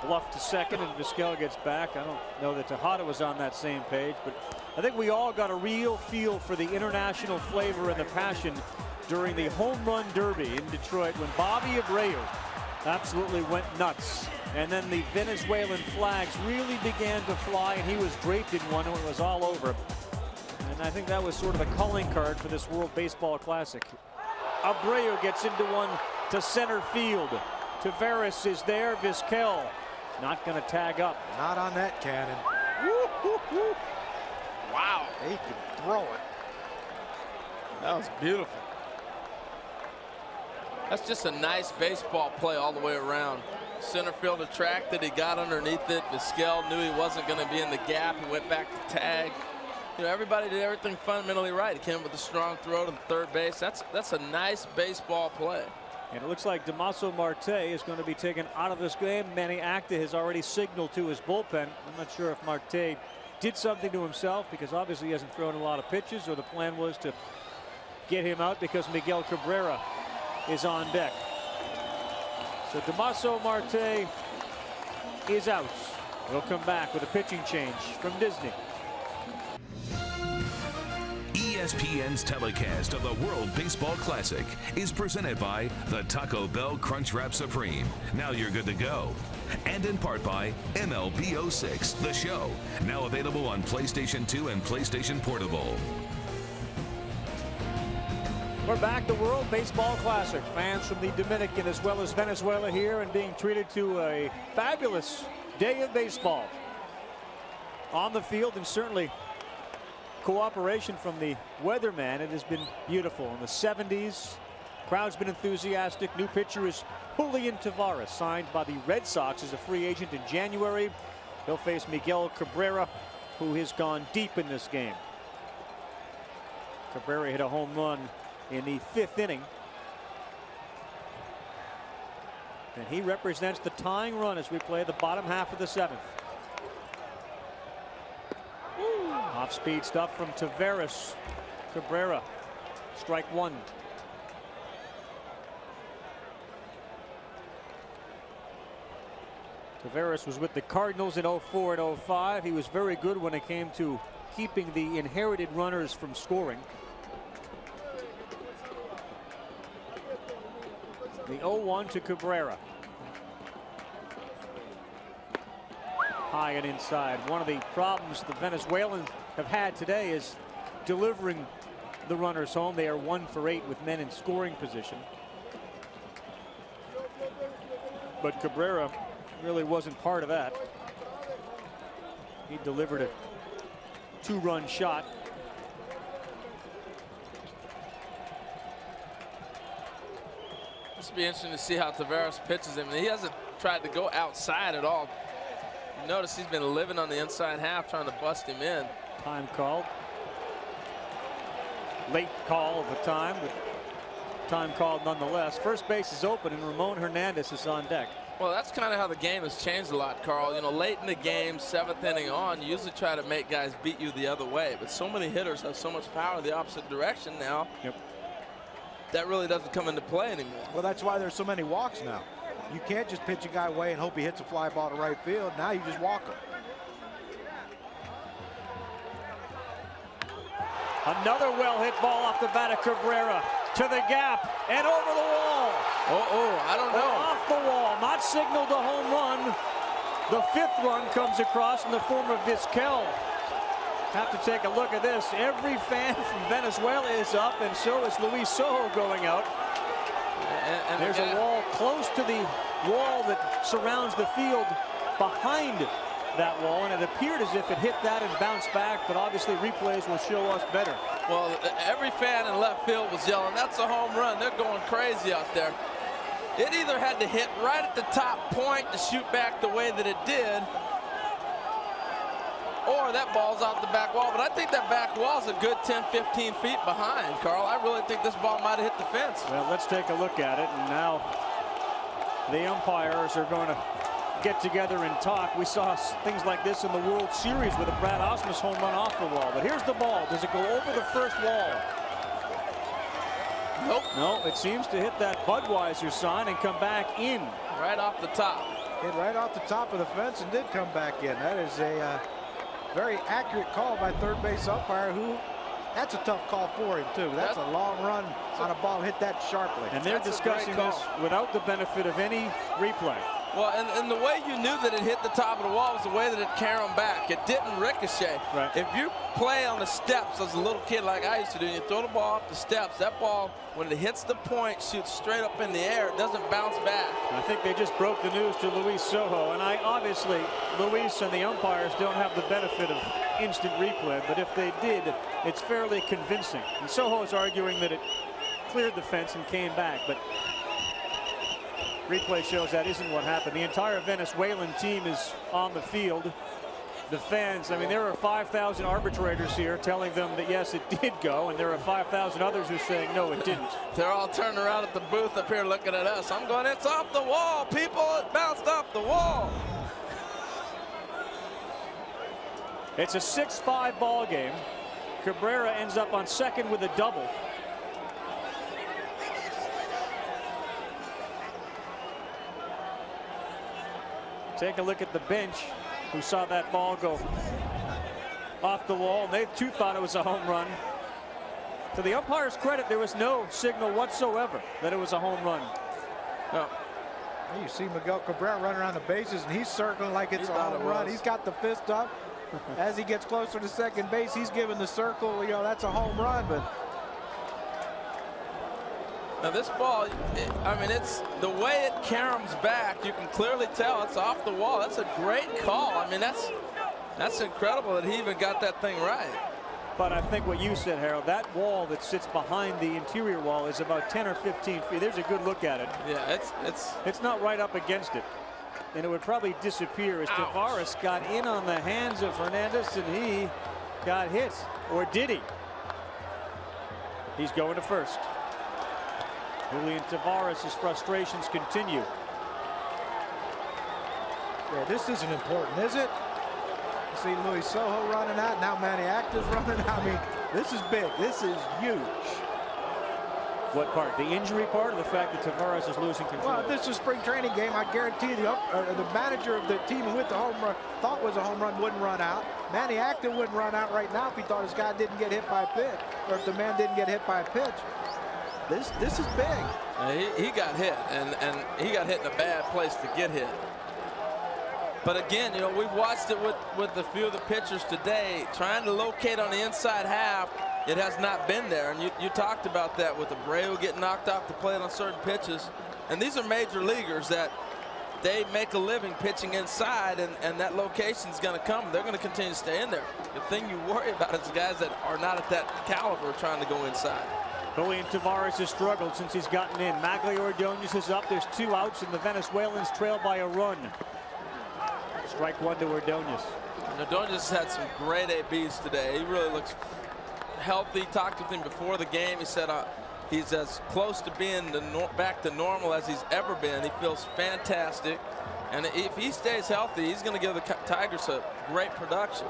Bluff to second, and Vizquel gets back. I don't know that Tejada was on that same page, but I think we all got a real feel for the international flavor and the passion during the home run derby in Detroit when Bobby Abreu absolutely went nuts. And then the Venezuelan flags really began to fly, and he was draped in one when it was all over. And I think that was sort of a calling card for this World Baseball Classic. Abreu gets into one to center field. Taveras is there. Vizquel not going to tag up. Not on that cannon. Woo, woo, woo. Wow. He can throw it. That was beautiful. That's just a nice baseball play all the way around. Center field attracted. He got underneath it. Vizquel knew he wasn't going to be in the gap. He went back to tag. You know, everybody did everything fundamentally right. He came with a strong throw to the third base. That's a nice baseball play. And it looks like Damaso Marte is going to be taken out of this game. Manny Acta has already signaled to his bullpen. I'm not sure if Marte did something to himself, because obviously he hasn't thrown a lot of pitches, or the plan was to get him out because Miguel Cabrera is on deck. So Damaso Marte is out. He'll come back with a pitching change from Disney. ESPN's telecast of the World Baseball Classic is presented by the Taco Bell Crunchwrap Supreme. Now you're good to go. And in part by MLB 06, The Show. Now available on PlayStation 2 and PlayStation Portable. We're back, the World Baseball Classic. Fans from the Dominican as well as Venezuela here, and being treated to a fabulous day of baseball on the field, and certainly cooperation from the weatherman. It has been beautiful in the 70s. Crowd's been enthusiastic. New pitcher is Julian Taveras, signed by the Red Sox as a free agent in January. He'll face Miguel Cabrera, who has gone deep in this game. Cabrera hit a home run in the 5th inning. And he represents the tying run as we play the bottom half of the 7th. Off-speed stuff from Taveras. Cabrera, strike one. Taveras was with the Cardinals in 04 and 05. He was very good when it came to keeping the inherited runners from scoring. The 0-1 to Cabrera. High and inside. One of the problems the Venezuelans have had today is delivering the runners home. They are 1 for 8 with men in scoring position. But Cabrera really wasn't part of that. He delivered a 2-run shot. This will be interesting to see how Taveras pitches him. He hasn't tried to go outside at all. You notice he's been living on the inside half, trying to bust him in. Time called. Late call of the time, but time called nonetheless. First base is open, and Ramon Hernandez is on deck. Well, that's kind of how the game has changed a lot, Carl. You know, late in the game, 7th inning on, you usually try to make guys beat you the other way. But so many hitters have so much power the opposite direction now. Yep. That really doesn't come into play anymore. Well, that's why there's so many walks now. You can't just pitch a guy away and hope he hits a fly ball to right field. Now you just walk him. Another well-hit ball off the bat of Cabrera. To the gap and over the wall. I don't know. Off the wall, not signaled a home run. The 5th run comes across in the form of Vizquel. Have to take a look at this. Every fan from Venezuela is up, and so is Luis Sojo going out. And there's a wall close to the wall that surrounds the field behind that wall, and it appeared as if it hit that and bounced back, but obviously replays will show us better. Well, every fan in left field was yelling, "That's a home run." They're going crazy out there. It either had to hit right at the top point to shoot back the way that it did, or that ball's out the back wall. But I think that back wall's a good 10-15 feet behind, Carl. I really think this ball might have hit the fence. Well, let's take a look at it, and now the umpires are going to get together and talk. We saw things like this in the World Series with a Brad Ausmus home run off the wall. But here's the ball. Does it go over the first wall? Nope. No, it seems to hit that Budweiser sign and come back in. Right off the top. Hit right off the top of the fence and did come back in. That is a very accurate call by third base umpire, who, that's a tough call for him too. That's a long run on a ball hit that sharply. And they're discussing this without the benefit of any replay. Well, and the way you knew that it hit the top of the wall was the way that it caromed back. It didn't ricochet. Right. If you play on the steps as a little kid like I used to do, and you throw the ball off the steps, that ball, when it hits the point, shoots straight up in the air. It doesn't bounce back. I think they just broke the news to Luis Sojo, and obviously Luis and the umpires don't have the benefit of instant replay, but if they did, it's fairly convincing. And Sojo is arguing that it cleared the fence and came back, but replay shows that isn't what happened. The entire Venezuelan team is on the field. The fans, I mean, there are 5,000 arbitrators here telling them that yes, it did go, and there are 5,000 others who are saying no, it didn't. They're all turning around at the booth up here looking at us. I'm going, it's off the wall, people. It bounced off the wall. It's a 6-5 ball game. Cabrera ends up on second with a double. Take a look at the bench, who saw that ball go off the wall. They too thought it was a home run. To the umpire's credit, there was no signal whatsoever that it was a home run. No. You see Miguel Cabrera running around the bases, and he's circling like it's a home run. He's got the fist up. As he gets closer to second base, he's giving the circle. You know, that's a home run, but now this ball, I mean, it's the way it caroms back. You can clearly tell it's off the wall. That's a great call. I mean, that's incredible that he even got that thing right. But I think what you said, Harold, that wall that sits behind the interior wall is about 10 or 15 feet. There's a good look at it. Yeah, it's not right up against it. And it would probably disappear as Tavares got in on the hands of Hernandez, and he got hit. Or did he? He's going to first. Julian Tavares' frustrations continue. Yeah, this isn't important, is it? You see Luis Sojo running out. Now Manny Acta's running out. I mean, this is big. This is huge. What part? The injury part, or the fact that Tavares is losing control? Well, if this is a spring training game, I guarantee the manager of the team with the home run thought was a home run wouldn't run out. Manny Acta wouldn't run out right now if he thought his guy didn't get hit by a pitch, or if the man didn't get hit by a pitch. This is big. He got hit, and he got hit in a bad place to get hit. But again, you know, we've watched it with a few of the pitchers today, trying to locate on the inside half. It has not been there, and you talked about that with Abreu getting knocked off the plate on certain pitches. And these are major leaguers that they make a living pitching inside, and that location's going to come. They're going to continue to stay in there. The thing you worry about is the guys that are not at that caliber trying to go inside. Julian Tavares has struggled since he's gotten in. Magglio Ordonez is up. There's 2 outs, and the Venezuelans trail by a run. Strike one to Ordonez. And Ordonez had some great ABs today. He really looks healthy. Talked with him before the game. He said he's as close to being back to normal as he's ever been. He feels fantastic. And if he stays healthy, he's going to give the Tigers a great production.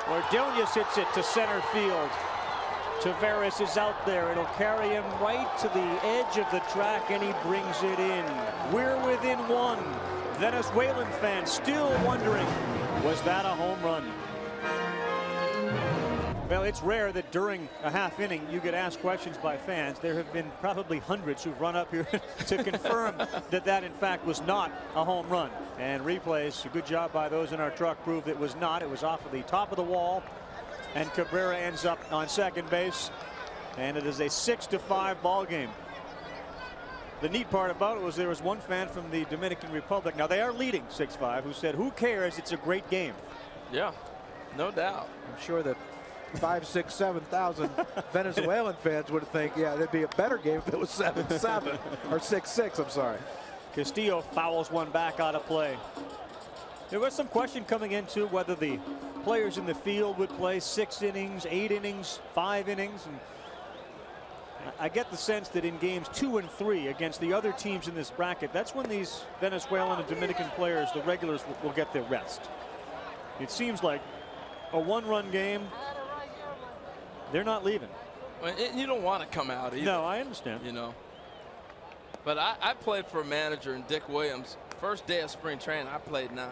Ordonez hits it to center field. Tavares is out there. It'll carry him right to the edge of the track, and he brings it in. We're within 1. Venezuelan fans still wondering, was that a home run? Well, it's rare that during a half inning you get asked questions by fans. There have been probably hundreds who've run up here to confirm that in fact was not a home run. And replays, a good job by those in our truck, proved it was not. It was off of the top of the wall, and Cabrera ends up on second base, and it is a 6-5 ball game. The neat part about it was there was one fan from the Dominican Republic, now they are leading 6-5, who said, who cares, it's a great game. Yeah, no doubt. I'm sure that 5,000, 6,000, 7,000 Venezuelan fans would think, yeah, it'd be a better game if it was 7-7 or 6-6. I'm sorry. Castillo fouls one back out of play. There was some question coming into whether the players in the field would play 6 innings, 8 innings, 5 innings, and I get the sense that in games 2 and 3 against the other teams in this bracket, that's when these Venezuelan and Dominican players, the regulars, will get their rest. It seems like a 1-run game, they're not leaving. Well, you don't want to come out either. No, I understand. You know. But I played for a manager in Dick Williams. First day of spring training, I played 9.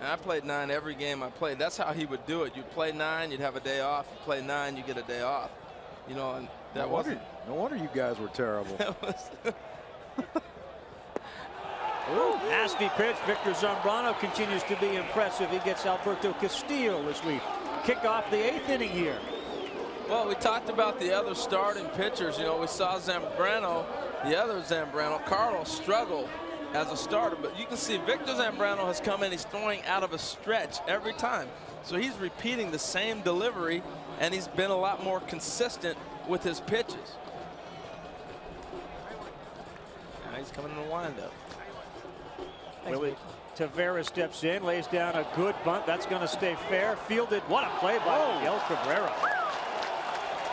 And I played 9 every game I played. That's how he would do it. You'd play 9, you'd have a day off. You play 9, you get a day off. You know, and that no wasn't. No wonder you guys were terrible. That was Ooh, nasty pitch. Victor Zambrano continues to be impressive. He gets Alberto Castillo as we kick off the 8th inning here. Well, we talked about the other starting pitchers. You know, we saw Zambrano, the other Zambrano, Carlos, struggle as a starter. But you can see Victor Zambrano has come in. He's throwing out of a stretch every time. So he's repeating the same delivery, and he's been a lot more consistent with his pitches. Now he's coming in the windup. Willie Tavera steps in, lays down a good bunt. That's going to stay fair. Fielded. What a play by Miguel Cabrera.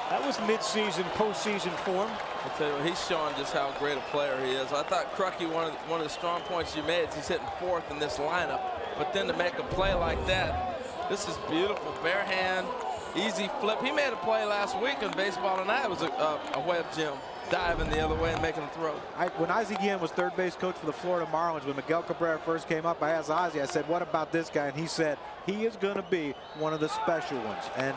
That was mid-season, postseason form. I'll tell you what, he's showing just how great a player he is. I thought Crucky, one of the strong points you made is he's hitting 4th in this lineup. But then to make a play like that, this is beautiful. Bare hand, easy flip. He made a play last week in Baseball Tonight. It was a web gem. Diving the other way and making a throw. When Ozzie Guillen was third base coach for the Florida Marlins, when Miguel Cabrera first came up, I asked Ozzie, I said, what about this guy? And he said, he is going to be one of the special ones. And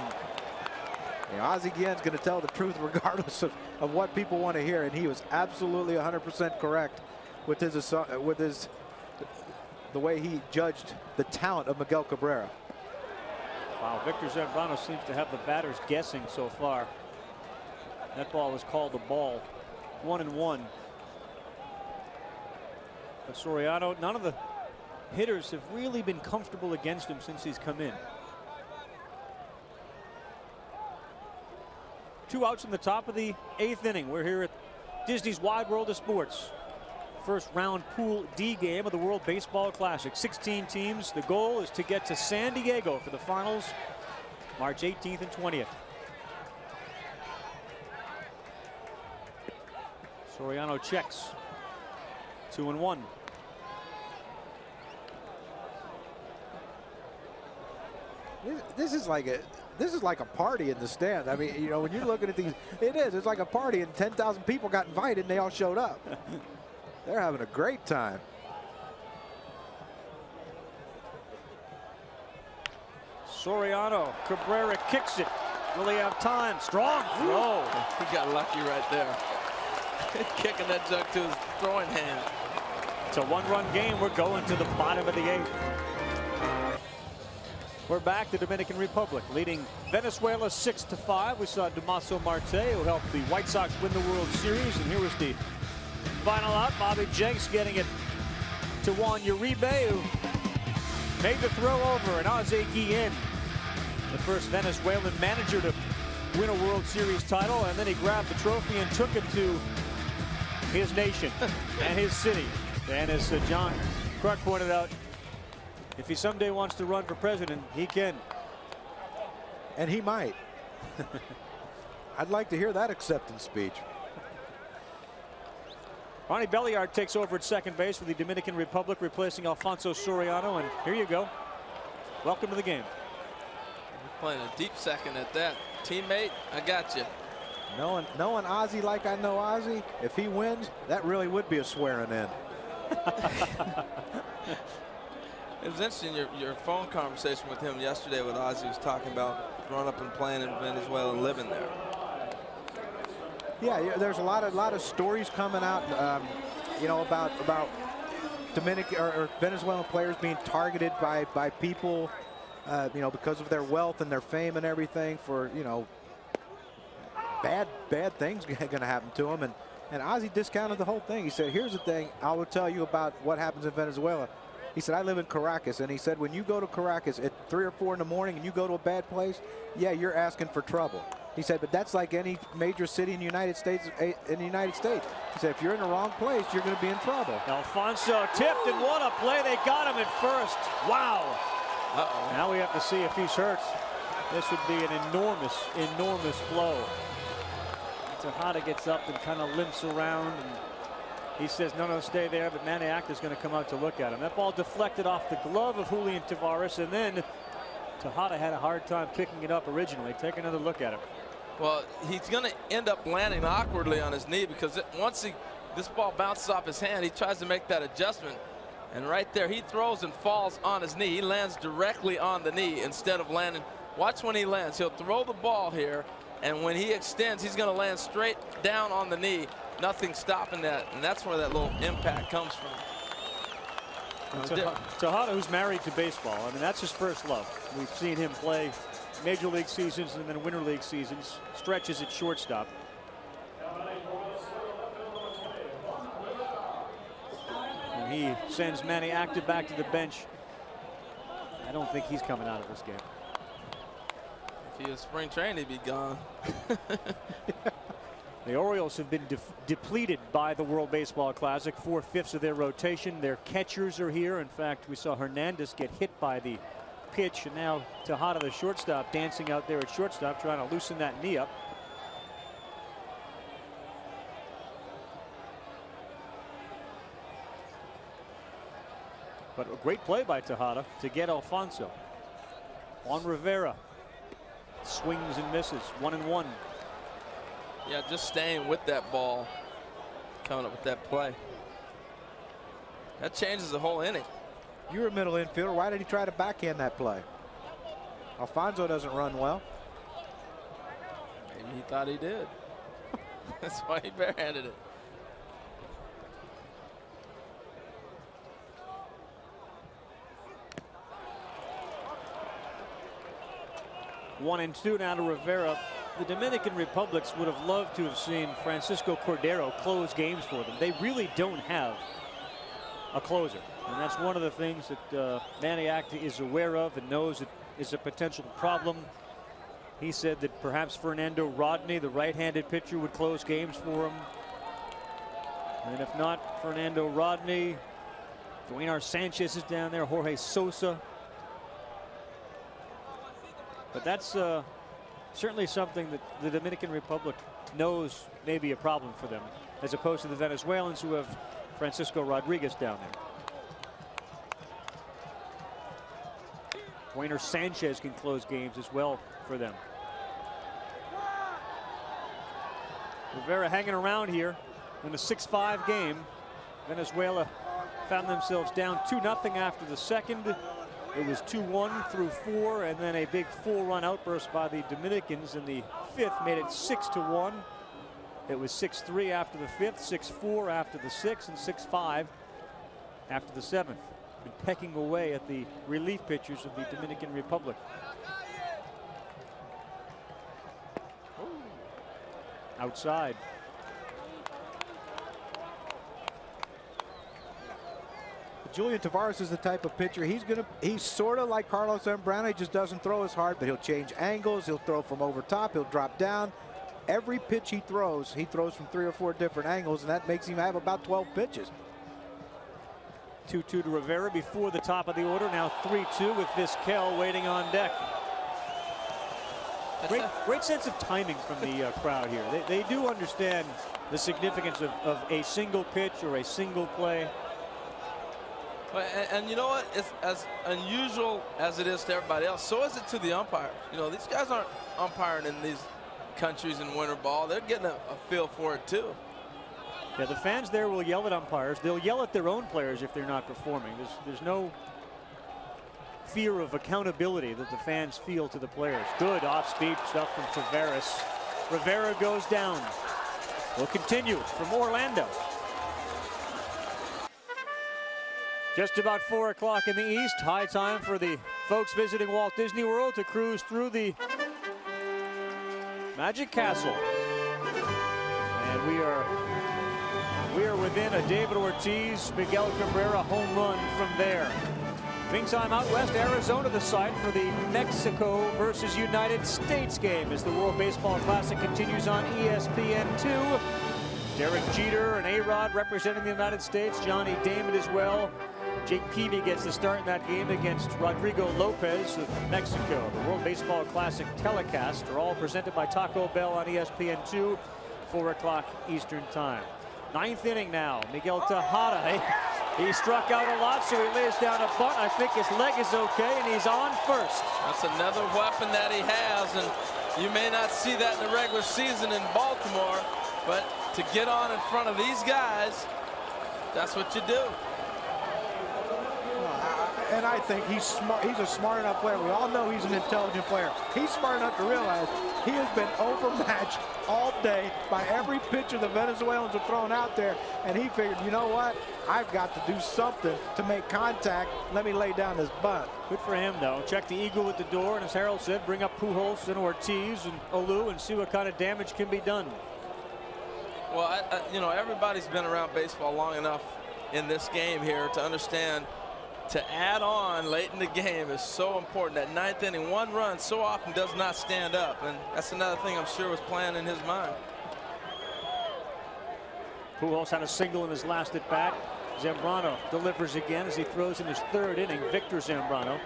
you know, Ozzie Guillen's going to tell the truth regardless of what people want to hear. And he was absolutely 100% correct with the way he judged the talent of Miguel Cabrera. Wow, Victor Zambrano seems to have the batters guessing so far. That ball was called a ball. 1-1. But Soriano, none of the hitters have really been comfortable against him since he's come in. 2 outs in the top of the 8th inning. We're here at Disney's Wide World of Sports. First round Pool D game of the World Baseball Classic. 16 teams. The goal is to get to San Diego for the finals March 18th and 20th. Soriano checks. 2-1. This is like a party in the stand. I mean, you know, when you're looking at these, it's like a party, and 10,000 people got invited and they all showed up. They're having a great time. Soriano, Cabrera kicks it. Will he have time? Strong throw. He got lucky right there. Kicking that jug to his throwing hand. It's a 1-run game. We're going to the bottom of the 8th. We're back to Dominican Republic, leading Venezuela 6-5. We saw Damaso Marte, who helped the White Sox win the World Series. And here was the final out. Bobby Jenks getting it to Juan Uribe, who made the throw over. And Ozzie Guillen, the first Venezuelan manager to win a World Series title. And then he grabbed the trophy and took it to his nation and his city. And as John Kruk pointed out, if he someday wants to run for president, he can. And he might. I'd like to hear that acceptance speech. Ronnie Belliard takes over at second base for the Dominican Republic, replacing Alfonso Soriano. And here you go. Welcome to the game. You're playing a deep second at that. Teammate, I got you. Knowing Ozzie like I know Ozzie, if he wins, that really would be a swearing in. It was interesting, your phone conversation with him yesterday with Ozzie was talking about growing up and playing in Venezuela and living there. Yeah, there's a lot of stories coming out, you know, about Dominican or Venezuelan players being targeted by people, you know, because of their wealth and their fame and everything, for, you know, bad things going to happen to them. And Ozzie discounted the whole thing. He said, here's the thing I will tell you about what happens in Venezuela. He said, I live in Caracas, and he said, when you go to Caracas at 3 or 4 in the morning and you go to a bad place, yeah, you're asking for trouble. He said, but that's like any major city in the United States. He said, if you're in the wrong place, you're going to be in trouble. Alfonso tipped, and what a play. They got him at first. Wow. Uh-oh. Now we have to see if he's hurt. This would be an enormous blow. Tejada gets up and kind of limps around, and he says, no, stay there, but Manny Acta's going to come out to look at him. That ball deflected off the glove of Julian Tavares, and then Tejada had a hard time picking it up originally. Take another look at him. Well, he's going to end up landing awkwardly on his knee, because once this ball bounces off his hand, he tries to make that adjustment. And right there, he throws and falls on his knee. He lands directly on the knee instead of landing. Watch when he lands. He'll throw the ball here, And when he extends, he's going to land straight down on the knee. Nothing stopping that. And that's where that little impact comes from. Tejada, who's married to baseball, I mean, that's his first love. We've seen him play Major League seasons and then Winter League seasons, stretches at shortstop. And he sends Manny Active back to the bench. I don't think he's coming out of this game. If he was spring training, he'd be gone. The Orioles have been depleted by the World Baseball Classic. 4/5 of their rotation. Their catchers are here. In fact, we saw Hernandez get hit by the pitch, and now Tejada, the shortstop, dancing out there at shortstop, trying to loosen that knee up. But a great play by Tejada to get Alfonso. On Rivera. Swings and misses. 1-1. Yeah, just staying with that ball, coming up with that play. That changes the whole inning. You're a middle infielder. Why did he try to backhand that play? Alfonso doesn't run well. Maybe he thought he did. That's why he barehanded it. One and two now to Rivera. The Dominican Republics would have loved to have seen Francisco Cordero close games for them. They really don't have a closer. And that's one of the things that Manny Acta is aware of and knows it is a potential problem. He said that perhaps Fernando Rodney, the right-handed pitcher, would close games for him. And if not Fernando Rodney, Duenar Sanchez is down there, Jorge Sosa. But that's certainly something that the Dominican Republic knows may be a problem for them, as opposed to the Venezuelans, who have Francisco Rodriguez down there. Duenar Sanchez can close games as well for them. Rivera hanging around here in a 6-5 game. Venezuela found themselves down 2-0 after the second. It was 2-1 through 4, and then a big 4-run outburst by the Dominicans in the 5th made it 6-1. It was 6-3 after the 5th, 6-4 after the 6th, and 6-5 after the 7th. Been pecking away at the relief pitchers of the Dominican Republic. Outside. Julian Tavares is the type of pitcher. He's sort of like Carlos Zambrano. He just doesn't throw as hard, but he'll change angles. He'll throw from over top. He'll drop down. Every pitch he throws from 3 or 4 different angles, and that makes him have about 12 pitches. 2-2 to Rivera before the top of the order. Now 3-2 with Vizquel waiting on deck. Great sense of timing from the crowd here. They do understand the significance of a single pitch or a single play. And you know what? It's as unusual as it is to everybody else, so is it to the umpires. You know, these guys aren't umpiring in these countries in winter ball. They're getting a feel for it too. Yeah, the fans there will yell at umpires. They'll yell at their own players if they're not performing. There's no fear of accountability that the fans feel to the players. Good off-speed stuff from Tavares. Rivera goes down. We'll continue from Orlando. Just about 4 o'clock in the East. High time for the folks visiting Walt Disney World to cruise through the Magic Castle. And we are within a David Ortiz, Miguel Cabrera home run from there. Meantime, out west, Arizona the site for the Mexico versus United States game as the World Baseball Classic continues on ESPN2. Derek Jeter and A-Rod representing the United States. Johnny Damon as well. Jake Peavy gets the start in that game against Rodrigo Lopez of Mexico. The World Baseball Classic telecast are all presented by Taco Bell on ESPN2, 4 o'clock Eastern time. 9th inning now. Miguel Tejada. He struck out a lot, so he lays down a bunt. I think his leg is okay, and he's on first. That's another weapon that he has, and you may not see that in the regular season in Baltimore, but to get on in front of these guys, that's what you do. And I think he's smart. He's a smart enough player. We all know he's an intelligent player. He's smart enough to realize he has been overmatched all day by every pitcher the Venezuelans have thrown out there. And he figured, you know what? I've got to do something to make contact. Let me lay down this bunt. Good for him, though. Check the eagle at the door, and as Harold said, bring up Pujols and Ortiz and Olu and see what kind of damage can be done. Well, you know, everybody's been around baseball long enough in this game here to understand to add on late in the game is so important. That ninth inning, one run so often does not stand up, and that's another thing I'm sure was playing in his mind. Pujols had a single in his last at bat. Zambrano delivers again as he throws in his third inning. Victor Zambrano.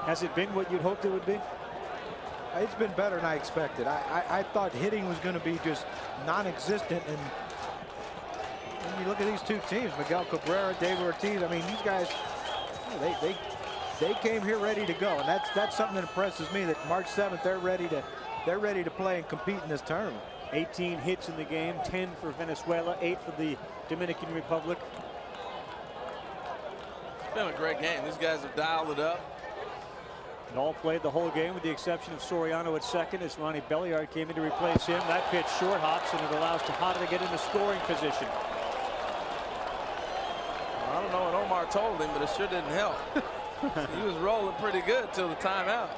Has it been what you'd hoped it would be? It's been better than I expected. I thought hitting was going to be just non-existent. And when you look at these two teams, Miguel Cabrera, David Ortiz, I mean, these guys, they came here ready to go. And that's something that impresses me, that March 7th, they're ready to play and compete in this tournament. 18 hits in the game, 10 for Venezuela, 8 for the Dominican Republic. It's been a great game. These guys have dialed it up. And all played the whole game with the exception of Soriano at second as Ronnie Belliard came in to replace him. That pitch short hops, and it allows Tejada to get into scoring position. Well, I don't know what Omar told him, but it sure didn't help. He was rolling pretty good till the timeout.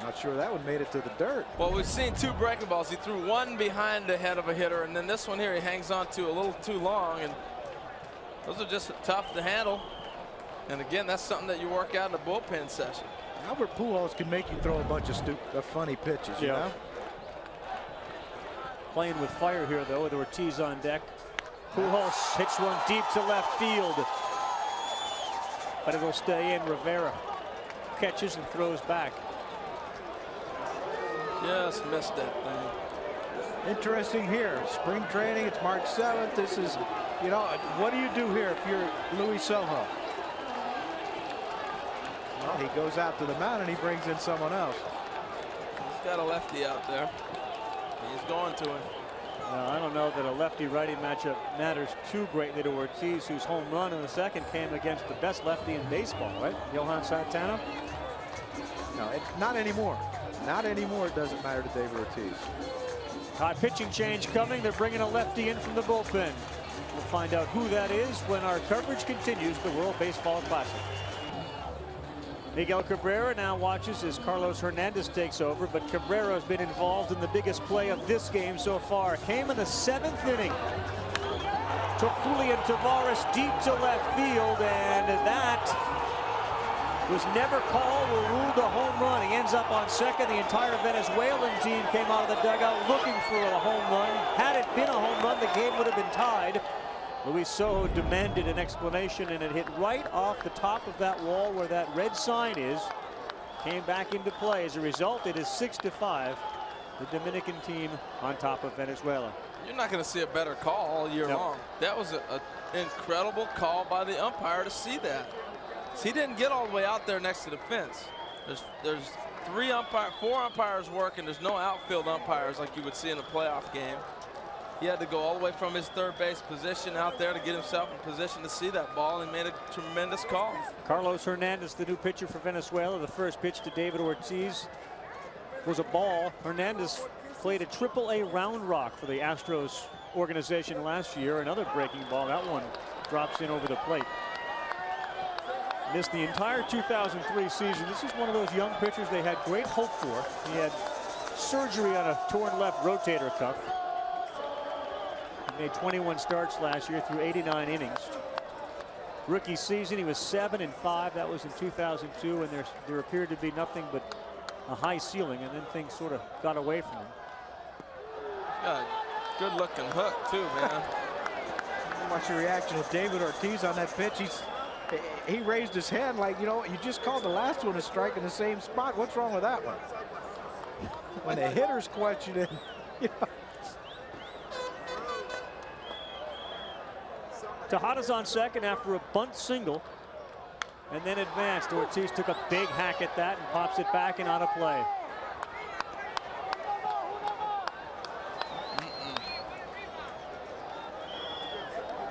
Not sure that one made it to the dirt. Well, we've seen two breaking balls. He threw one behind the head of a hitter, and then this one here he hangs on to a little too long, and those are just tough to handle. And again, that's something that you work out in a bullpen session. Albert Pujols can make you throw a bunch of funny pitches, you know? Playing with fire here, though, with Ortiz on deck. Pujols hits one deep to left field, but it'll stay in. Rivera catches and throws back. Just missed that thing. Interesting here. Spring training, it's March 7th. This is, you know, what do you do here if you're Luis Sojo? Well, he goes out to the mound and he brings in someone else. He's got a lefty out there. He's going to him. Now, I don't know that a lefty-righty matchup matters too greatly to Ortiz, whose home run in the second came against the best lefty in baseball, right? Johan Santana? No, not anymore. Not anymore. It doesn't matter to David Ortiz. Hot pitching change coming. They're bringing a lefty in from the bullpen. We'll find out who that is when our coverage continues the World Baseball Classic. Miguel Cabrera now watches as Carlos Hernandez takes over, but Cabrera has been involved in the biggest play of this game so far. Came in the 7th inning. Took Julian Tavares deep to left field, and that was never called or ruled a home run. He ends up on second. The entire Venezuelan team came out of the dugout looking for a home run. Had it been a home run, the game would have been tied. Luis Sojo demanded an explanation, and it hit right off the top of that wall where that red sign is. Came back into play. As a result, it is 6-5. The Dominican team on top of Venezuela. You're not going to see a better call all year long. That was an incredible call by the umpire to see that. He didn't get all the way out there next to the fence. There's four umpires working. There's no outfield umpires like you would see in a playoff game. He had to go all the way from his third base position out there to get himself in position to see that ball, and made a tremendous call. Carlos Hernandez, the new pitcher for Venezuela. The first pitch to David Ortiz was a ball. Hernandez played a Triple-A round rock for the Astros organization last year. Another breaking ball. That one drops in over the plate. Missed the entire 2003 season. This is one of those young pitchers they had great hope for. He had surgery on a torn left rotator cuff. He made 21 starts last year through 89 innings. Rookie season, he was 7-5. That was in 2002, and there appeared to be nothing but a high ceiling, and then things sort of got away from him. Yeah, good looking hook too, man. Watch the reaction of David Ortiz on that pitch. He raised his hand like, you know, you just called the last one a strike in the same spot. What's wrong with that one? When the hitter's questioning, you know. Tejada's on second after a bunt single, and then advanced. Ortiz took a big hack at that and pops it back and out of play.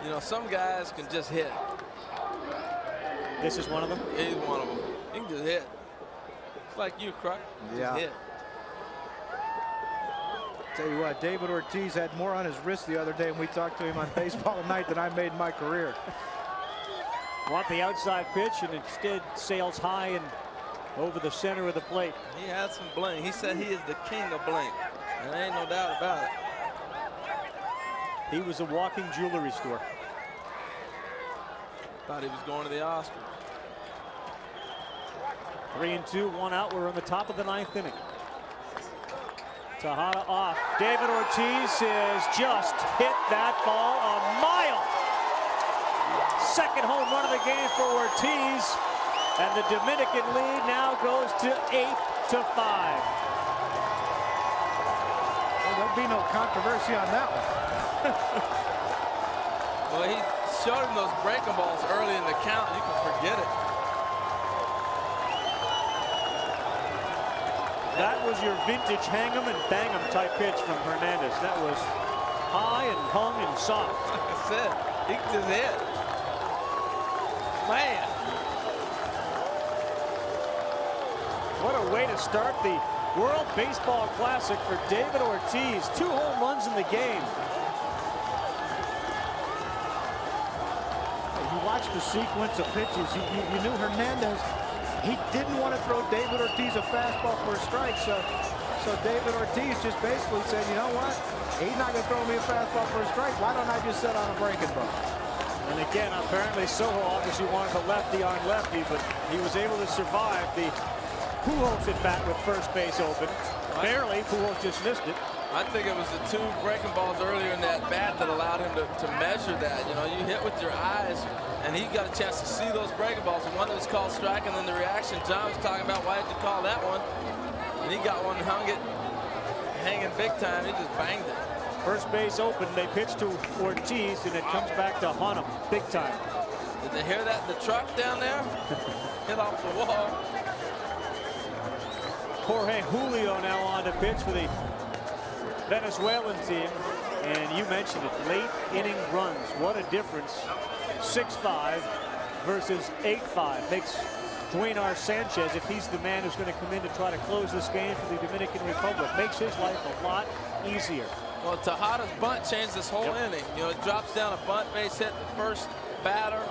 You know, some guys can just hit. This is one of them? He's one of them. He can just hit. It's like you, Croc. Yeah. Just hit. Tell you what, David Ortiz had more on his wrist the other day when we talked to him on Baseball Tonight than I made in my career. Want the outside pitch, and instead sails high and over the center of the plate. He had some bling. He said he is the king of bling. And there ain't no doubt about it. He was a walking jewelry store. Thought he was going to the Oscars. 3-2, 1 out. We're on the top of the 9th inning. Tejada off. David Ortiz has just hit that ball a mile. Second home run of the game for Ortiz. And the Dominican lead now goes to 8-5. Well, there'll be no controversy on that one. Well, he showed him those breaking balls early in the count. You can forget it. That was your vintage hang 'em and bang 'em type pitch from Hernandez. That was high and hung and soft. That's it. He just hit. Man. What a way to start the World Baseball Classic for David Ortiz. 2 home runs in the game. You watch the sequence of pitches. You knew Hernandez, he didn't want to throw David Ortiz a fastball for a strike. So David Ortiz just basically said, you know what? He's not going to throw me a fastball for a strike. Why don't I just sit on a breaking ball? And again, apparently Soho obviously wanted a lefty on lefty, but he was able to survive the Pujols at bat with first base open. Barely, Pujols just missed it. I think it was the 2 breaking balls earlier in that bat that allowed him to measure that. You know, you hit with your eyes, and he got a chance to see those breaking balls. The one that was called strike, and then the reaction John was talking about, why did you call that one? And he got one, hung it, hanging big time. He just banged it. First base open, they pitch to Ortiz, and it comes back to Hunnam, big time. Did they hear that in the truck down there? Hit off the wall. Jorge Julio now on to pitch for the Venezuelan team. And you mentioned it, late inning runs. What a difference. 6-5 versus 8-5. Makes Duenar Sanchez, if he's the man who's going to come in to try to close this game for the Dominican Republic, makes his life a lot easier. Well, Tejada's bunt changed this whole inning. You know, it drops down a bunt base hit the first batter.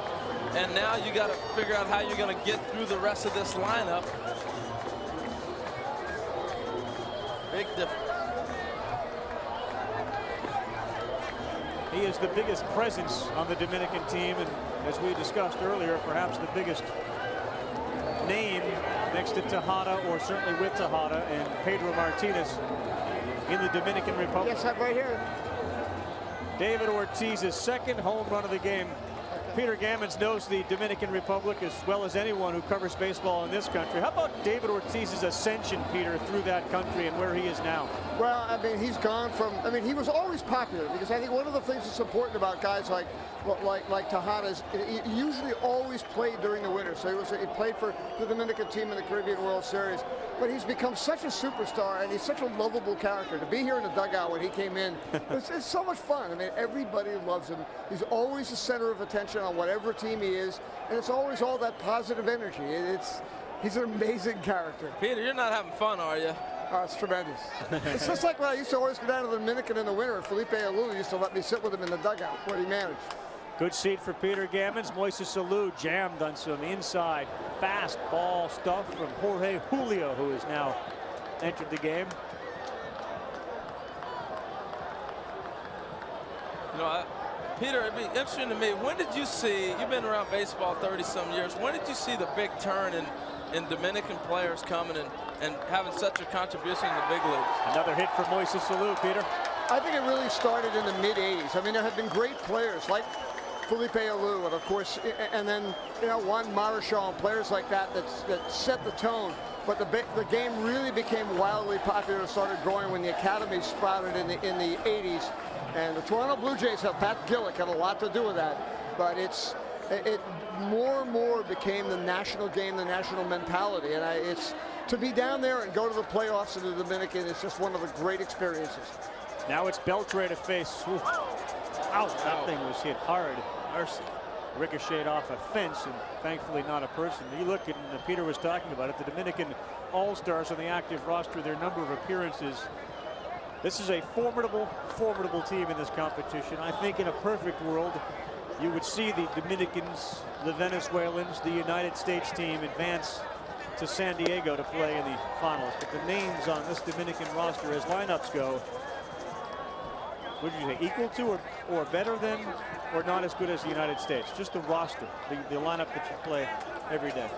And now you got to figure out how you're going to get through the rest of this lineup. Big difference. He is the biggest presence on the Dominican team, and as we discussed earlier, perhaps the biggest name next to Tejada, or certainly with Tejada and Pedro Martinez in the Dominican Republic. Yes, I'm right here. David Ortiz's second home run of the game. Peter Gammons knows the Dominican Republic as well as anyone who covers baseball in this country. How about David Ortiz's ascension, Peter, through that country and where he is now? Well, I mean, he's gone from, I mean, he was always popular, because I think one of the things that's important about guys like Tejada is he usually always played during the winter. So he played for the Dominican team in the Caribbean World Series. But he's become such a superstar, and he's such a lovable character. To be here in the dugout when he came in, it's so much fun. I mean, everybody loves him. He's always the center of attention on whatever team he is, and it's always all that positive energy. He's an amazing character. Peter, you're not having fun, are you? Oh, it's tremendous. It's just like when I used to always go down to the Dominican in the winter, and Felipe Alou used to let me sit with him in the dugout where he managed. Good seat for Peter Gammons. Moises Alou jammed on some inside fastball stuff from Jorge Julio, who has now entered the game. You know, Peter, it'd be interesting to me. When did you see, you've been around baseball 30-some years, when did you see the big turn in Dominican players coming and having such a contribution in the big leagues? Another hit for Moises Alou, Peter. I think it really started in the mid-'80s. I mean, there have been great players like Felipe Alou, and of course, and then, you know, Juan Marichal and players like that set the tone. But the game really became wildly popular and started growing when the academy sprouted in the 80s. And the Toronto Blue Jays have Pat Gillick had a lot to do with that. But it more and more became the national game, the national mentality. And it's to be down there and go to the playoffs in the Dominican is just one of the great experiences. Now it's Beltre to face. Ooh. Ouch, that thing was hit hard. Mercy. Ricocheted off a fence, and thankfully not a person. You look at, and Peter was talking about it, the Dominican All-Stars on the active roster, their number of appearances. This is a formidable, formidable team in this competition. I think in a perfect world, you would see the Dominicans, the Venezuelans, the United States team advance to San Diego to play in the finals. But the names on this Dominican roster as lineups go, would you say equal to or better than or not as good as the United States? Just the roster, the lineup that you play every day.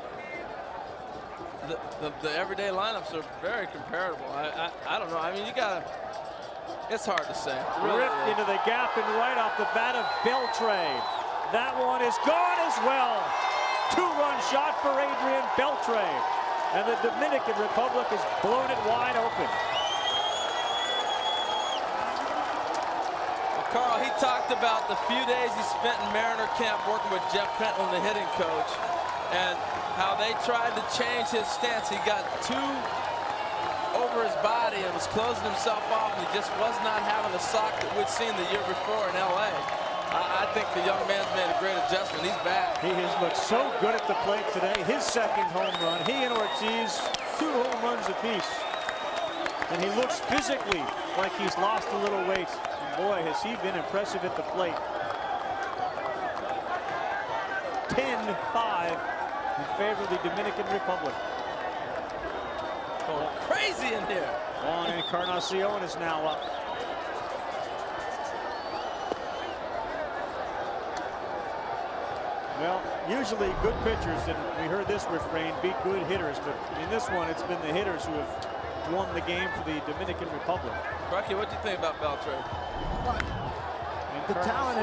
The everyday lineups are very comparable. I don't know. I mean, you gotta. It's hard to say. Really, ripped into the gap and right off the bat of Beltre. That one is gone as well. Two-run shot for Adrian Beltre, and the Dominican Republic has blown it wide open. Well, Carl, he talked about the few days he spent in Mariner camp working with Jeff Pentland, the hitting coach, and how they tried to change his stance. He got too over his body and was closing himself off, and he just was not having the sock that we'd seen the year before in L.A. I think the young man's made a great adjustment. He's back. He has looked so good at the plate today. His second home run. He and Ortiz, 2 home runs apiece. And he looks physically like he's lost a little weight. Boy, has he been impressive at the plate. 10-5 in favor of the Dominican Republic. Going crazy in here. Juan Encarnacion is now up. Well, usually good pitchers, and we heard this refrain, beat good hitters, but in this one, it's been the hitters who have won the game for the Dominican Republic. Rocky, what do you think about Beltre? The talent,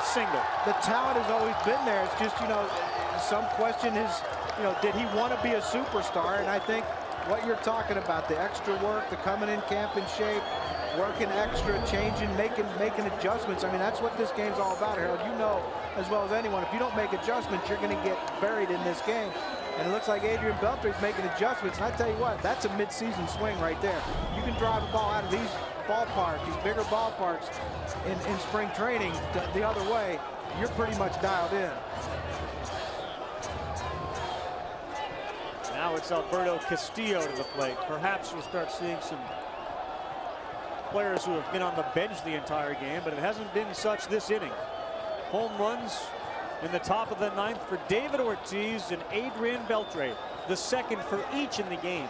single. The talent has always been there. It's just, you know, some question is, you know, did he want to be a superstar? And I think what you're talking about, the extra work, the coming in camp in shape, working extra, changing, making adjustments. I mean, that's what this game's all about, Harold. You know as well as anyone, if you don't make adjustments, you're going to get buried in this game. And it looks like Adrian Beltre's making adjustments. And I tell you what, that's a mid-season swing right there. You can drive a ball out of these ballparks, these bigger ballparks in spring training the other way, you're pretty much dialed in. Now it's Alberto Castillo to the plate. Perhaps we'll start seeing some players who have been on the bench the entire game, but it hasn't been such this inning. Home runs in the top of the 9th for David Ortiz and Adrian Beltre, the second for each in the game.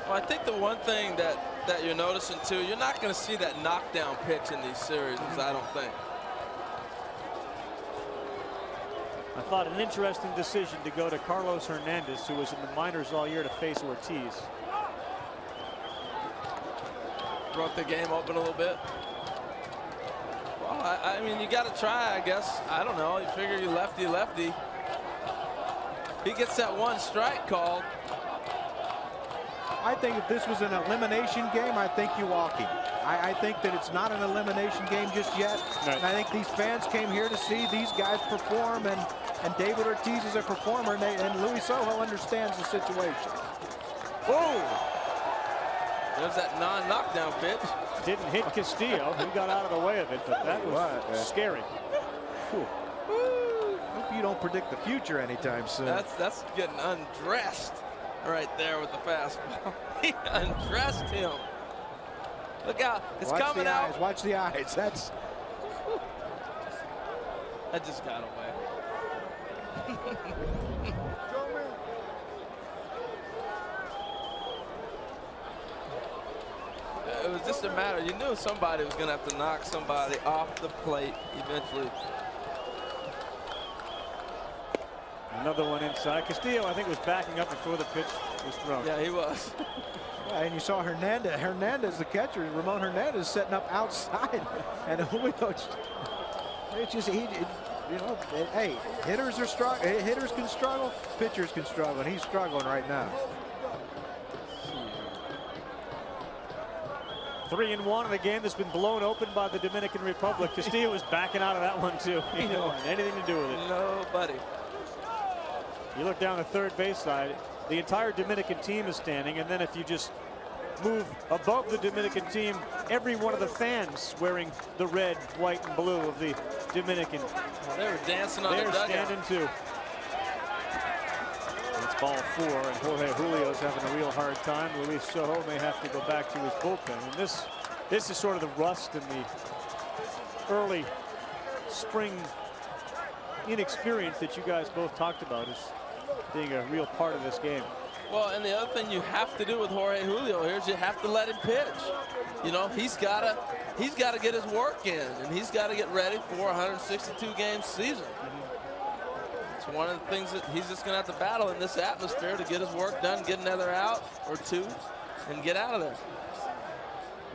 Well, I think the one thing that you're noticing too, you're not going to see that knockdown pitch in these series, I don't think. I thought an interesting decision to go to Carlos Hernandez, who was in the minors all year, to face Ortiz. Broke the game open a little bit. Well, I mean, you got to try, I guess. I don't know. You figure you lefty. He gets that one strike called. I think if this was an elimination game, I think you walk him. I think that it's not an elimination game just yet. Right. And I think these fans came here to see these guys perform, and David Ortiz is a performer, and Luis Sojo understands the situation. Oh! There's that non-knockdown pitch. Didn't hit Castillo. He got out of the way of it, but that was scary. Hope you don't predict the future anytime soon. That's getting undressed right there with the fastball. He undressed him. Look out. It's coming out. Watch the eyes. That's. That just got away. It was just a matter. You knew somebody was going to have to knock somebody off the plate eventually. Another one inside. Castillo, I think, was backing up before the pitch was thrown. Yeah, he was. Yeah, and you saw Hernandez, the catcher, Ramon Hernandez, setting up outside, and it's just you know, hey, hitters are struggling. Hitters can struggle, pitchers can struggle, and he's struggling right now. 3-1 in the game that's been blown open by the Dominican Republic. Castillo was backing out of that one too. He didn't want anything to do with it. Nobody. You look down the third base side, the entire Dominican team is standing, and then if you just move above the Dominican team. Every one of the fans wearing the red, white, and blue of the Dominican. They were dancing on the They're dugout. standing too. It's ball 4, and Jorge Julio's having a real hard time. Luis Sojo may have to go back to his bullpen. And this is sort of the rust and the early spring inexperience that you guys both talked about as being a real part of this game. Well, and the other thing you have to do with Jorge Julio here is you have to let him pitch. You know, he's got to get his work in, and he's got to get ready for a 162-game season. It's one of the things that he's just going to have to battle in this atmosphere to get his work done, get another out or two, and get out of there.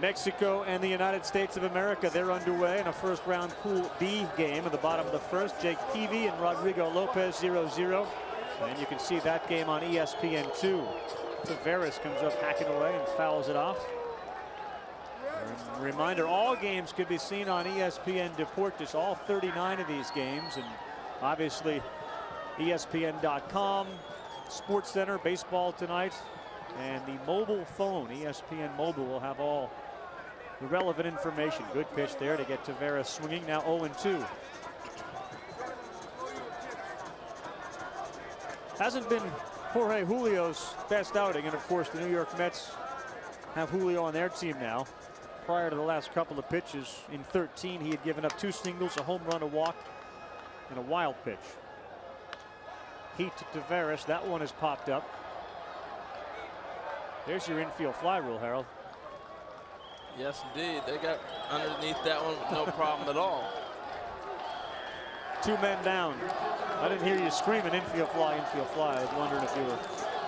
Mexico and the United States of America, they're underway in a first-round Pool B game at the bottom of the first. Jake Peavy and Rodrigo Lopez 0-0. And you can see that game on ESPN2. Taveras comes up hacking away and fouls it off. And reminder, all games could be seen on ESPN Deportes, all 39 of these games. And obviously, ESPN.com, SportsCenter, baseball tonight. And the mobile phone, ESPN Mobile, will have all the relevant information. Good pitch there to get Taveras swinging. Now 0-2. Hasn't been Jorge Julio's best outing. And of course, the New York Mets have Julio on their team now. Prior to the last couple of pitches, in 13, he had given up 2 singles, a home run, a walk, and a wild pitch. Heat to Taveras. That one has popped up. There's your infield fly rule, Harold. Yes, indeed. They got underneath that one with no problem at all. 2 men down. I didn't hear you screaming infield fly, infield fly. I was wondering if you were.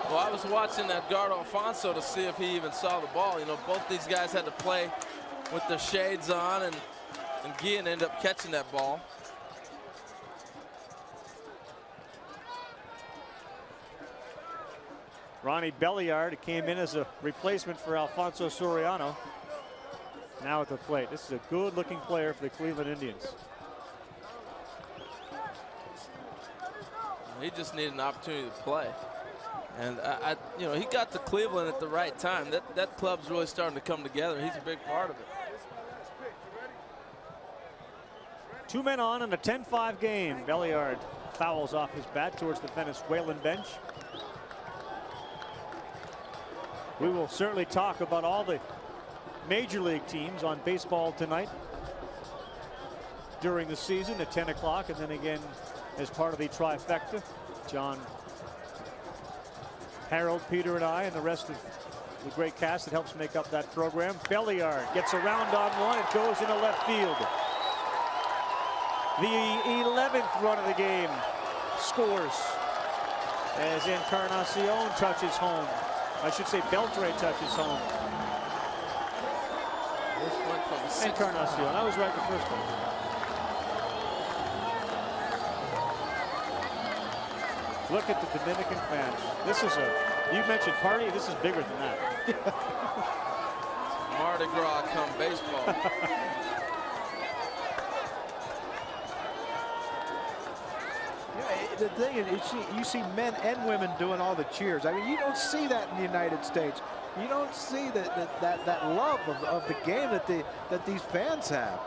Well, I was watching Edgardo Alfonso to see if he even saw the ball. You know, both these guys had to play with their shades on, and Guillen ended up catching that ball. Ronnie Belliard came in as a replacement for Alfonso Soriano. Now at the plate. This is a good-looking player for the Cleveland Indians. He just needed an opportunity to play. And you know, he got to Cleveland at the right time. That club's really starting to come together. He's a big part of it. 2 men on in a 10-5 game. Belliard fouls off his bat towards the Venezuelan bench. We will certainly talk about all the major league teams on Baseball Tonight during the season at 10 o'clock, and then again as part of the trifecta. John, Harold, Peter, and I, and the rest of the great cast that helps make up that program. Belliard gets around on one. It goes into left field. The 11th run of the game scores as Encarnacion touches home. I should say Beltre touches home. Encarnacion. I was right the first time. Look at the Dominican fans. This is you mentioned party. This is bigger than that. Mardi Gras come baseball. The thing is, you see men and women doing all the cheers. I mean, you don't see that in the United States. You don't see that love of the game that these fans have.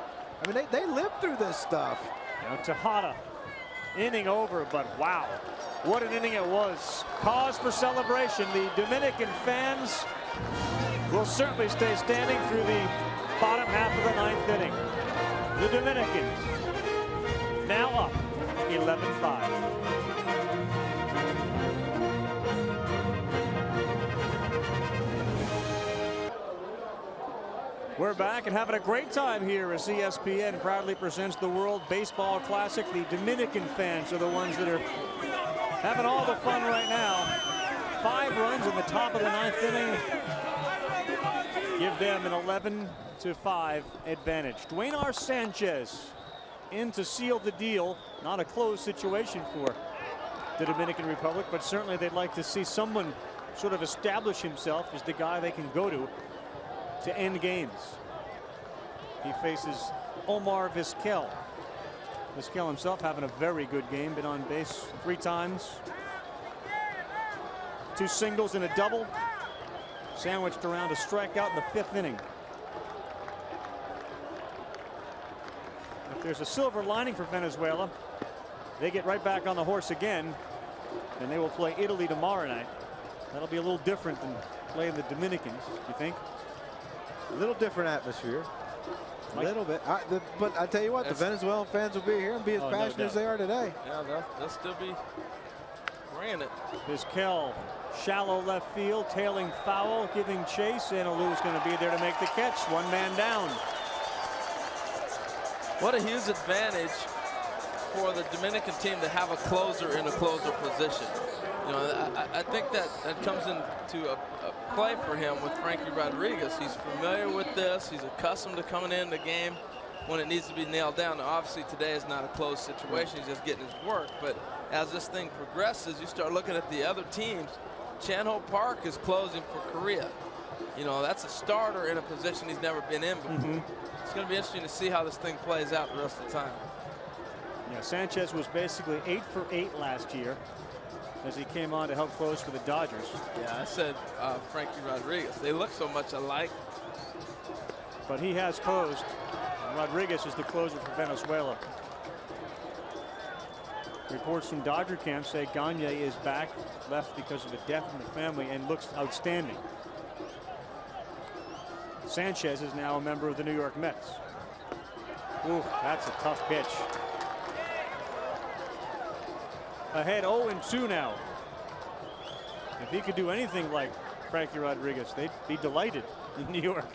I mean, they live through this stuff. You know, Tejada, inning over, but wow, what an inning it was. Cause for celebration. The Dominican fans will certainly stay standing through the bottom half of the 9th inning. The Dominicans now up 11-5. We're back and having a great time here as ESPN proudly presents the World Baseball Classic. The Dominican fans are the ones that are having all the fun right now. 5 runs in the top of the 9th inning give them an 11-5 advantage. Duenar Sanchez in to seal the deal. Not a closed situation for the Dominican Republic, but certainly they'd like to see someone sort of establish himself as the guy they can go to end games. He faces Omar Vizquel. Vizquel himself having a very good game, been on base 3 times. 2 singles and a double. sandwiched around a strikeout in the 5th inning. If there's a silver lining for Venezuela, they get right back on the horse again, and they will play Italy tomorrow night. That'll be a little different than playing the Dominicans, you think? A little different atmosphere. A little bit. But I tell you what, the Venezuelan fans will be here and be as passionate as they are today. Yeah, they'll still be bringing it. Vizquel, shallow left field, tailing foul, giving chase, and Alou's going to be there to make the catch. 1 man down. What a huge advantage for the Dominican team to have a closer in a closer position. You know, I think that comes into a play for him with Frankie Rodriguez. He's familiar with this. He's accustomed to coming in the game when it needs to be nailed down. Now, obviously, today is not a close situation. He's just getting his work. But as this thing progresses, you start looking at the other teams. Chan-Ho Park is closing for Korea. You know, that's a starter in a position he's never been in before. It's going to be interesting to see how this thing plays out the rest of the time. Yeah, Sanchez was basically 8 for 8 last year as he came on to help close for the Dodgers. Yeah, I said Frankie Rodriguez. They look so much alike. But he has closed. Rodriguez is the closer for Venezuela. Reports from Dodger camp say Gagne is back, left because of a death in the family, and looks outstanding. Sanchez is now a member of the New York Mets. Ooh, that's a tough pitch. Ahead 0-2 now. If he could do anything like Frankie Rodriguez, they'd be delighted in New York.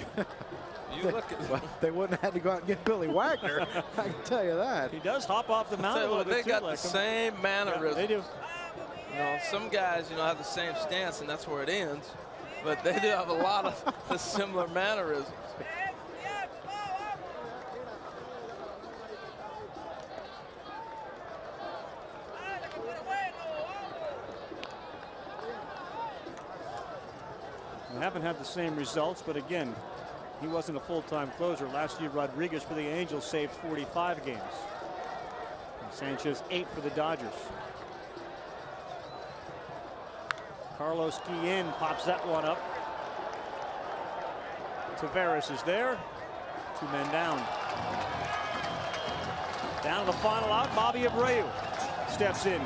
You look at well, they wouldn't have had to go out and get Billy Wagner. I can tell you that. He does hop off the mound a little bit. They got the same mannerisms. Yeah, they do. You know, some guys, you know, have the same stance, and that's where it ends. But they do have a lot of the similar mannerisms. They haven't had the same results, but again, he wasn't a full-time closer. Last year, Rodriguez for the Angels saved 45 games. And Sanchez 8 for the Dodgers. Carlos Guillen pops that one up. Taveras is there. 2 men down. Down to the final out, Bobby Abreu steps in.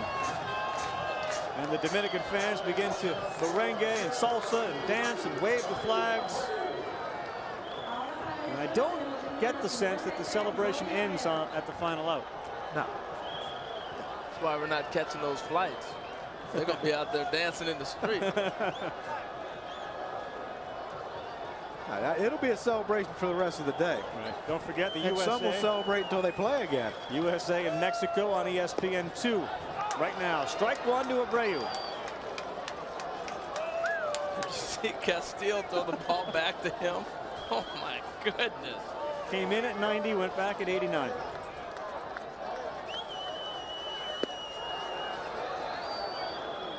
And the Dominican fans begin to merengue and salsa and dance and wave the flags. And I don't get the sense that the celebration ends at the final out. No. That's why we're not catching those flights. They're going to be out there dancing in the street. It'll be a celebration for the rest of the day. Right. Don't forget the and USA. Some will celebrate until they play again. USA and Mexico on ESPN2 right now. Strike 1 to Abreu. Did you see Castillo throw the ball back to him? Oh my goodness. Came in at 90, went back at 89.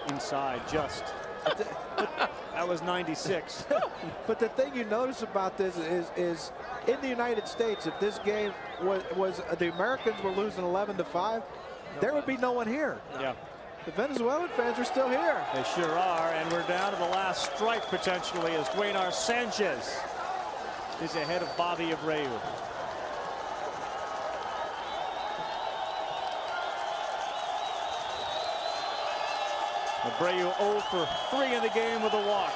Inside just. That was 96. But the thing you notice about this is in the United States, if this game was the Americans were losing 11-5, there would be no one here. Yeah. The Venezuelan fans are still here. They sure are, and we're down to the last strike potentially as Dwaynar Sanchez is ahead of Bobby Abreu. Abreu 0 for 3 in the game with a walk.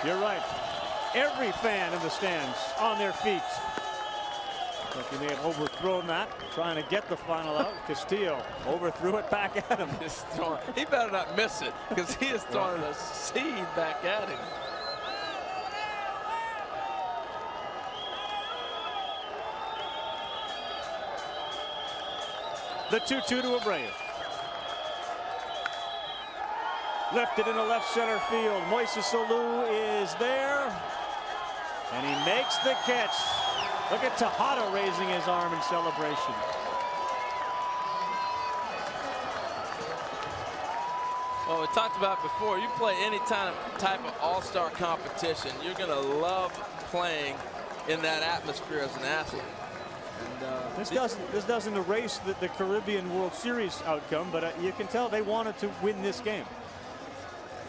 You're right. Every fan in the stands on their feet. I think he may have overthrown that, trying to get the final out. Castillo overthrew it back at him. He better not miss it, because he is throwing a seed back at him. The 2-2 to Abreu. Lifted into left center field. Moises Alou is there, and he makes the catch. Look at Tejada raising his arm in celebration. Well, we talked about before, you play any type of all-star competition, you're going to love playing in that atmosphere as an athlete. And, this doesn't erase the Caribbean World Series outcome, but you can tell they wanted to win this game.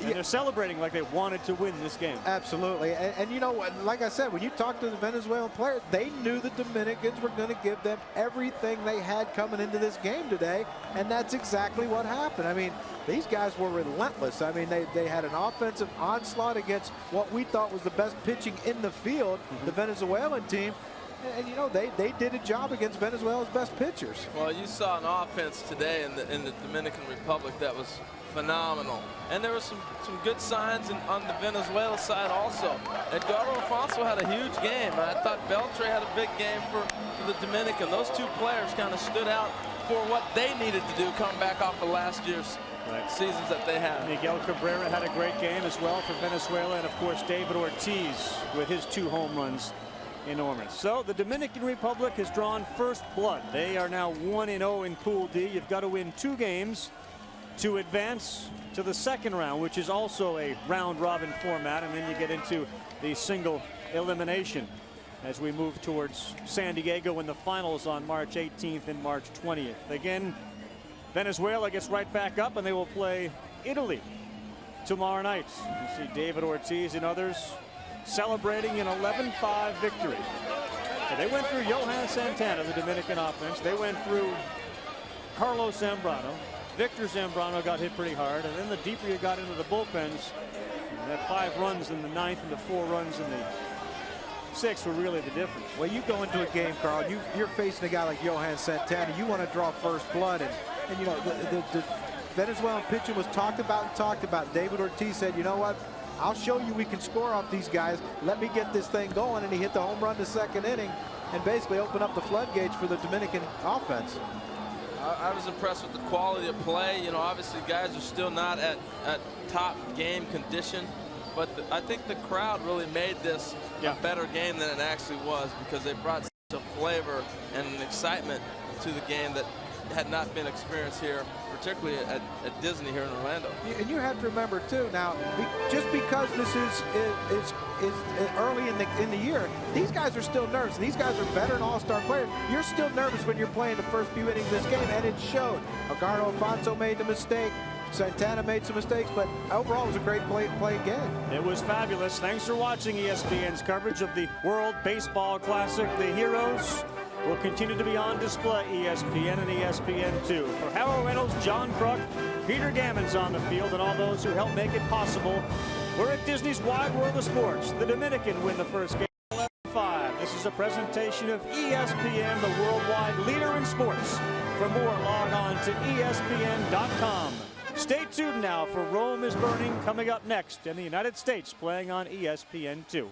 And they're celebrating like they wanted to win this game. Absolutely. And you know, like I said, when you talk to the Venezuelan players, they knew the Dominicans were going to give them everything they had coming into this game today, and that's exactly what happened. I mean, these guys were relentless. I mean, they had an offensive onslaught against what we thought was the best pitching in the field, the Venezuelan team. And, you know, they did a job against Venezuela's best pitchers. Well, you saw an offense today in the Dominican Republic that was phenomenal. And there were some good signs on the Venezuela side also. Edgardo Alfonso had a huge game. I thought Beltre had a big game for the Dominican. Those two players kind of stood out for what they needed to do, come back off of last year's seasons that they had. Miguel Cabrera had a great game as well for Venezuela, and of course David Ortiz with his 2 home runs. Enormous. So the Dominican Republic has drawn first blood. They are now 1-0 in Pool D. You've got to win 2 games to advance to the second round, which is also a round-robin format, and then you get into the single elimination as we move towards San Diego in the finals on March 18th and March 20th. Again, Venezuela gets right back up, and they will play Italy tomorrow night. You see David Ortiz and others celebrating an 11-5 victory. So they went through Johan Santana, the Dominican offense. They went through Carlos Zambrano. Victor Zambrano got hit pretty hard. And then the deeper you got into the bullpens, that 5 runs in the 9th and the 4 runs in the 6th were really the difference. Well, you go into a game, Carl, you're facing a guy like Johan Santana. You want to draw first blood. And you know, the Venezuelan pitching was talked about. David Ortiz said, you know what? I'll show you we can score off these guys. Let me get this thing going. And he hit the home run the second inning and basically opened up the floodgates for the Dominican offense. I was impressed with the quality of play. You know, obviously guys are still not at top game condition, but I think the crowd really made this a better game than it actually was, because they brought such a flavor and an excitement to the game that had not been experienced here, particularly at Disney here in Orlando. And you have to remember too, now, just because this is early in the year, these guys are still nervous. These guys are veteran all-star players. You're still nervous when you're playing the first few innings of this game, and it showed. Edgardo Alfonso made the mistake. Santana made some mistakes, but overall it was a great play game. It was fabulous. Thanks for watching ESPN's coverage of the World Baseball Classic. The heroes will continue to be on display, ESPN and ESPN2. For Harold Reynolds, John Kruk, Peter Gammons on the field, and all those who helped make it possible, we're at Disney's Wide World of Sports. The Dominican win the first game 11-5. This is a presentation of ESPN, the worldwide leader in sports. For more, log on to ESPN.com. Stay tuned now for Rome is Burning coming up next, and the United States playing on ESPN2.